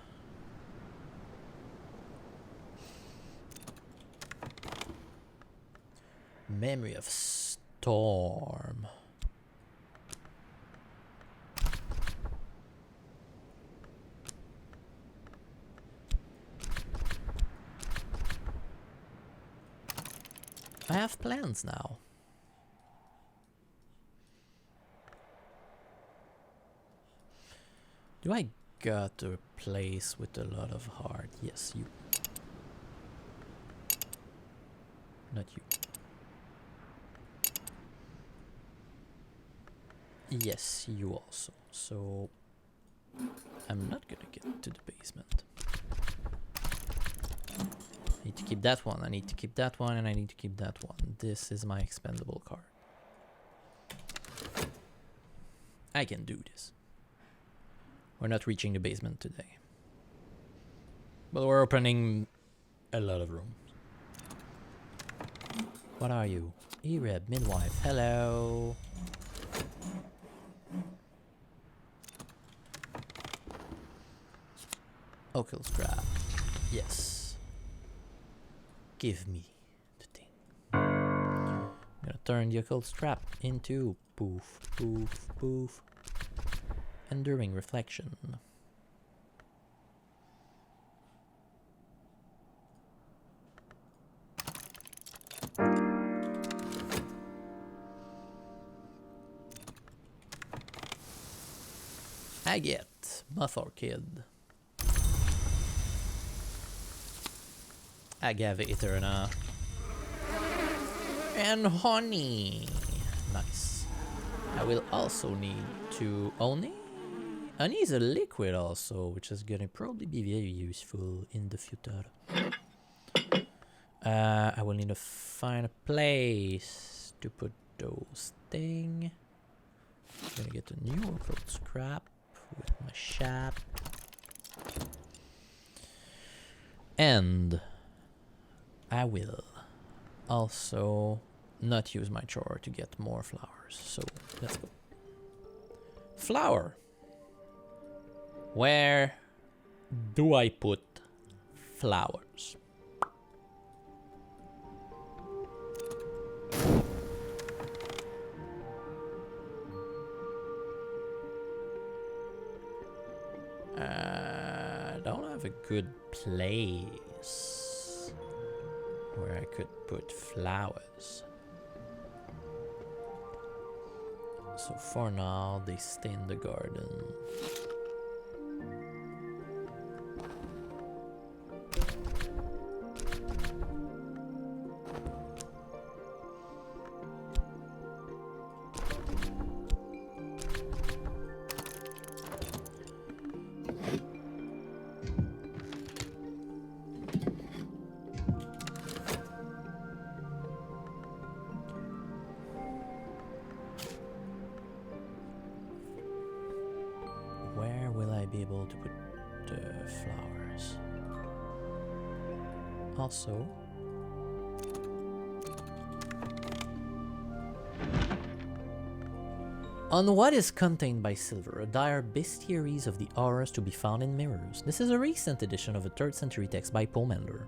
Memory of Storm. I have plans now. Do I got a place with a lot of heart? Yes, you. Not you. Yes, you also. So I'm not gonna get to the basement. I need to keep that one, I need to keep that one, and I need to keep that one. This is my expendable card. I can do this. We're not reaching the basement today. But we're opening a lot of rooms. What are you? Ereb, midwife. Hello. Occult scrap. Yes. Give me the thing. I'm gonna turn the occult scrap into poof, poof, poof. Enduring reflection. Agate, Moth Orchid. Agave Eterna. And honey. Nice. I will also need to... Honey? Honey is a liquid also, which is gonna probably be very useful in the future. I will need to find a place to put those things. I'm gonna get a new occult scrap with my shap. And I will also not use my chore to get more flowers. So let's go. Flower. Where do I put flowers? I don't have a good place where I could put flowers. So for now, they stay in the garden. Where will I be able to put the flowers? Also, on what is contained by silver, a dire bestiaries of the auras to be found in mirrors. This is a recent edition of a 3rd century text by Pomander.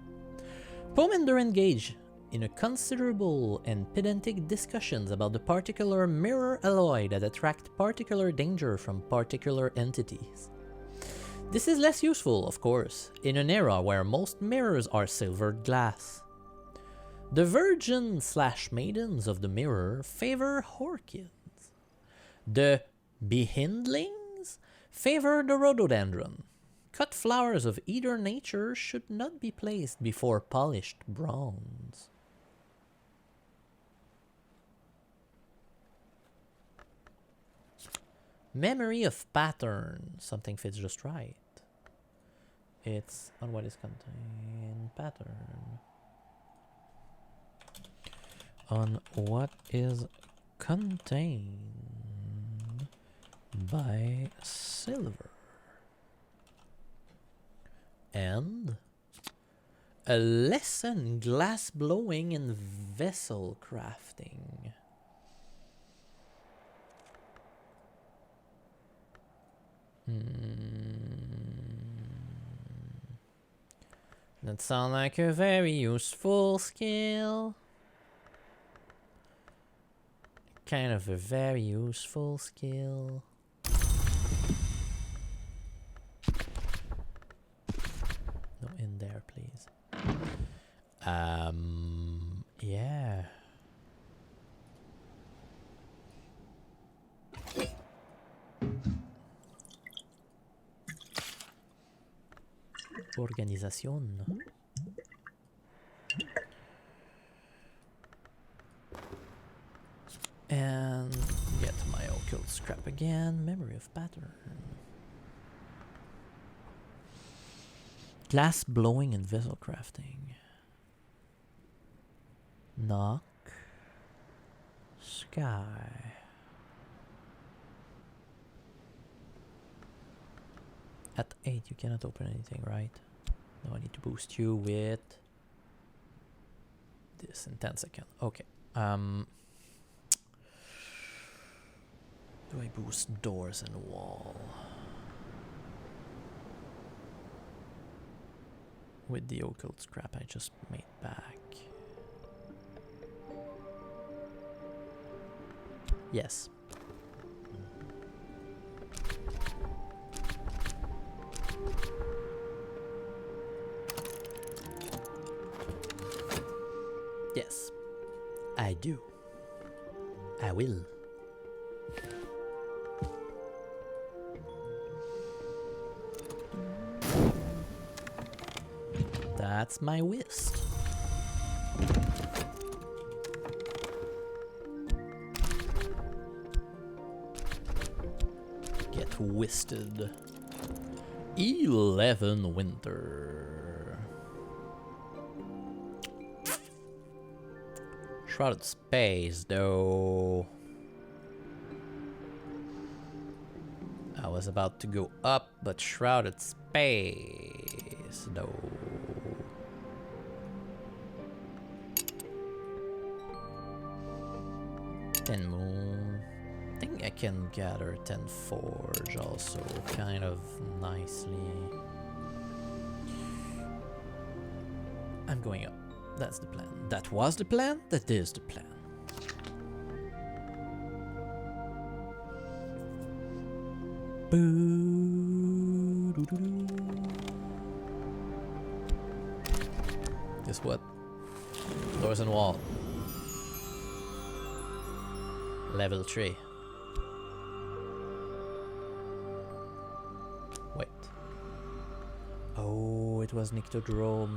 Pomander engaged in a considerable and pedantic discussions about the particular mirror alloy that attract particular danger from particular entities. This is less useful, of course, in an era where most mirrors are silvered glass. The virgin/maidens of the mirror favor orchids. The behindlings favor the rhododendron. Cut flowers of either nature should not be placed before polished bronze. Memory of pattern. Something fits just right. It's on what is contained. Pattern. On what is contained by silver. And a lesson glass blowing and vessel crafting. That sounds like a very useful skill. Kind of a very useful skill. No, in there, please. Yeah. Organización. And get my occult scrap again. Memory of pattern. Glass blowing and vessel crafting. Knock. Sky. At 8 you cannot open anything, right? Now I need to boost you with this in 10 seconds. Okay. Do I boost doors and wall? With the occult scrap I just made back. Yes. Yes. I do. I will. That's my whist. Get whisted. 11 winter. Shrouded space, though. I was about to go up, but shrouded space, though. Moon. I think I can gather 10 forge also kind of nicely. I'm going up. That's the plan. That was the plan. That is the plan. Guess what? Doors and wall. Level 3. Wait. Oh, it was Nyctodromi.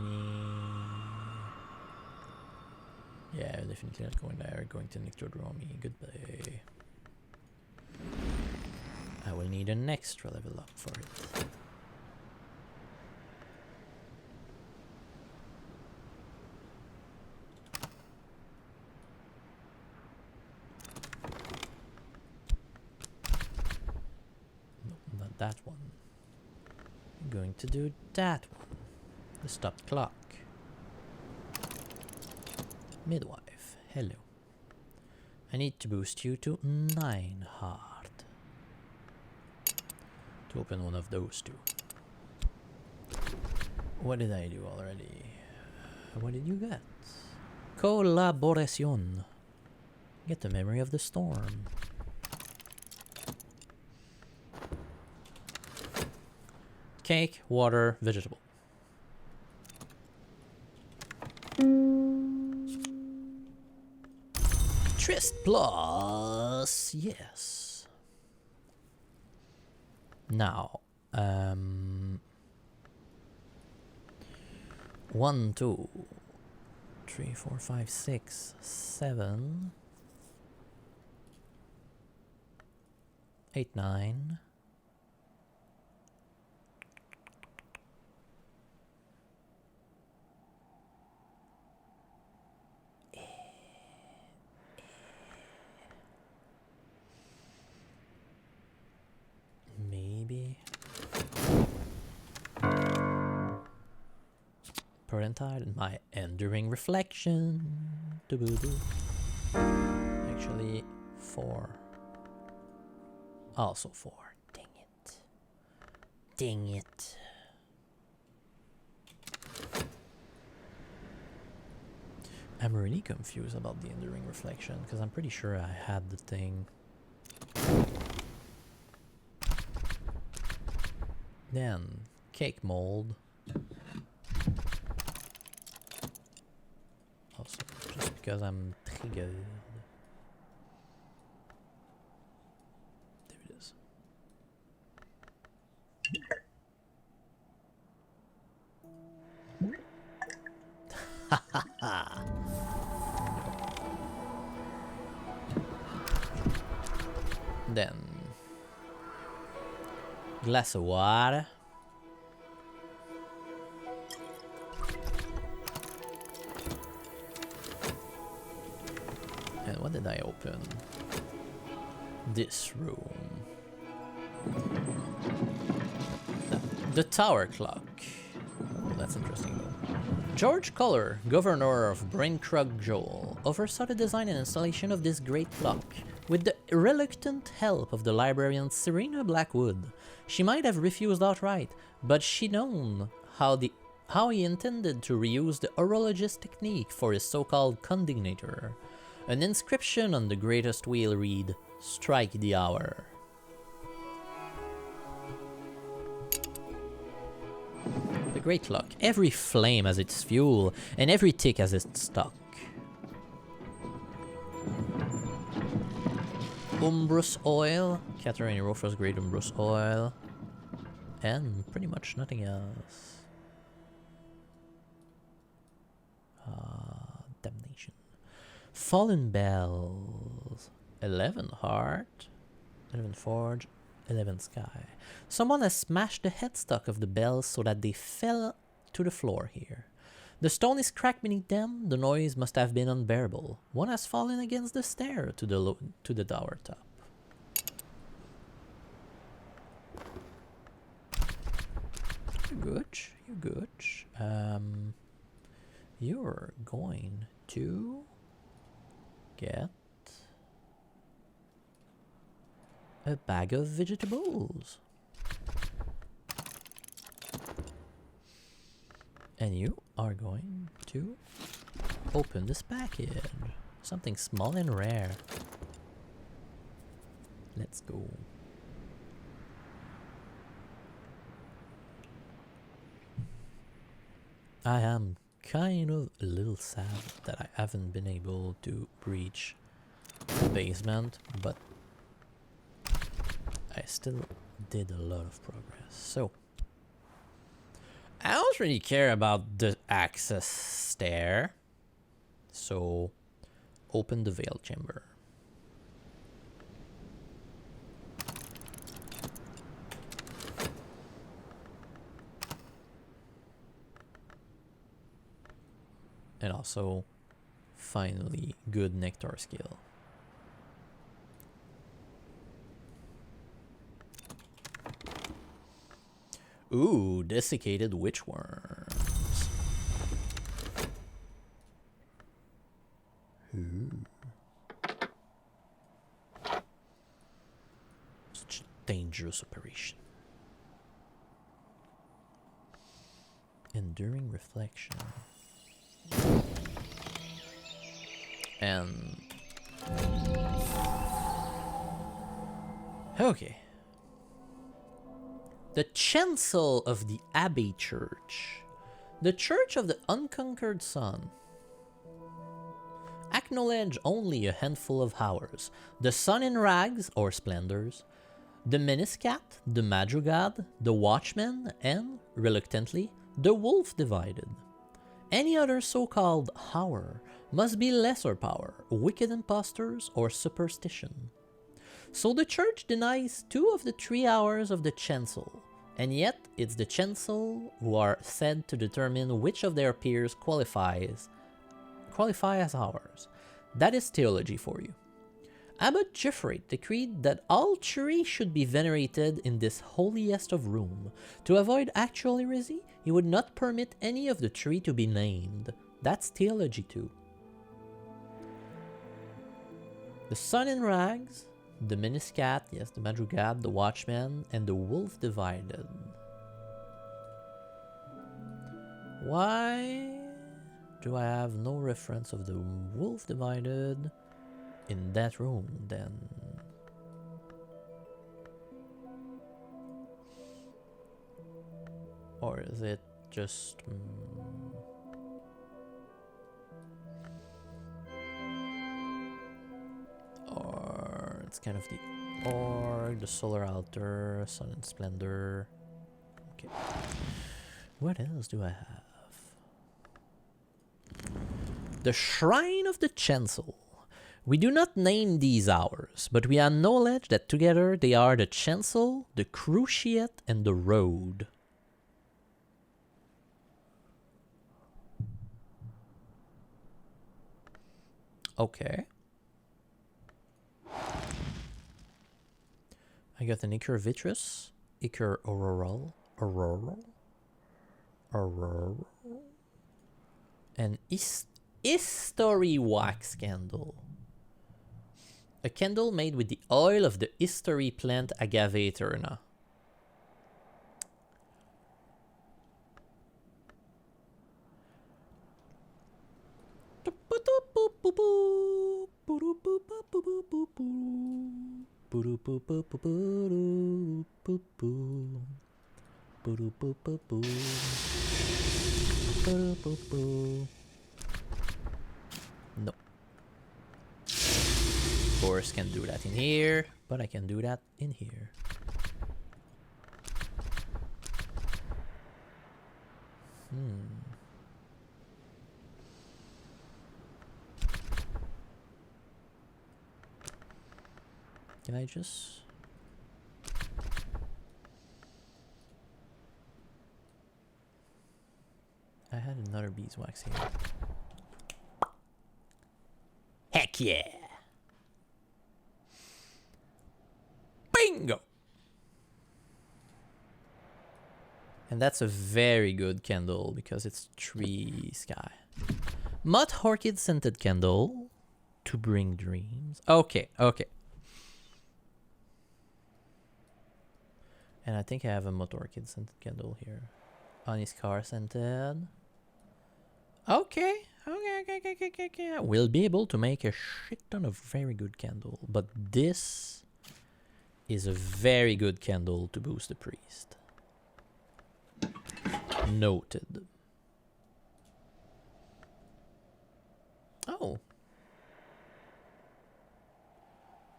Yeah, definitely not going there. Going to Nyctodromi. Goodbye. I will need an extra level up for it. That one. I'm going to do that one. The stopped clock. Midwife, hello. I need to boost you to 9 heart. To open one of those two. What did I do already? What did you get? Collaboration. Get the memory of the storm. Cake, water, vegetable. Trist plus, yes. Now, 1, 2, 3, 4, 5, 6, 7, 8, 9. Maybe Parentide and my enduring reflection. Actually 4. Also 4. Dang it. Dang it. I'm really confused about the enduring reflection because I'm pretty sure I had the thing. Then, cake mold. Also, just because I'm triggered. There it is. Ha ha ha! Then, glass of water. And what did I open? This room. The tower clock. that's interesting though. George Culler, governor of Braincrug Joel, oversaw the design and installation of this great clock. With the reluctant help of the librarian Serena Blackwood, she might have refused outright, but she known how he intended to reuse the horologist technique for his so-called condignator. An inscription on the greatest wheel read, "Strike the hour." The great clock. Every flame has its fuel, and every tick has its stock. Umbrus oil, Catherine Rofer's great Umbrus oil, and pretty much nothing else. Damnation. Fallen bells. 11 heart, 11 forge, 11 sky. Someone has smashed the headstock of the bells so that they fell to the floor here. The stone is cracked beneath them. The noise must have been unbearable. One has fallen against the stair to the tower top. You're good. You're good. You're going to get a bag of vegetables. And you are going to open this package. Something small and rare. Let's go. I am kind of a little sad that I haven't been able to breach the basement, but I still did a lot of progress. So I don't really care about the access stair. So open the veil chamber. And also, finally, good nectar skill. Ooh, desiccated witchworms. Ooh. Such a dangerous operation. Enduring reflection. And okay. The chancel of the Abbey Church. The Church of the Unconquered Sun. Acknowledge only a handful of hours. The sun in rags or splendors. The Meniscat, the Madrugad, the Watchman, and, reluctantly, the Wolf Divided. Any other so-called hour must be lesser power, wicked impostors, or superstition. So the church denies 2 of the 3 hours of the chancel, and yet it's the chancel who are said to determine which of their peers qualify as hours. That is theology for you. Abbot Geoffrey decreed that all 3 should be venerated in this holiest of room. To avoid actual heresy, he would not permit any of the 3 to be named. That's theology too. The sun in rags, the Meniscat, yes, the Madrugad, the Watchman, and the Wolf Divided. Why do I have no reference of the Wolf Divided in that room then? Or is it just... Or it's kind of the org, the solar altar, sun and splendor. Okay. What else do I have? The Shrine of the Chancel. We do not name these hours, but we acknowledge that together they are the Chancel, the Cruciate, and the Road. Okay. I got an Ichor Vitreous, Ichor Auroral, An history wax candle. A candle made with the oil of the history plant Agave eterna. No. Of course, can't do that in here, but I can do that in here. Can I just... I had another beeswax here. Heck yeah! Bingo! And that's a very good candle because it's tree sky. Mud orchid scented candle to bring dreams. Okay, okay. And I think I have a mud orchid scented candle here. Honey-scar scented. Okay, okay. We'll be able to make a shit ton of very good candle, but this is a very good candle to boost the priest. Noted. Oh.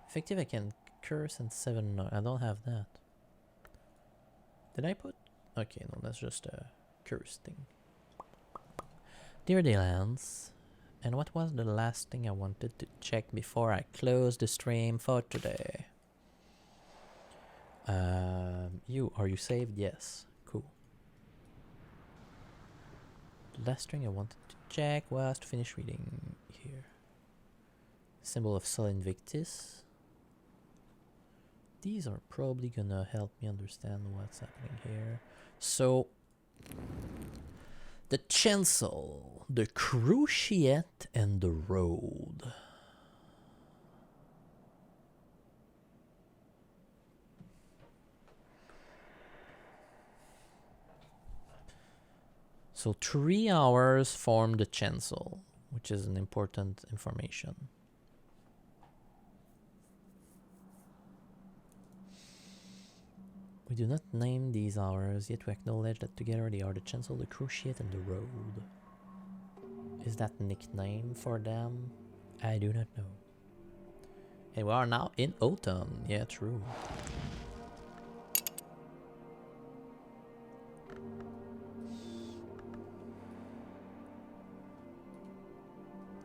Effective, I can curse and 7. No, I don't have that. Did I put? Okay, no, that's just a curse thing. Dear Daylands, and what was the last thing I wanted to check before I close the stream for today? Are you saved? Yes. Cool. The last thing I wanted to check was to finish reading here. Symbol of Sol Invictus. These are probably gonna help me understand what's happening here. So, the chancel, the cruciate, and the road. So 3 hours form the chancel, which is an important information. We do not name these hours, yet we acknowledge that together they are the chancel, the cruciate, and the road. Is that nickname for them? I do not know. And we are now in autumn. Yeah, true.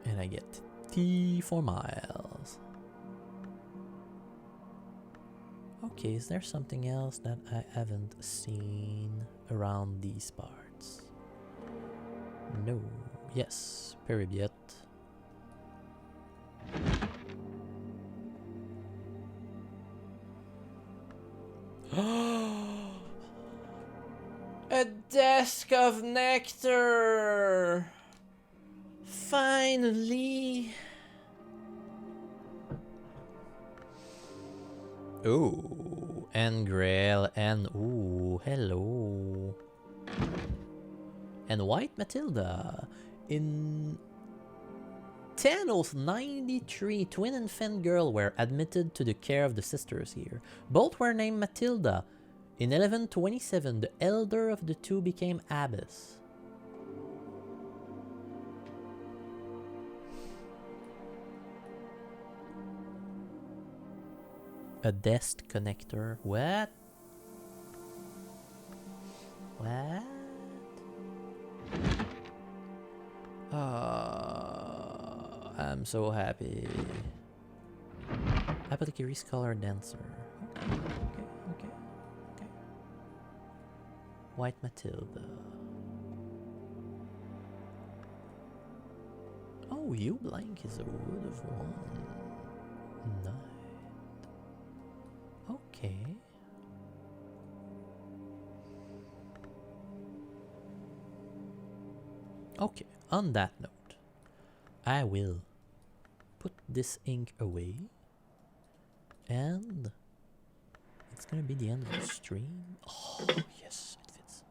And I get tea for miles. Okay, is there something else that I haven't seen around these parts? No. Yes, Peribiet. A desk of nectar! Finally! Ooh, and Grail, and ooh, hello. And White Matilda. In 1093, twin infant girl were admitted to the care of the sisters here. Both were named Matilda. In 1127, the elder of the two became abbess. A desk connector. What? What? I'm so happy. Apothecary Scholar Dancer. Okay. White Matilda. Oh, you blank is a wood of one. Nice. Okay. Okay, on that note, I will put this ink away, and it's gonna be the end of the stream. Oh, yes, it fits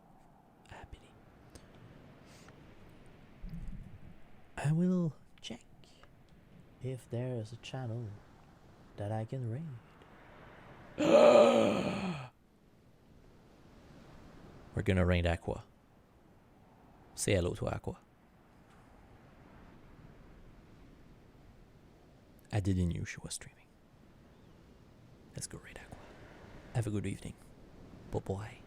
happily. I will check if there's a channel that I can raid. We're gonna raid Aqua. Say hello to Aqua. I didn't know she was streaming. Let's go raid Aqua. Have a good evening. Bye bye.